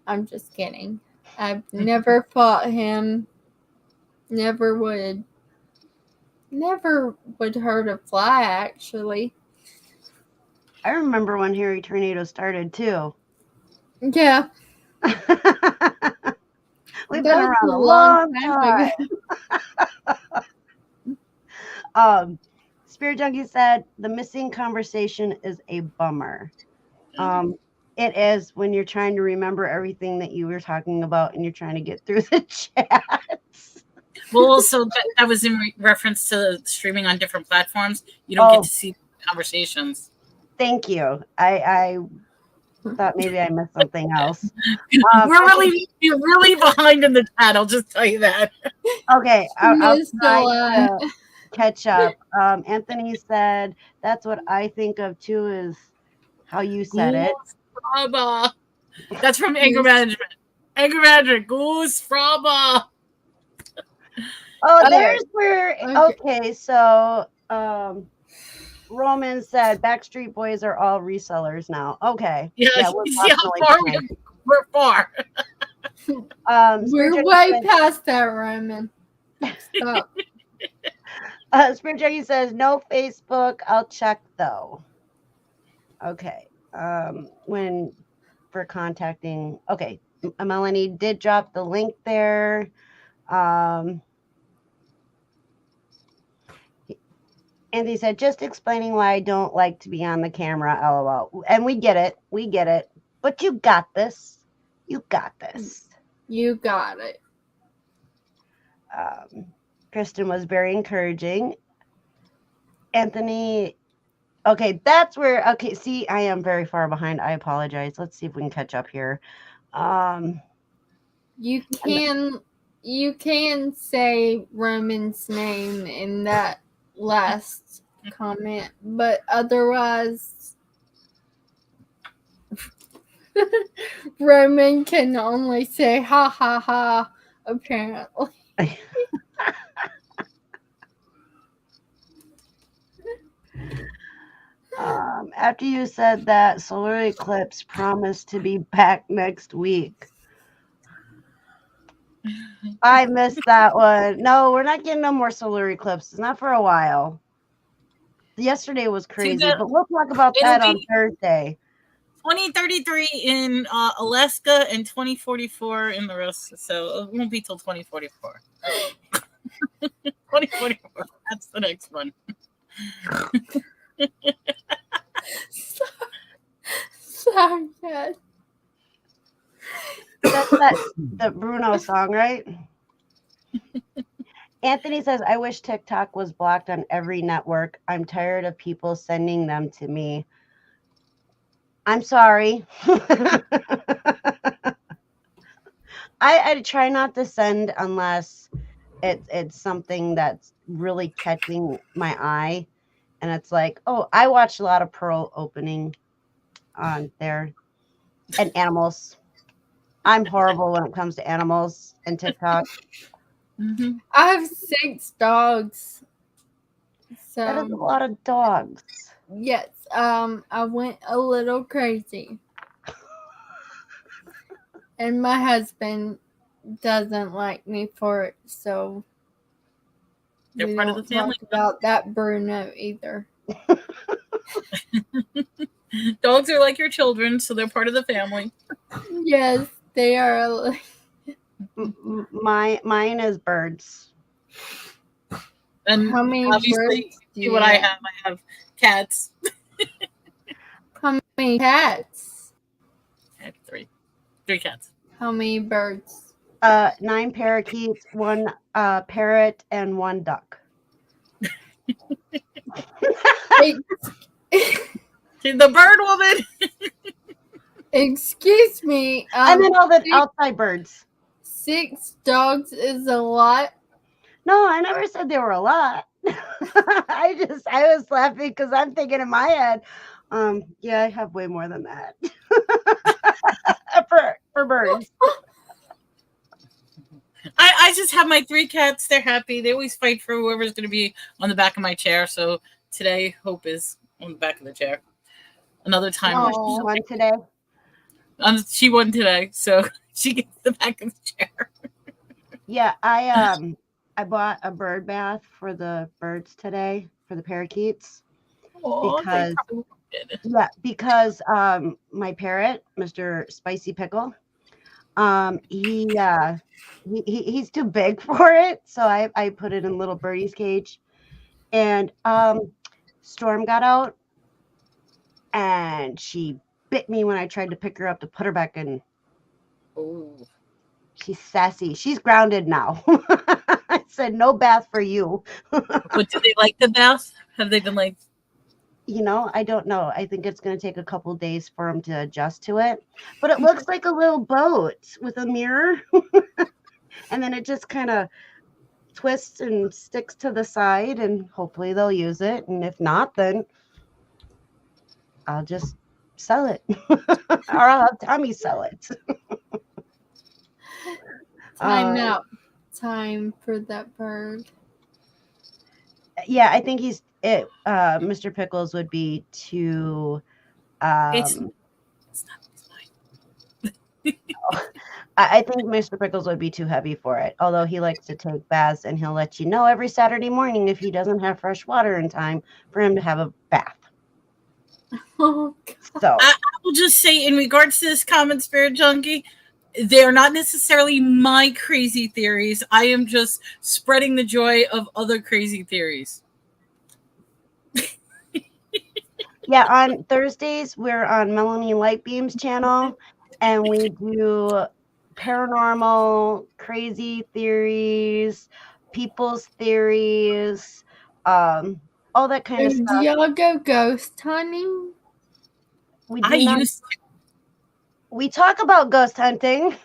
I'm just kidding. I've never fought him. Never would hurt a fly, actually. I remember when Harry Tornado started too. Yeah. We've been around a long time. Spirit Junkie said the missing conversation is a bummer. It is when you're trying to remember everything that you were talking about and you're trying to get through the chats. Well, also that was in reference to streaming on different platforms. You don't get to see conversations. Thank you. I thought maybe I missed something else. You're really behind in the chat. I'll just tell you that. Okay, I'll try to catch up. Anthony said that's what I think of too, is how you said it. Fraba. That's from Anger Management. Anger Management. Goose Fraba. Oh, there's where. Okay, so Roman said Backstreet Boys are all resellers now. Okay. Yeah, we're far. We're way past that, Roman. Stop. Spirit Junkie says no Facebook. I'll check though. Okay. When for contacting. Okay, Melanie did drop the link there. Anthony said, just explaining why I don't like to be on the camera, LOL. And we get it. We get it. But you got this. You got this. You got it. Kristen was very encouraging. Anthony, okay, that's where, okay, see, I am very far behind. I apologize. Let's see if we can catch up here. You can say Roman's name in that last comment, but otherwise Roman can only say ha ha ha, apparently. After you said that, solar eclipse promised to be back next week. I missed that one. No, we're not getting no more solar eclipses. Not for a while. Yesterday was crazy, but we'll talk about that on Thursday. 2033 in Alaska and 2044 in the rest. So it won't be till 2044. 2044. That's the next one. Sorry, Dad. That's the Bruno song, right? Anthony says, I wish TikTok was blocked on every network. I'm tired of people sending them to me. I'm sorry. I try not to send unless it's something that's really catching my eye. And it's like, oh, I watched a lot of Pearl opening on there. And animals. I'm horrible when it comes to animals and TikTok. Mm-hmm. I have 6 dogs. So that is a lot of dogs. Yes. I went a little crazy. And my husband doesn't like me for it, so they're we part don't of the family. talk about that Bruno either. Dogs are like your children, so they're part of the family. Yes, they are. Mine is birds. And how many obviously, birds see what I have. I have cats. How many cats? I have 3 cats. How many birds? 9 parakeets, 1 parrot, and 1 duck. The bird woman. Excuse me. And then all the outside birds. 6 dogs is a lot. No, I never said they were a lot. I was laughing because I'm thinking in my head, yeah, I have way more than that for birds. I just have my 3 cats. They're happy. They always fight for whoever's going to be on the back of my chair. So today, Hope is on the back of the chair. Another time, she won today. She won today, so she gets the back of the chair. Yeah, I bought a bird bath for the birds today for the parakeets. Oh, because my parrot, Mr. Spicy Pickle, he's too big for it, so I put it in little birdie's cage, and Storm got out, and she bit me when I tried to pick her up to put her back in. Oh. She's sassy. She's grounded now. I said, no bath for you. But do they like the bath? Have they been like? I don't know. I think it's going to take a couple days for them to adjust to it. But it looks like a little boat with a mirror. And then it just kind of twists and sticks to the side, and hopefully they'll use it. And if not, then I'll just sell it. Or I'll have Tommy sell it. Time for that bird. Yeah, I think Mr. Pickles would be too. It's not mine. I think Mr. Pickles would be too heavy for it. Although he likes to take baths, and he'll let you know every Saturday morning if he doesn't have fresh water in time for him to have a bath. Oh, so I will just say, in regards to this comment, Spirit Junkie, they are not necessarily my crazy theories. I am just spreading the joy of other crazy theories. Yeah, on Thursdays, we're on Melanie Lightbeam's channel, and we do paranormal, crazy theories, people's theories, all that kind of Do stuff. y'all go ghost hunting? We do not. Used to. We talk about ghost hunting.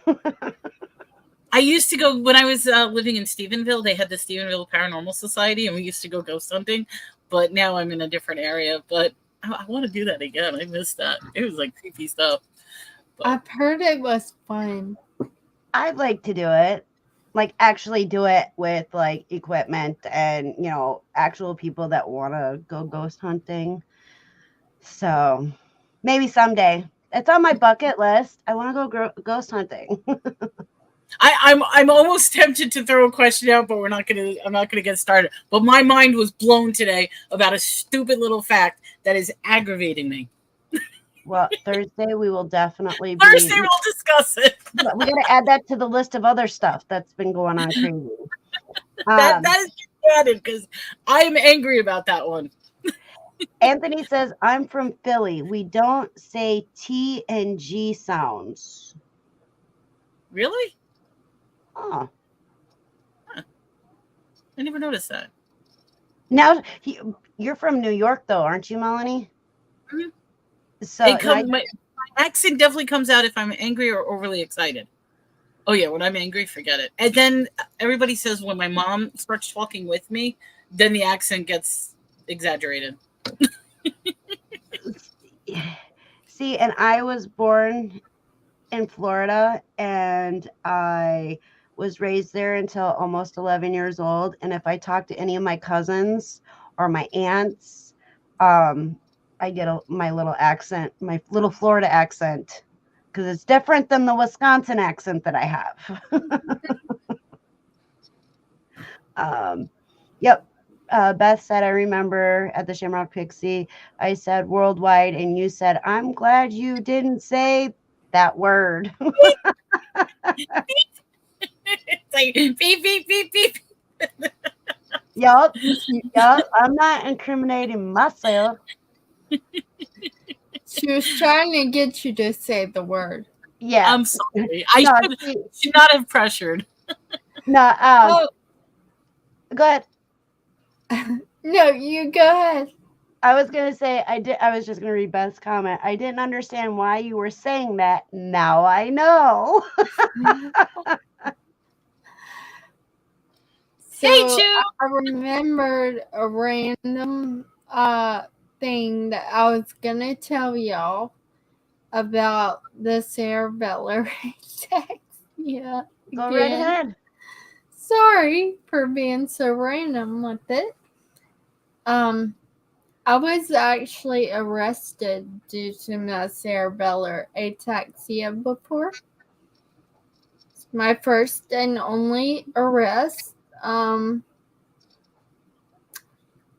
I used to go when I was living in Stephenville. They had the Stephenville Paranormal Society, and we used to go ghost hunting. But now I'm in a different area. But I want to do that again. I missed that. It was like creepy stuff. But I've heard it was fun. I'd like to do it, like actually do it with like equipment and actual people that want to go ghost hunting. So maybe someday. It's on my bucket list. I want to go ghost hunting. I'm almost tempted to throw a question out, but I'm not gonna get started. But my mind was blown today about a stupid little fact that is aggravating me. Well, Thursday we will definitely be. Thursday we'll discuss it. We got to add that to the list of other stuff that's been going on crazy. That is added because I am angry about that one. Anthony says, I'm from Philly. We don't say T and G sounds. Really? Oh. Huh. I never noticed that. Now, you're from New York, though, aren't you, Melanie? Mm-hmm. So my accent definitely comes out if I'm angry or overly excited. Oh, yeah, when I'm angry, forget it. And then everybody says when my mom starts talking with me, then the accent gets exaggerated. See, and I was born in Florida, and I was raised there until almost 11 years old. And if I talk to any of my cousins or my aunts, I get my little accent, my little Florida accent, because it's different than the Wisconsin accent that I have. Yep. Beth said, I remember at the Shamrock Pixie, I said worldwide, and you said, I'm glad you didn't say that word. It's like beep, beep, beep, beep. Yup. I'm not incriminating myself. She was trying to get you to say the word. Yeah. I'm sorry. I should not have pressured. No. Go ahead. No, you go ahead. I was gonna say I was just gonna read Beth's comment. I didn't understand why you were saying that. Now I know. So Hey, I remembered a random thing that I was gonna tell y'all about the Sarah Butler text. Yeah. Go right ahead. Sorry for being so random with it. I was actually arrested due to my cerebellar ataxia before. It's my first and only arrest.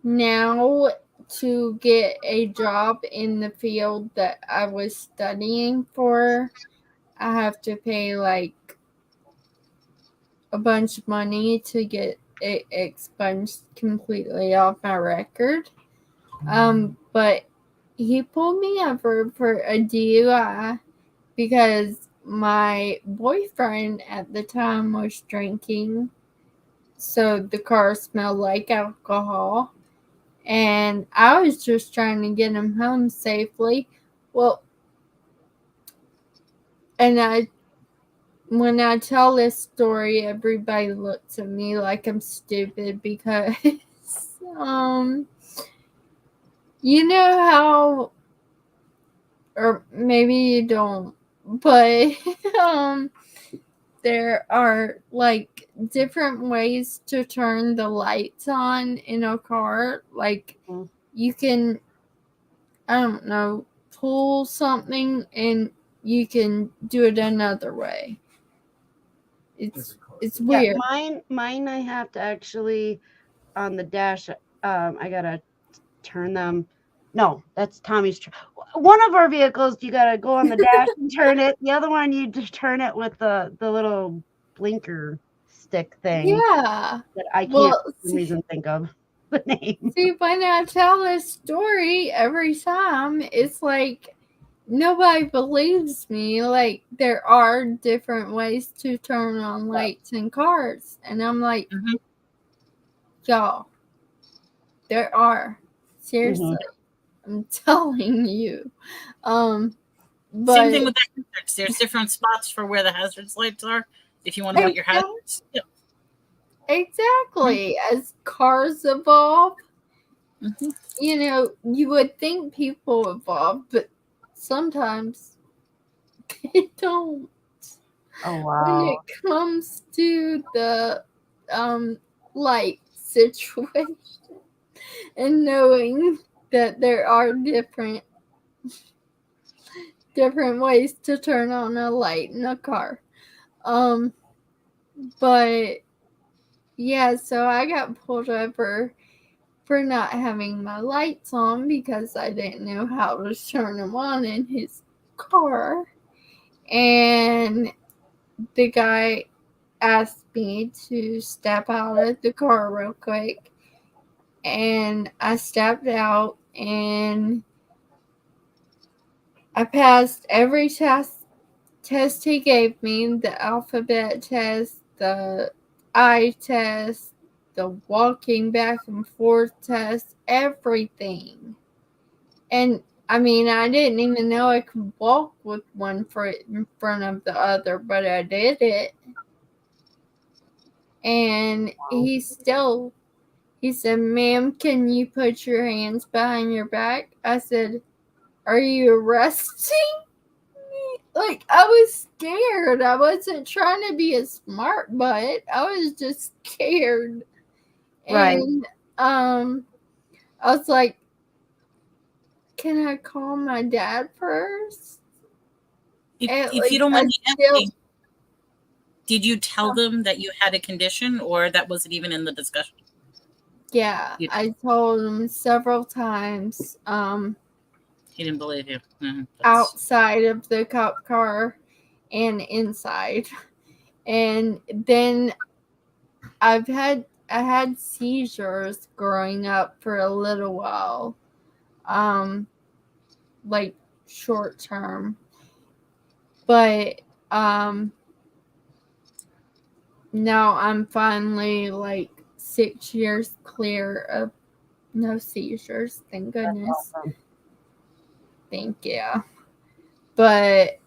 Now to get a job in the field that I was studying for, I have to pay like a bunch of money to get it expunged completely off my record. But he pulled me over for a DUI because my boyfriend at the time was drinking, so the car smelled like alcohol, and I was just trying to get him home safely. Well, and when I tell this story, everybody looks at me like I'm stupid because you know how, or maybe you don't, but there are like different ways to turn the lights on in a car. Like you can, I don't know, pull something and you can do it another way. It's weird. Yeah, mine I have to actually on the dash. I gotta turn them No, that's Tommy's. One of our vehicles, you got to go on the dash and turn it. The other one, you just turn it with the little blinker stick thing Yeah. that I can't Well, for some reason think of the name. see, when I tell this story every time, it's like nobody believes me. Like, there are different ways to turn on lights in cars. And I'm like, Mhm. y'all, there are. Seriously. I'm telling you. Same But thing with the hazards. There's different spots for where the hazards lights are. If you want to put your hazards. Yeah. exactly. As cars evolve, Mhm. you know, you would think people evolve, but sometimes they don't. Oh, When wow. it comes to the light situation and knowing that there are different ways to turn on a light in a car. But yeah, so I got pulled over for not having my lights on because I didn't know how to turn them on in his car. And the guy asked me to step out of the car real quick. And I stepped out and I passed every test he gave me, the alphabet test, the eye test, the walking back and forth test, everything. And I mean, I didn't even know I could walk with one foot in front of the other, but I did it. And he said, "Ma'am, can you put your hands behind your back?" I said, "Are you arresting me?" Like, I was scared. I wasn't trying to be a smart butt. I was just scared. Right. And I was like, "Can I call my dad first?" And If you like, don't I mind me still, asking, did you tell them that you had a condition, or that wasn't even in the discussion? yeah, You, I told him several times, he didn't believe you. outside of the cop car and inside. And then I had seizures growing up for a little while. Like short term. But now I'm finally like 6 years clear of no seizures, thank goodness. Awesome. Thank you. But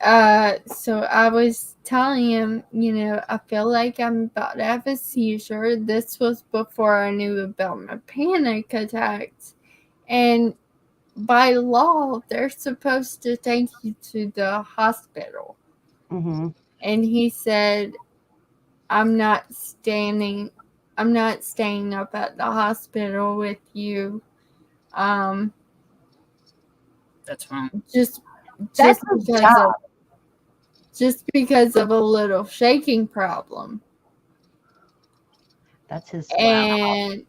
so I was telling him, I feel like I'm about to have a seizure. This was before I knew about my panic attacks. And by law, they're supposed to take you to the hospital. Mm-hmm. And he said, I'm not staying up at the hospital with you. That's wrong. Just That's his job. because of a little shaking problem. That's his. And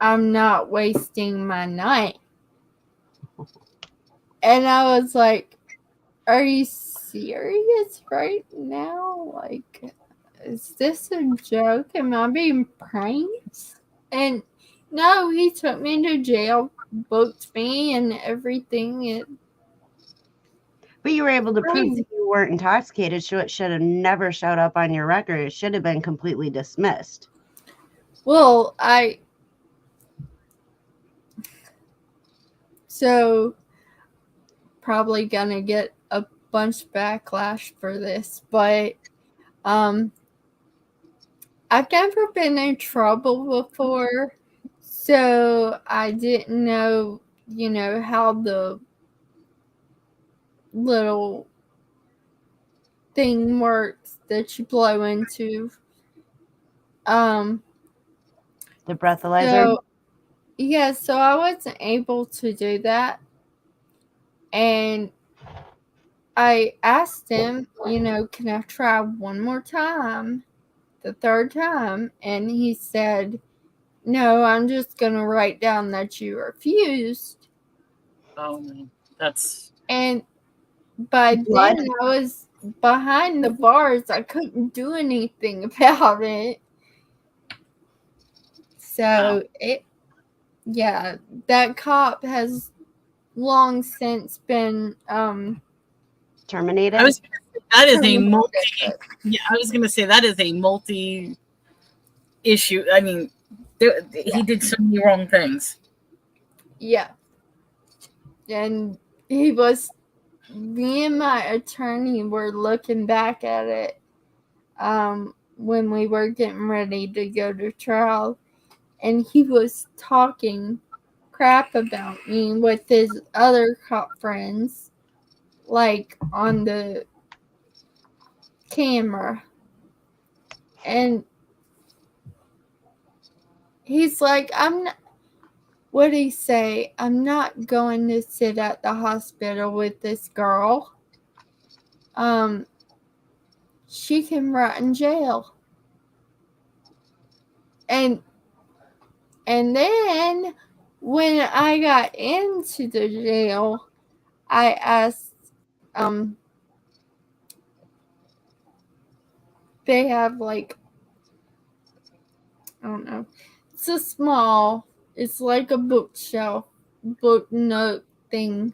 I'm not wasting my night. And I was like, are you serious right now? Like, is this a joke? Am I being pranked? And no, he took me to jail, booked me and everything. But you were able to prove that you weren't intoxicated, so it should have never showed up on your record. It should have been completely dismissed. Well, so probably gonna get a bunch of backlash for this, but I've never been in trouble before, so I didn't know, how the little thing works that you blow into. The breathalyzer. So yeah, so I wasn't able to do that. And I asked him, can I try one more time? The third time. And he said, no, I'm just going to write down that you refused. No. That's And by Blood? then I was behind the bars. I couldn't do anything about it. So that cop has long since been Terminated? I was that is a terminated. multi. Yeah, I was gonna say that is a multi issue. I mean, he did so many wrong things. Yeah. And me and my attorney were looking back at it when we were getting ready to go to trial, and he was talking crap about me with his other cop friends, like on the camera. And he's like, what'd he say? I'm not going to sit at the hospital with this girl. She can rot in jail. And then when I got into the jail, I asked, they have like, I don't know, it's like a bookshelf, book note thing,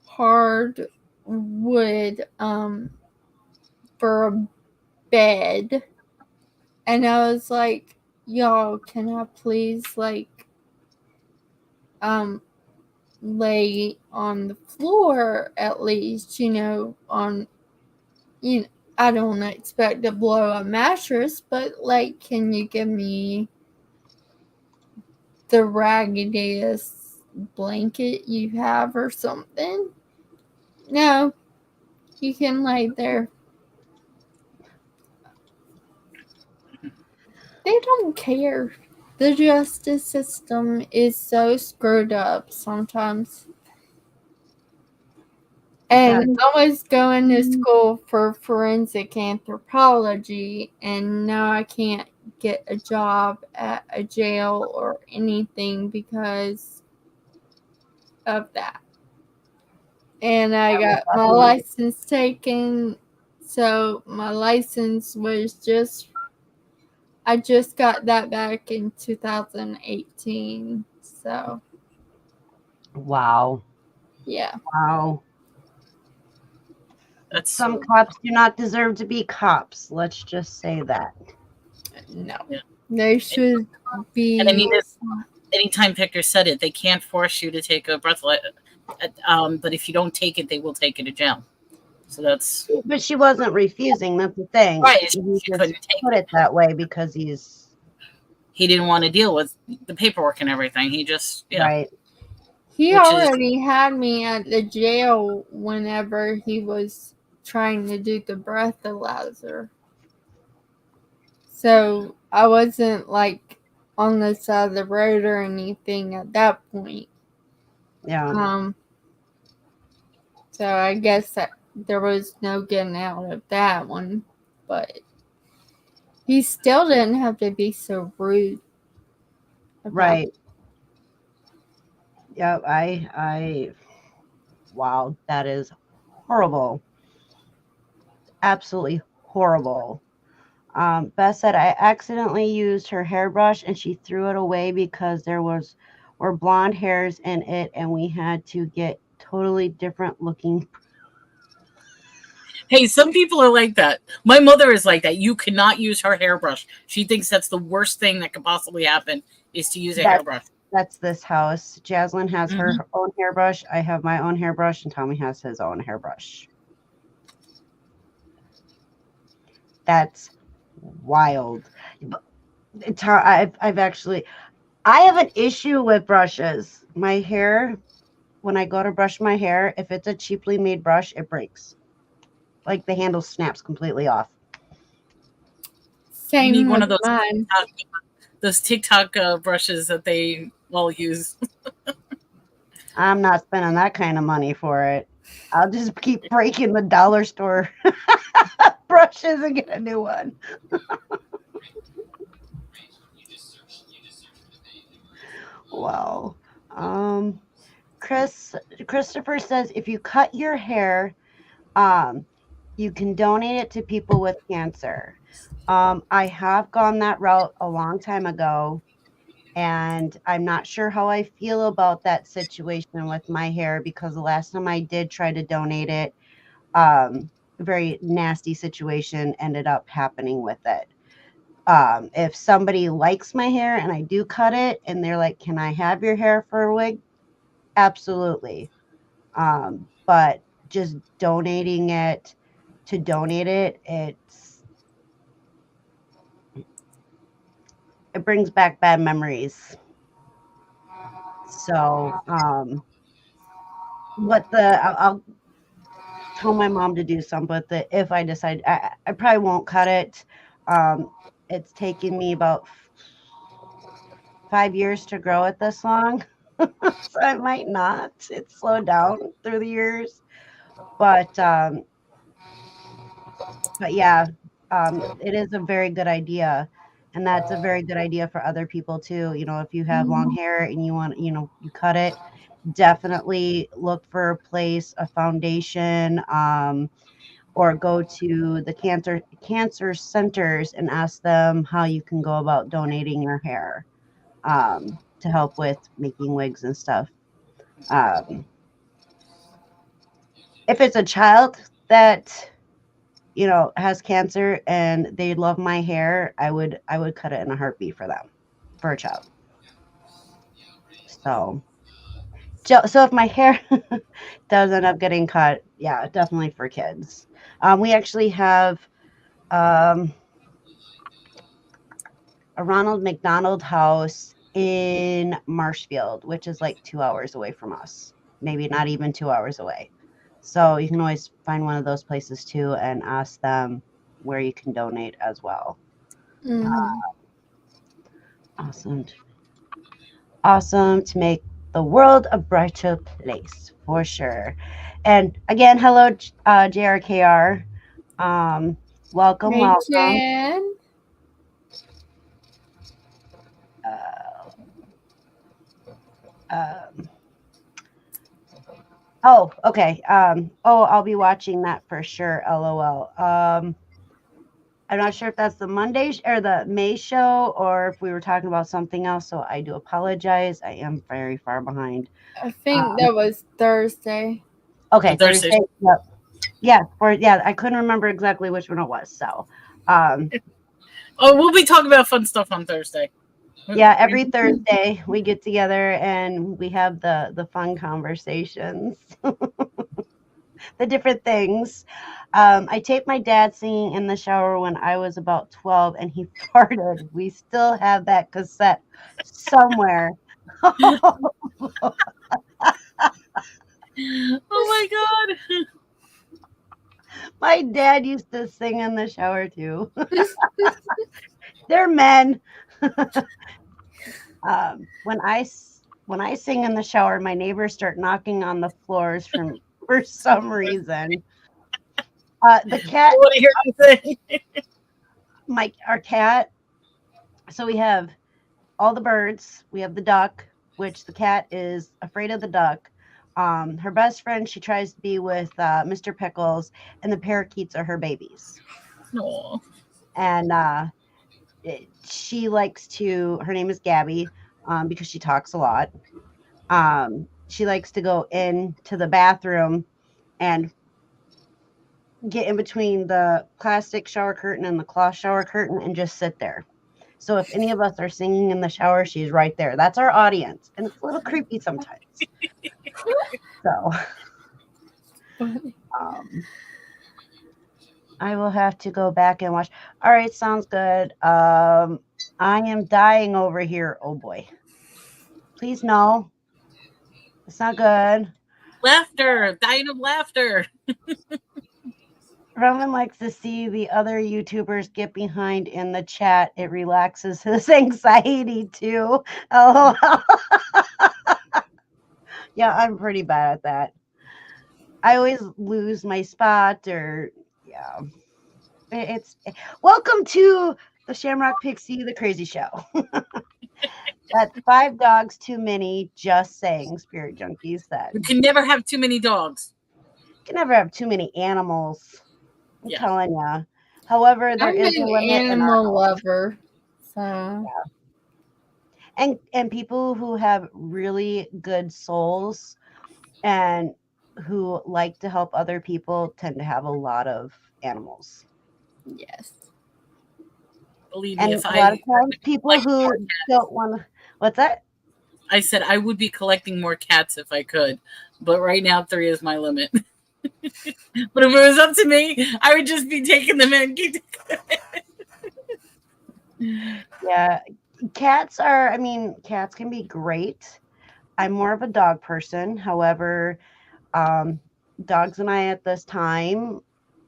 hard wood, for a bed. And I was like, y'all, can I please lay on the floor at least, I don't expect to blow a mattress, but can you give me the raggediest blanket you have or something? No, you can lay there. They don't care. The justice system is so screwed up sometimes. And I was going to school for forensic anthropology, and now I can't get a job at a jail or anything because of that. And I got my license taken, so my license was I just got that back in 2018, so. Wow. Yeah. Wow. That's Some cops do not deserve to be cops. Let's just say that. No. Yeah. They should be. And I mean, anytime Victor said it, they can't force you to take a breath. But if you don't take it, they will take you to jail. So that's. But she wasn't refusing. That's the thing. Right. He She couldn't take put it that way because he didn't want to deal with the paperwork and everything. He just right. He already had me at the jail whenever he was trying to do the breathalyzer. So I wasn't on the side of the road or anything at that point. Yeah. So I guess that there was no getting out of that one, but he still didn't have to be so rude. Right. Yeah, wow, that is horrible. Absolutely horrible. Beth said I accidentally used her hairbrush and she threw it away because were blonde hairs in it and we had to get totally different looking. Hey, some people are like that. My mother is like that. You cannot use her hairbrush. She thinks that's the worst thing that could possibly happen is to use a hairbrush. That's this house. Jaslyn has her own hairbrush. I have my own hairbrush, and Tommy has his own hairbrush. That's wild. I have an issue with brushes. My hair, when I go to brush my hair, if it's a cheaply made brush, it breaks. Like the handle snaps completely off. Same you need one of those TikTok brushes that they all use. I'm not spending that kind of money for it. I'll just keep breaking the dollar store brushes and get a new one. Wow. Christopher says if you cut your hair, you can donate it to people with cancer. I have gone that route a long time ago, and I'm not sure how I feel about that situation with my hair because the last time I did try to donate it, a very nasty situation ended up happening with it. If somebody likes my hair and I do cut it and they're like, can I have your hair for a wig? Absolutely. But just donating it to donate it, it brings back bad memories. So, I'll tell my mom to do some, but if I decide, I probably won't cut it. It's taken me about 5 years to grow it this long, so I might not. It's slowed down through the years, but yeah, it is a very good idea, and that's a very good idea for other people too. You know, if you have long hair and you want, you cut it, definitely look for a place, a foundation, or go to the cancer centers and ask them how you can go about donating your hair, to help with making wigs and stuff. Um, if it's a child that has cancer and they love my hair, I would cut it in a heartbeat for them, for a child. So if my hair does end up getting cut, yeah, definitely for kids. We actually have um, a Ronald McDonald House in Marshfield, which is like 2 hours away from us, maybe not even 2 hours away. So you can always find one of those places too and ask them where you can donate as well. Awesome. Awesome to make the world a brighter place for sure. And again, hello, JRKR. Welcome, Hey, welcome. Jen. Oh, okay. I'll be watching that for sure. LOL. I'm not sure if that's the Monday or the May show or if we were talking about something else. So I do apologize. I am very far behind. I think that was Thursday. Okay, Thursday. Thursday. Yep. Yeah, I couldn't remember exactly which one it was. So, we'll be talking about fun stuff on Thursday. yeah, every Thursday we get together and we have the fun conversations, the different things. I taped my dad singing in the shower when I was about 12 and he farted. We still have that cassette somewhere. Oh my God. My dad used to sing in the shower too. They're men. When I sing in the shower, my neighbors start knocking on the floors for some reason. The cat. I want to hear you say. Our cat. So we have all the birds. We have the duck, which the cat is afraid of the duck. Her best friend, she tries to be with Mr. Pickles, and the parakeets are her babies. Aww. And she likes to. Her name is Gabby, because she talks a lot. She likes to go into the bathroom and get in between the plastic shower curtain and the cloth shower curtain and just sit there. So if any of us are singing in the shower, she's right there. That's our audience. And it's a little creepy sometimes. So I will have to go back and watch. All right, sounds good. I am dying over here. Oh boy. Please no. It's not good. Laughter. Dying of laughter. Roman likes to see the other YouTubers get behind in the chat. It relaxes his anxiety too. Oh, yeah, I'm pretty bad at that. I always lose my spot, or yeah. It's welcome to the Shamrock Pixie, the crazy show. That's 5 dogs too many, just saying, Spirit Junkie said. You can never have too many dogs. You can never have too many animals. I'm Yeah. telling you. However, there I'm is a an limit in our animal house. lover. So And people who have really good souls and who like to help other people tend to have a lot of animals. yes. Believe And me, if a lot I of times people who don't want to, what's that? I said I would be collecting more cats if I could, but right now 3 is my limit. But if it was up to me, I would just be taking them in. Yeah, cats can be great. I'm more of a dog person. However, dogs and I at this time,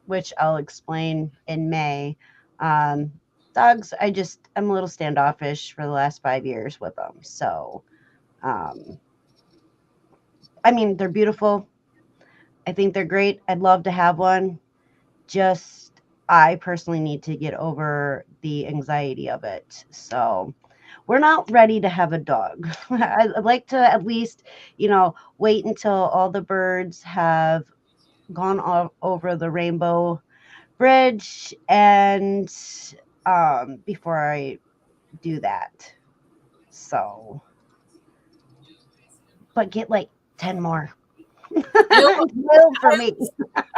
which I'll explain in May, dogs, I'm a little standoffish for the last 5 years with them. So, they're beautiful. I think they're great. I'd love to have one. Just, I personally need to get over the anxiety of it. So, we're not ready to have a dog. I'd like to at least, wait until all the birds have gone over the rainbow bridge and before I do that. So, but get like 10 more. For me.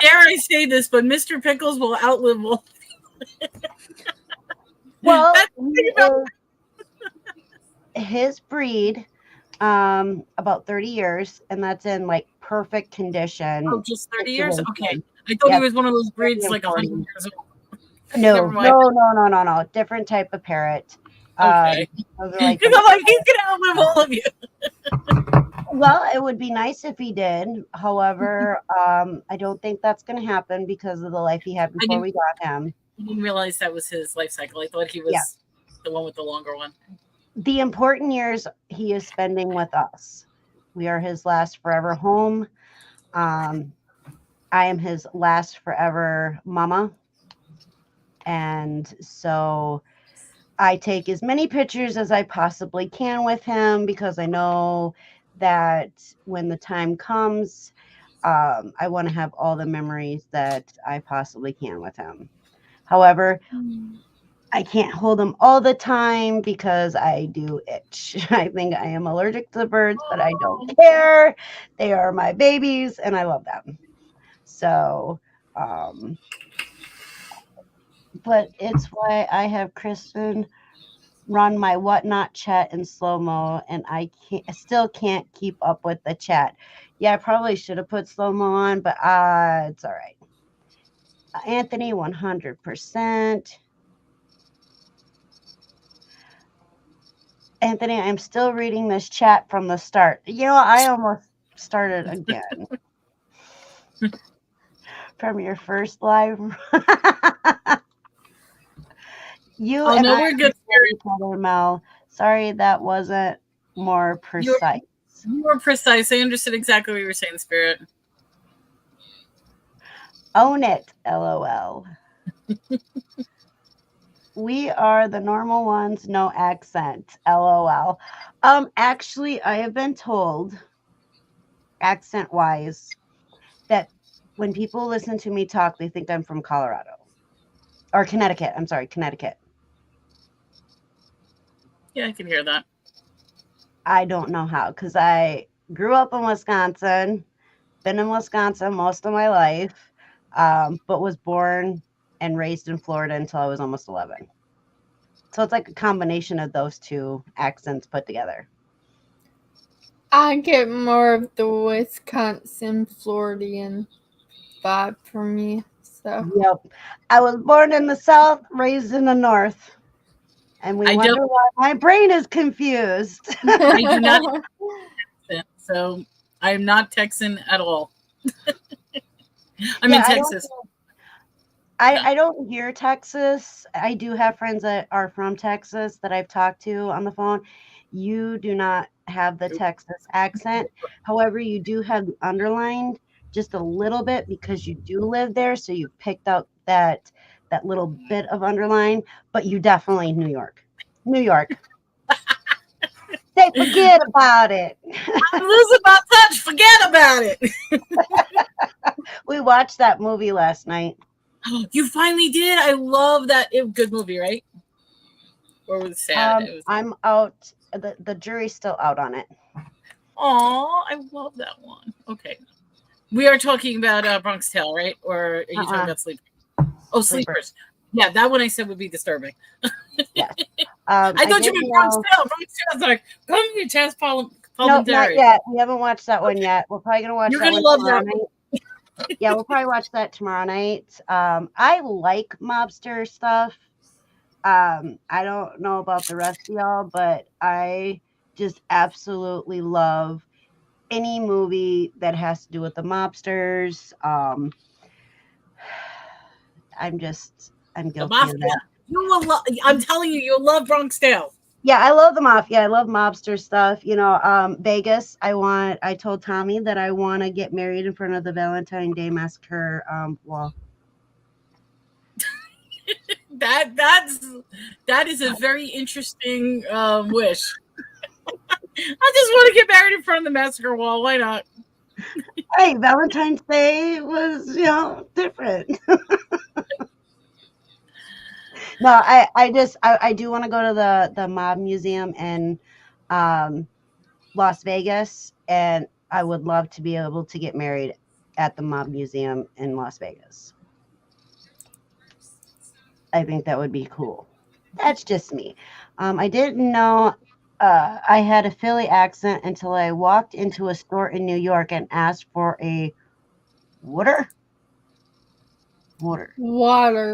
Dare I say this, but Mr. Pickles will outlive Wolf. Well, his breed, about 30 years, and that's in like perfect condition. Oh, just 30 years? Okay. I thought he was one of those breeds like 100 years old. No. Different type of parrot. Okay. Because I'm like, he's gonna outlive all of you. Well, it would be nice if he did. However, I don't think that's going to happen because of the life he had before we got him. I didn't realize that was his life cycle. I thought he was the one with the longer one. The important years he is spending with us. We are his last forever home. I am his last forever mama. And so I take as many pictures as I possibly can with him because I know that when the time comes, I want to have all the memories that I possibly can with him. However, I can't hold him all the time because I do itch. I think I am allergic to the birds, but I don't care. They are my babies and I love them. So, but it's why I have Kristen run my whatnot chat in slow-mo and I still can't keep up with the chat. Yeah, I probably should have put slow-mo on, but it's all right. Anthony, 100%. Anthony, I'm still reading this chat from the start. I almost started again. From your first live. We're good. Mel. Sorry that wasn't more precise. You were precise. I understood exactly what you were saying, Spirit. Own it, LOL. We are the normal ones, no accent, LOL. Actually, I have been told, accent-wise, that when people listen to me talk, they think I'm from Colorado. Or Connecticut. I'm sorry, Connecticut. Yeah, I can hear that. I don't know how, because I grew up in Wisconsin, been in Wisconsin most of my life, but was born and raised in Florida until I was almost 11. So it's like a combination of those two accents put together. I get more of the Wisconsin, Floridian vibe from you. So. Yep. I was born in the South, raised in the North. And we wonder why my brain is confused. I do not have accent, so I'm not Texan at all. I'm in Texas. I don't hear Texas. I do have friends that are from Texas that I've talked to on the phone. You do not have the Texas accent. However, you do have underlined just a little bit because you do live there. So you picked out that that little bit of underline, but you definitely New York. New York. Say forget about it. I'm losing my touch. Forget about it. We watched that movie last night. You finally did. I love that. Good movie, right? Or was it sad? It was. I'm out. The jury's still out on it. Aw, I love that one. Okay. We are talking about Bronx Tale, right? Or are you talking about Sleepers? Oh, Sleepers. Yeah, that one I said would be disturbing. Yes. I thought you meant Bronx Tale. Bronx Tale. I was like, come here, Chaz No, not yet. We haven't watched that one yet. We're probably gonna watch. You're that gonna one love that night. Yeah, we'll probably watch that tomorrow night. I like mobster stuff. I don't know about the rest of y'all, but I just absolutely love any movie that has to do with the mobsters. I'm guilty of that. You will love. I'm telling you, you'll love Bronx Tale. Yeah, I love the mafia. I love mobster stuff. You know, Vegas. I told Tommy that I want to get married in front of the Valentine's Day Massacre wall. That is a very interesting wish. I just want to get married in front of the massacre wall. Why not? Hey, Valentine's Day was, different. No, I do want to go to the mob museum in Las Vegas, and I would love to be able to get married at the mob museum in Las Vegas. I think that would be cool. That's just me. I didn't know I had a Philly accent until I walked into a store in New York and asked for a water. Water.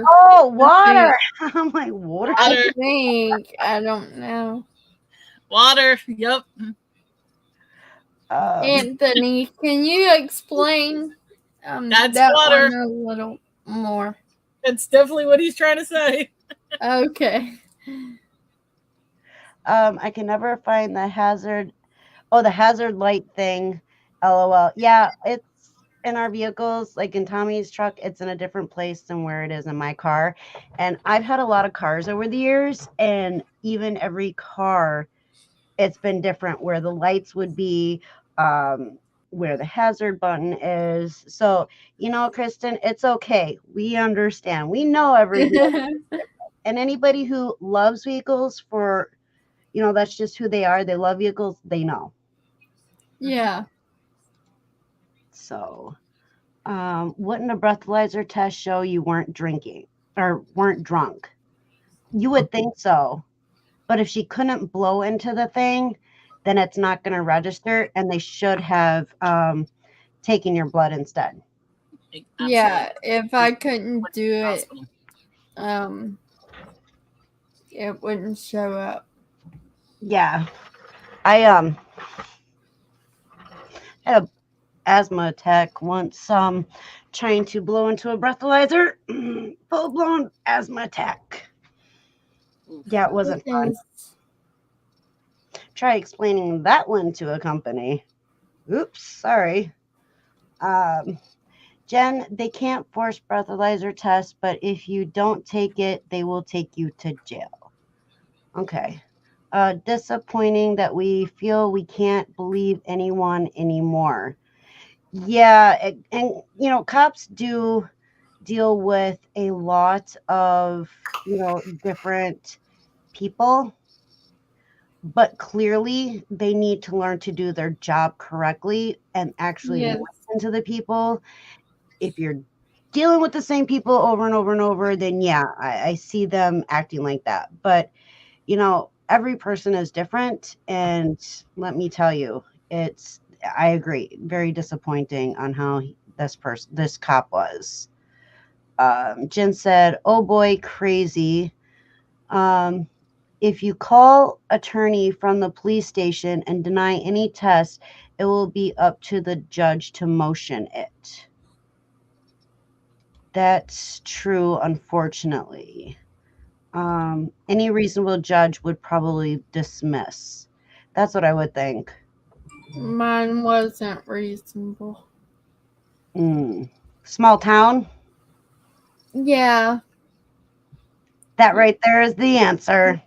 Oh, water. I'm like, water? I think. I don't know. Water. Yep. Anthony, can you explain That's that water. one a little more? That's definitely what he's trying to say. Okay. I can never find the hazard. Oh, the hazard light thing. LOL. Yeah, it's in our vehicles. Like in Tommy's truck, it's in a different place than where it is in my car. And I've had a lot of cars over the years, and even every car, it's been different where the lights would be, where the hazard button is. So, Kristen, it's okay. We understand. We know everything. And anybody who loves vehicles for, that's just who they are. They love vehicles. They know. Yeah. So, wouldn't a breathalyzer test show you weren't drinking or weren't drunk? You would think so. But if she couldn't blow into the thing, then it's not going to register, and they should have taken your blood instead. Absolutely. Yeah, if I couldn't do it, it wouldn't show up. Yeah. I had a asthma attack once trying to blow into a breathalyzer. Full-blown asthma attack. Yeah, it wasn't fun. Try explaining that one to a company. Oops, sorry. Jen, they can't force breathalyzer tests, but if you don't take it, they will take you to jail. Okay. Disappointing that we feel we can't believe anyone anymore. Yeah, and cops do deal with a lot of different people, but clearly they need to learn to do their job correctly and actually listen to the people. If you're dealing with the same people over and over and over, then yeah, I see them acting like that. But every person is different, and let me tell you, I agree, very disappointing on how this cop was. Jen said, oh boy, crazy. If you call attorney from the police station and deny any test, it will be up to the judge to motion it. That's true, unfortunately. Any reasonable judge would probably dismiss. That's what I would think. Mine wasn't reasonable. Small town? Yeah. That right there is the answer.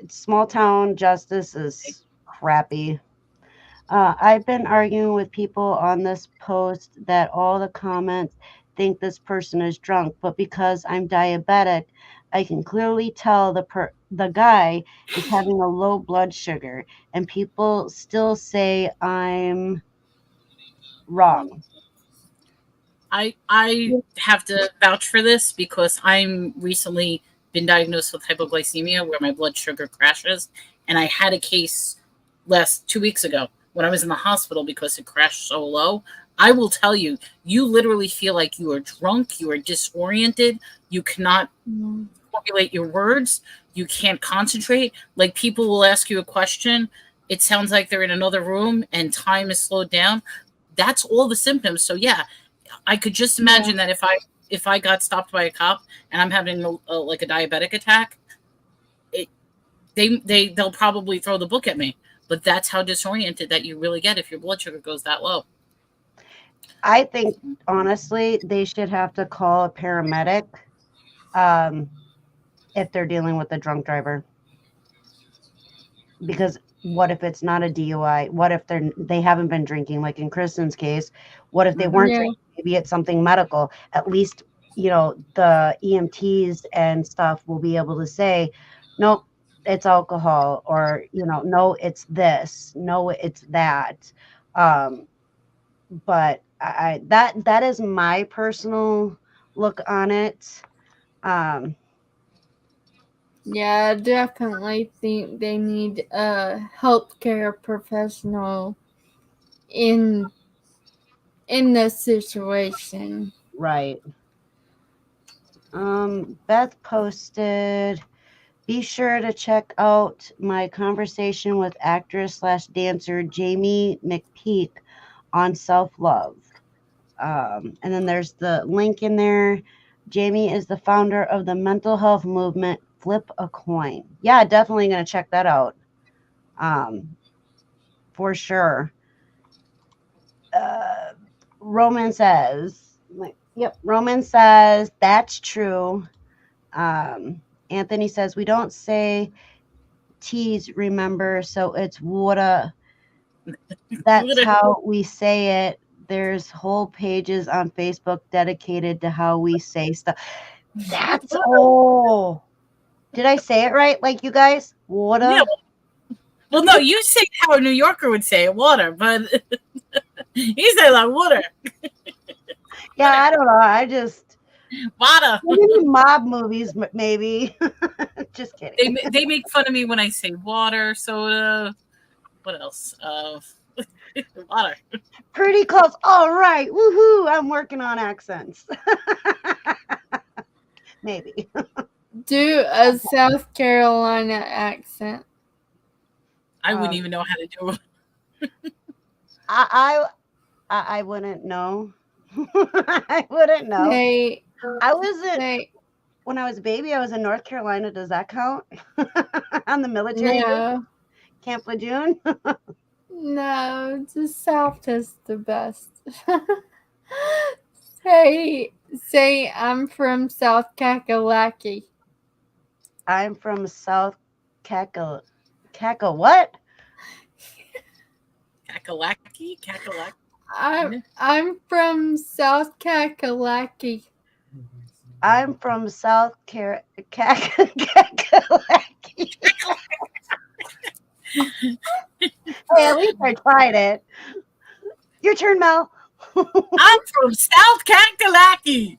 Small town justice is crappy. I've been arguing with people on this post that all the comments think this person is drunk, but because I'm diabetic, I can clearly tell the guy is having a low blood sugar, and people still say I'm wrong. I have to vouch for this because I'm recently been diagnosed with hypoglycemia where my blood sugar crashes, and I had a case last 2 weeks ago when I was in the hospital because it crashed so low. I will tell you, you literally feel like you are drunk, you are disoriented, you cannot formulate your words, you can't concentrate. Like people will ask you a question, it sounds like they're in another room and time is slowed down. That's all the symptoms. So yeah, I could just imagine that if I got stopped by a cop and I'm having like a diabetic attack, they'll probably throw the book at me. But that's how disoriented that you really get if your blood sugar goes that low. I think honestly they should have to call a paramedic if they're dealing with a drunk driver. Because what if it's not a DUI? What if they haven't been drinking? Like in Kristen's case, what if they weren't drinking? Maybe it's something medical. At least, the EMTs and stuff will be able to say, nope, it's alcohol, or, no, it's this, no, it's that. But that is my personal look on it. Yeah, I definitely think they need a healthcare professional in this situation. Right. Beth posted, be sure to check out my conversation with actress/dancer Jamie McPeak on self-love. And then there's the link in there. Jamie is the founder of the mental health movement Flip a Coin. Yeah, definitely going to check that out. For sure. Roman says, that's true. Anthony says, we don't say T's, remember, so it's woulda. That's how we say it. There's whole pages on Facebook dedicated to how we say stuff. That's did I say it right? Like you guys? Water? Yeah. Well, no, you say how a New Yorker would say it, water, but he said like water. Yeah, I don't know. I just water. Mob movies, maybe. Just kidding. They make fun of me when I say water, soda. What else? Water. Pretty close. All right. Woohoo. I'm working on accents. Maybe. Do a South Carolina accent. I wouldn't even know how to do it. I wouldn't know. I wouldn't know. I wasn't. When I was a baby, I was in North Carolina. Does that count? On the military? No. Camp Lejeune? No, the South is the best. Say I'm from South Kakalaki. I'm from South what? Kakalaki? I'm from South Kakalaki. I'm from South Kakalaki. Hey, at least I tried it. Your turn, Mel. I'm from South Kakalaki.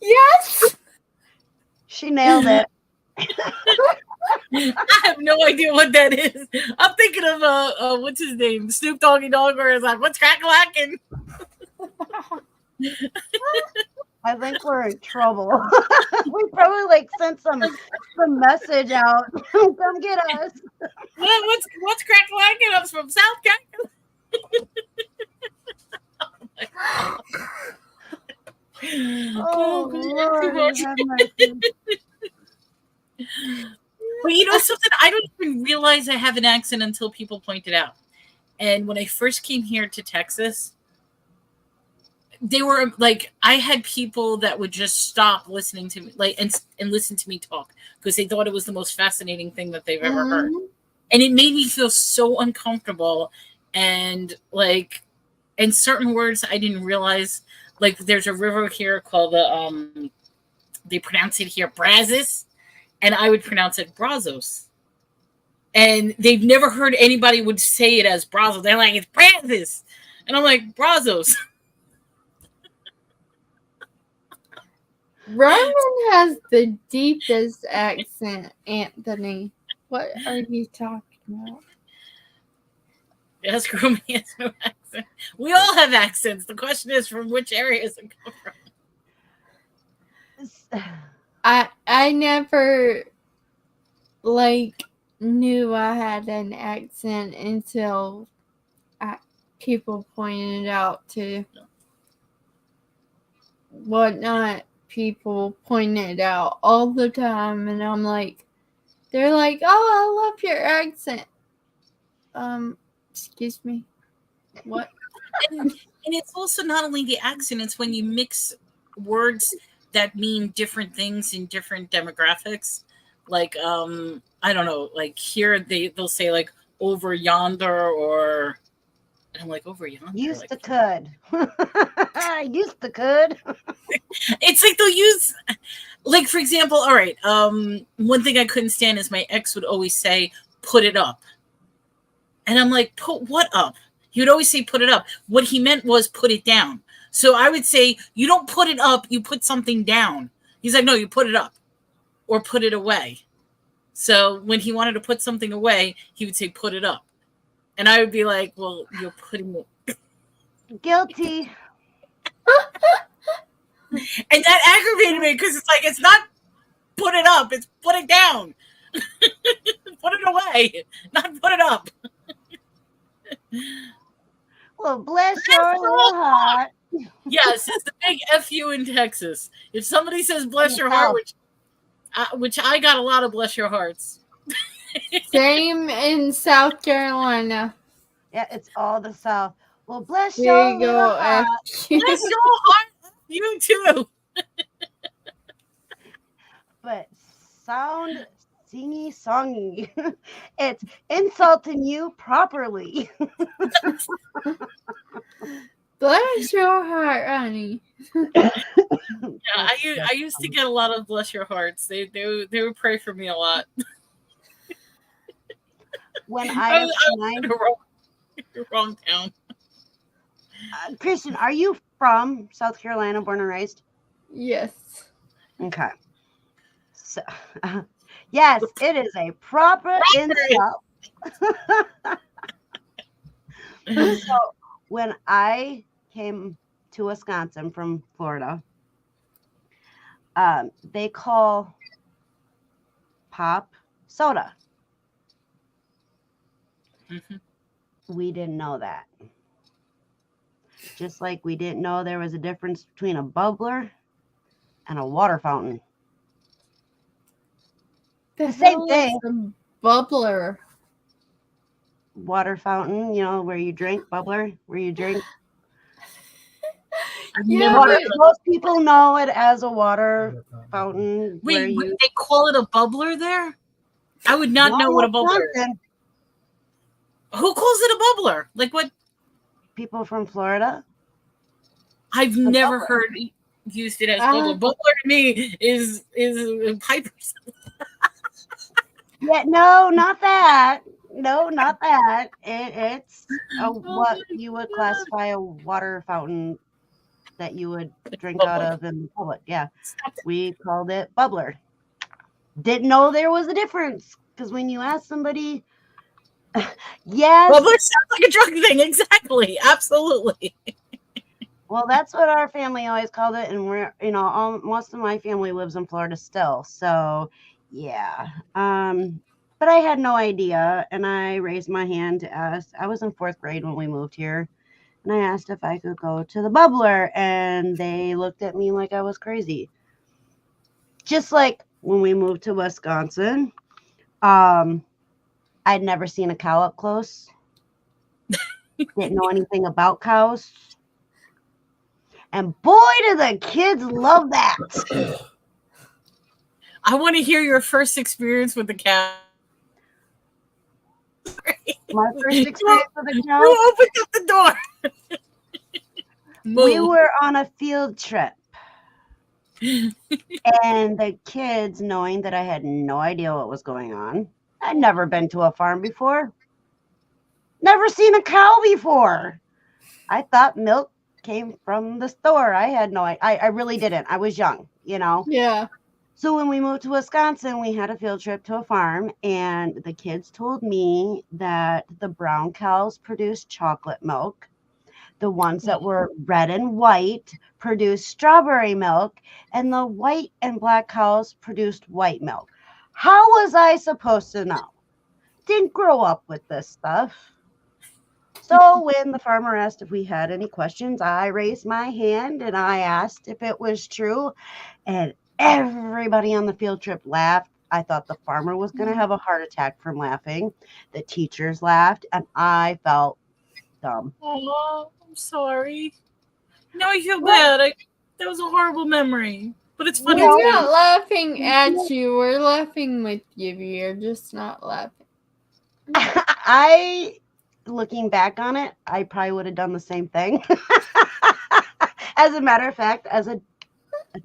Yes. She nailed it. I have no idea what that is. I'm thinking of what's his name? Snoop Doggy Dogg, where it's like, what's crack-a-lackin'? I think we're in trouble. We probably sent some message out. Come get us. What's crack-a-lackin'? I'm from South Oh, Lord, have mercy. But you know something? I don't even realize I have an accent until people point it out. And when I first came here to Texas, they were like, I had people that would just stop listening to me, like, and listen to me talk because they thought it was the most fascinating thing that they've ever heard. And it made me feel so uncomfortable. And like, and certain words I didn't realize, like there's a river here called the, they pronounce it here Brazos, and I would pronounce it Brazos. And they've never heard anybody would say it as Brazos. They're like, it's Brazos. And I'm like, Brazos. Roman has the deepest accent, Anthony. What are you talking about? Yes, Roman has no accent. We all have accents. The question is, from which areas it come from? I never like knew I had an accent until people pointed out to whatnot. People pointed out all the time, and I'm like, they're like, "Oh, I love your accent." Excuse me, what? And it's also not only the accent; it's when you mix words that mean different things in different demographics. Like, I don't know, like here they'll say like over yonder, or and I'm like, over yonder. Used like, to could. I used to could. It's like they'll use, like, for example, all right, one thing I couldn't stand is my ex would always say, put it up. And I'm like, put what up? He would always say, put it up. What he meant was put it down. So I would say, you don't put it up, you put something down. He's like, no, you put it up or put it away. So when he wanted to put something away, he would say, put it up. And I would be like, well, you're putting it. Guilty. And that aggravated me because it's like, it's not put it up, it's put it down. Put it away, not put it up. Well, bless your little heart. Yes, it's the big FU in Texas. If somebody says bless your heart, which I got a lot of bless your hearts. Same in South Carolina. Yeah, it's all the South. Well, bless There your you little go, heart. Bless your heart, you too. But sound singy-songy. It's insulting you properly. Bless your heart, honey. Yeah, I used to get a lot of bless your hearts. They would pray for me a lot. When I wrong town. Kristen, are you from South Carolina, born and raised? Yes. Okay. So, yes, it is a proper insult. So, when I came to Wisconsin from Florida, they call pop soda. Mm-hmm. We didn't know that. Just like we didn't know there was a difference between a bubbler and a water fountain. The same thing. A bubbler. Water fountain, you know, where you drink, bubbler, where you drink. Most people know it as a water fountain. Wait, they call it a bubbler there? I would not know what a bubbler is. Who calls it a bubbler? Like what? People from Florida. I've never heard used it as bubbler. Bubbler to me is pipers. Yeah, no, not that. No, not that. It's what you would classify a water fountain that you would drink out of in public. Yeah, we called it bubbler. Didn't know there was a difference because when you ask somebody, yes, bubbler sounds like a drug thing. Exactly, absolutely. Well, that's what our family always called it, and we're, you know, most of my family lives in Florida still, so yeah. But I had no idea, and I raised my hand to ask. I was in 4th grade when we moved here, and I asked if I could go to the bubbler, and they looked at me like I was crazy. Just like when we moved to Wisconsin, I'd never seen a cow up close. Didn't know anything about cows. And boy, do the kids love that. I want to hear your first experience with the cow. My first experience with a cow? You opened up the door. We were on a field trip. And the kids, knowing that I had no idea what was going on, I'd never been to a farm before. Never seen a cow before. I thought milk came from the store. I had no idea. I really didn't. I was young, you know? Yeah. So when we moved to Wisconsin, we had a field trip to a farm, and the kids told me that the brown cows produced chocolate milk. The ones that were red and white produced strawberry milk, and the white and black cows produced white milk. How was I supposed to know? Didn't grow up with this stuff. So when the farmer asked if we had any questions, I raised my hand and I asked if it was true, and everybody on the field trip laughed. I thought the farmer was going to have a heart attack from laughing. The teachers laughed, and I felt dumb. Oh, I'm sorry. No, I feel bad. That was a horrible memory. But it's funny. We're not laughing at you. We're laughing with you. You're just not laughing. Looking back on it, I probably would have done the same thing. As a matter of fact, as an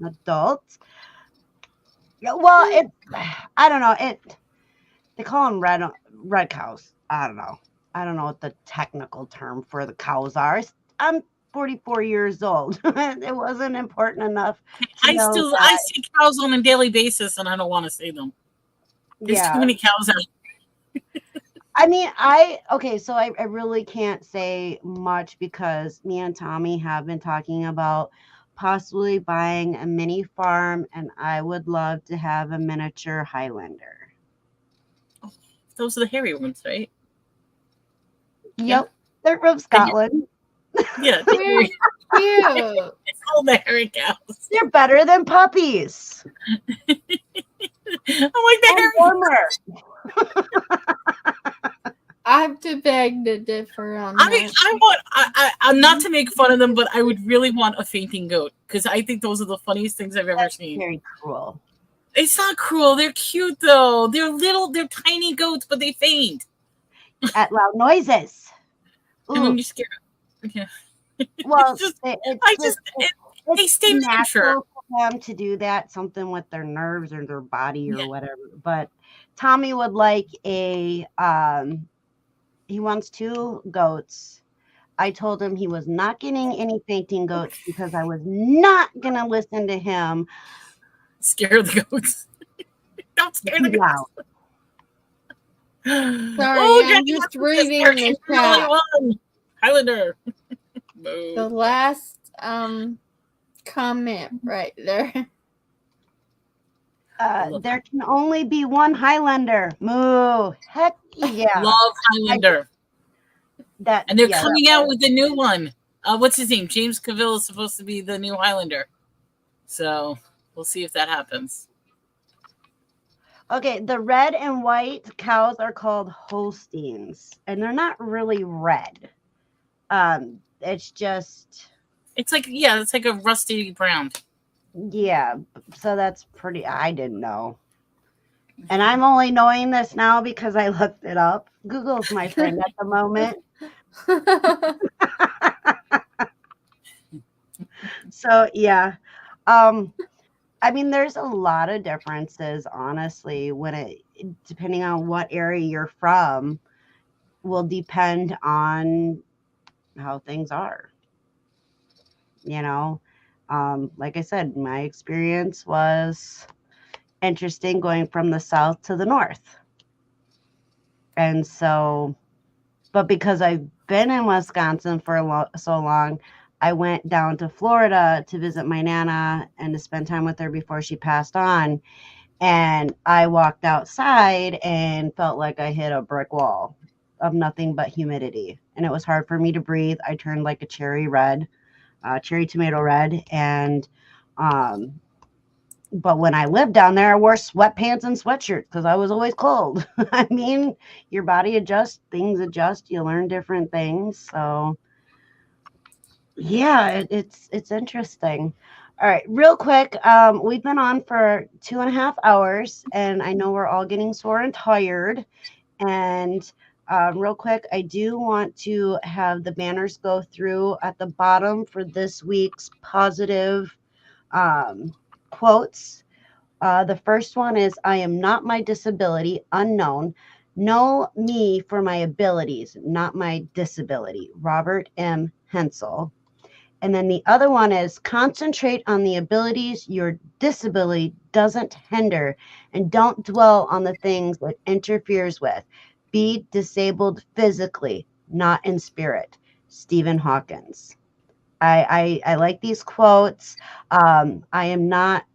adult, well, I don't know. They call them red cows. I don't know. I don't know what the technical term for the cows are. I'm 44 years old. It wasn't important enough. I see cows on a daily basis, and I don't want to see them. There's too many cows out. I mean, so I really can't say much because me and Tommy have been talking about possibly buying a mini farm, and I would love to have a miniature Highlander. Oh, those are the hairy ones, right? Yep. They're from Scotland. Yeah. They're cute. It's all the hairy cows. They're better than puppies. I like the hairy warmer. I have to beg to differ on I mean, I'm not to make fun of them, but I would really want a fainting goat because I think those are the funniest things I've ever seen. Very cruel. It's not cruel. They're cute though. They're tiny goats, but they faint at loud noises. And then you're scared. Okay. Well, they stay natural for them to do that, something with their nerves or their body or whatever. But Tommy would like he wants 2 goats. I told him he was not getting any fainting goats because I was not going to listen to him. Scare the goats. Don't scare the goats. Sorry, I'm just reading the chat. Highlander. The last comment right there. There can only be one Highlander. Moo. Heck yeah. Love Highlander. And they're coming out with the new one. What's his name? James Cavill is supposed to be the new Highlander. So we'll see if that happens. Okay, the red and white cows are called Holsteins, and they're not really red. It's like a rusty brown. Yeah, so that's pretty. I didn't know, and I'm only knowing this now because I looked it up. Google's my friend at the moment. So yeah, I mean, there's a lot of differences, honestly, depending on what area you're from, will depend on how things are. You know, like I said, my experience was interesting going from the south to the north. And so, but because I've been in Wisconsin for so long, I went down to Florida to visit my Nana and to spend time with her before she passed on. And I walked outside and felt like I hit a brick wall of nothing but humidity. And it was hard for me to breathe. I turned like a cherry tomato red. And, but when I lived down there, I wore sweatpants and sweatshirts because I was always cold. I mean, your body adjusts, things adjust, you learn different things. So, Yeah, it's interesting. All right, real quick. We've been on for 2.5 hours, and I know we're all getting sore and tired. And real quick, I do want to have the banners go through at the bottom for this week's positive quotes. The first one is, I am not my disability, unknown. Know me for my abilities, not my disability. Robert M. Hensel. And then the other one is, concentrate on the abilities your disability doesn't hinder, and don't dwell on the things it interferes with. Be disabled physically, not in spirit. Stephen Hawkins. I like these quotes. I am not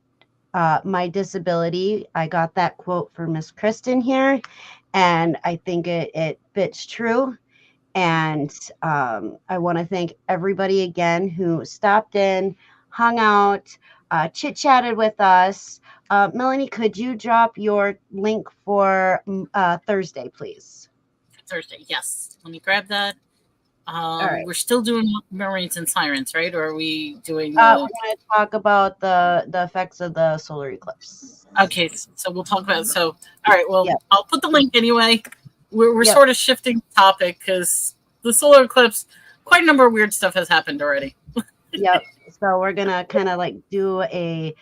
my disability. I got that quote for Miss Kristen here, and I think it fits true. And I want to thank everybody again who stopped in, hung out, chit chatted with us. Melanie, could you drop your link for Thursday, please? Thursday, yes. Let me grab that. All right. We're still doing mermaids and sirens, right? Or are we doing? We're going to talk about the effects of the solar eclipse. Okay, so we'll talk about. So, all right. Well, Yep. I'll put the link anyway. We're Yep. sort of shifting the topic because the solar eclipse, quite a number of weird stuff has happened already. Yep. So we're gonna kind of like do a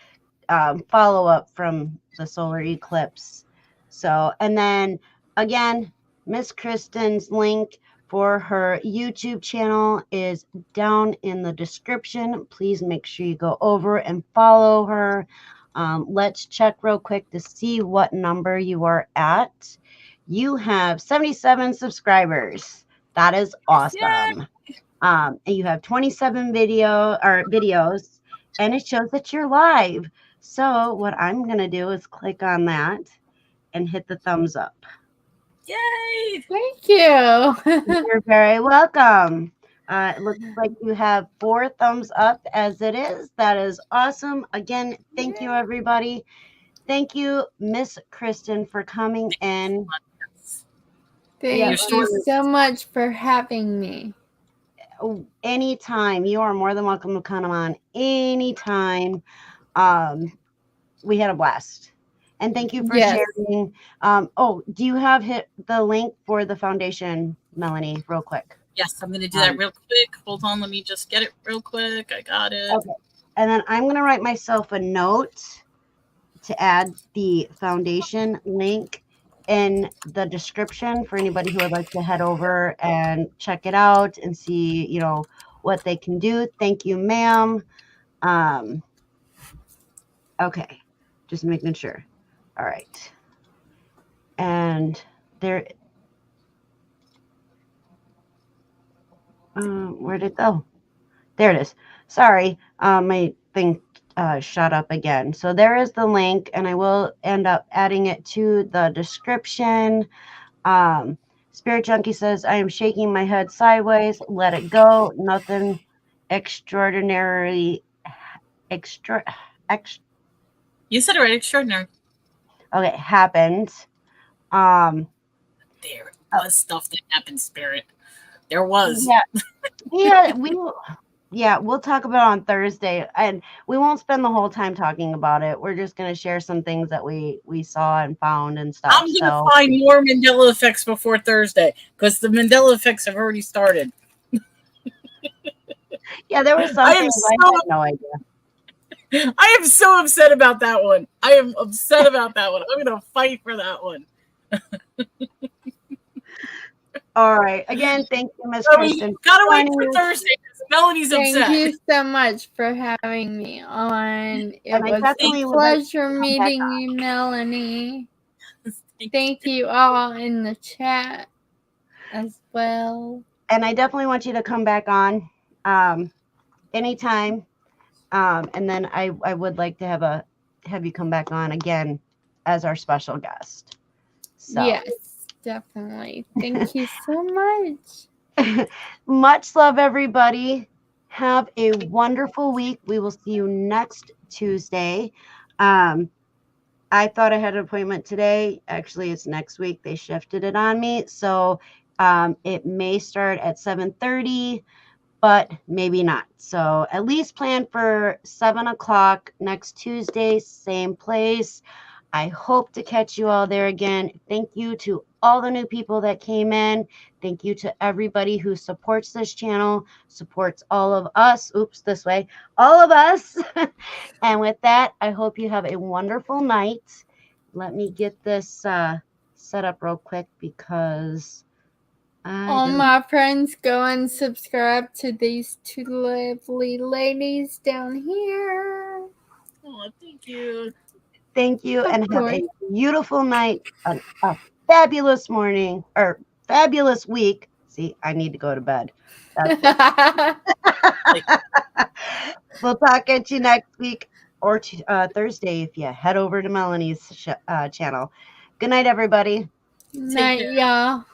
follow up from the solar eclipse. So, and then again, Miss Kristen's link for her YouTube channel is down in the description. Please make sure you go over and follow her. Let's check real quick to see what number you are at. You have 77 subscribers. That is awesome. And you have 27 videos, and it shows that you're live. So what I'm going to do is click on that and hit the thumbs up. Yay! Thank you. You're very welcome. It looks like you have 4 thumbs up as it is. That is awesome. Again, thank you, everybody. Thank you, Miss Kristen, for coming in. Thank you so much for having me. Anytime. You are more than welcome to come on anytime. We had a blast. And thank you for sharing. Do you have hit the link for the foundation, Melanie, real quick? Yes, I'm going to do that real quick. Hold on. Let me just get it real quick. I got it. Okay. And then I'm going to write myself a note to add the foundation link in the description for anybody who would like to head over and check it out and see, you know, what they can do. Thank you, ma'am. Okay. Just making sure. All right. And there, where'd it go? There it is. Sorry, my thing shut up again. So there is the link, and I will end up adding it to the description. Spirit Junkie says, I am shaking my head sideways. Let it go. Nothing extraordinary. You said it right. Extraordinary. Okay, happened. There was stuff that happened, Spirit. There was. Yeah, we'll talk about it on Thursday, and we won't spend the whole time talking about it. We're just going to share some things that we saw and found and stuff. I'm going to find more Mandela effects before Thursday because the Mandela effects have already started. Yeah, there was something I had no idea. I am so upset about that one. I am upset about that one. I'm going to fight for that one. All right. Again, thank you, Ms. Kristen. Gotta wait for Thursday. Melody's upset. Thank you so much for having me on. It was a pleasure meeting you, Melanie. Thank you all in the chat as well. And I definitely want you to come back on anytime. And then I would like to have you come back on again as our special guest. So. Yes, definitely. Thank you so much. Much love, everybody. Have a wonderful week. We will see you next Tuesday. I thought I had an appointment today. Actually, it's next week. They shifted it on me. So it may start at 7:30. but maybe not. So at least plan for 7 o'clock next Tuesday, same place. I hope to catch you all there again. Thank you to all the new people that came in. Thank you to everybody who supports this channel, supports all of us. Oops, this way. All of us. And with that, I hope you have a wonderful night. Let me get this set up real quick because all my friends, go and subscribe to these two lovely ladies down here. Oh, thank you. Thank you, and have course. a beautiful night, a fabulous morning, or fabulous week. See, I need to go to bed. We'll talk at you next week or Thursday if you head over to Melanie's channel. Good night, everybody. Night, y'all.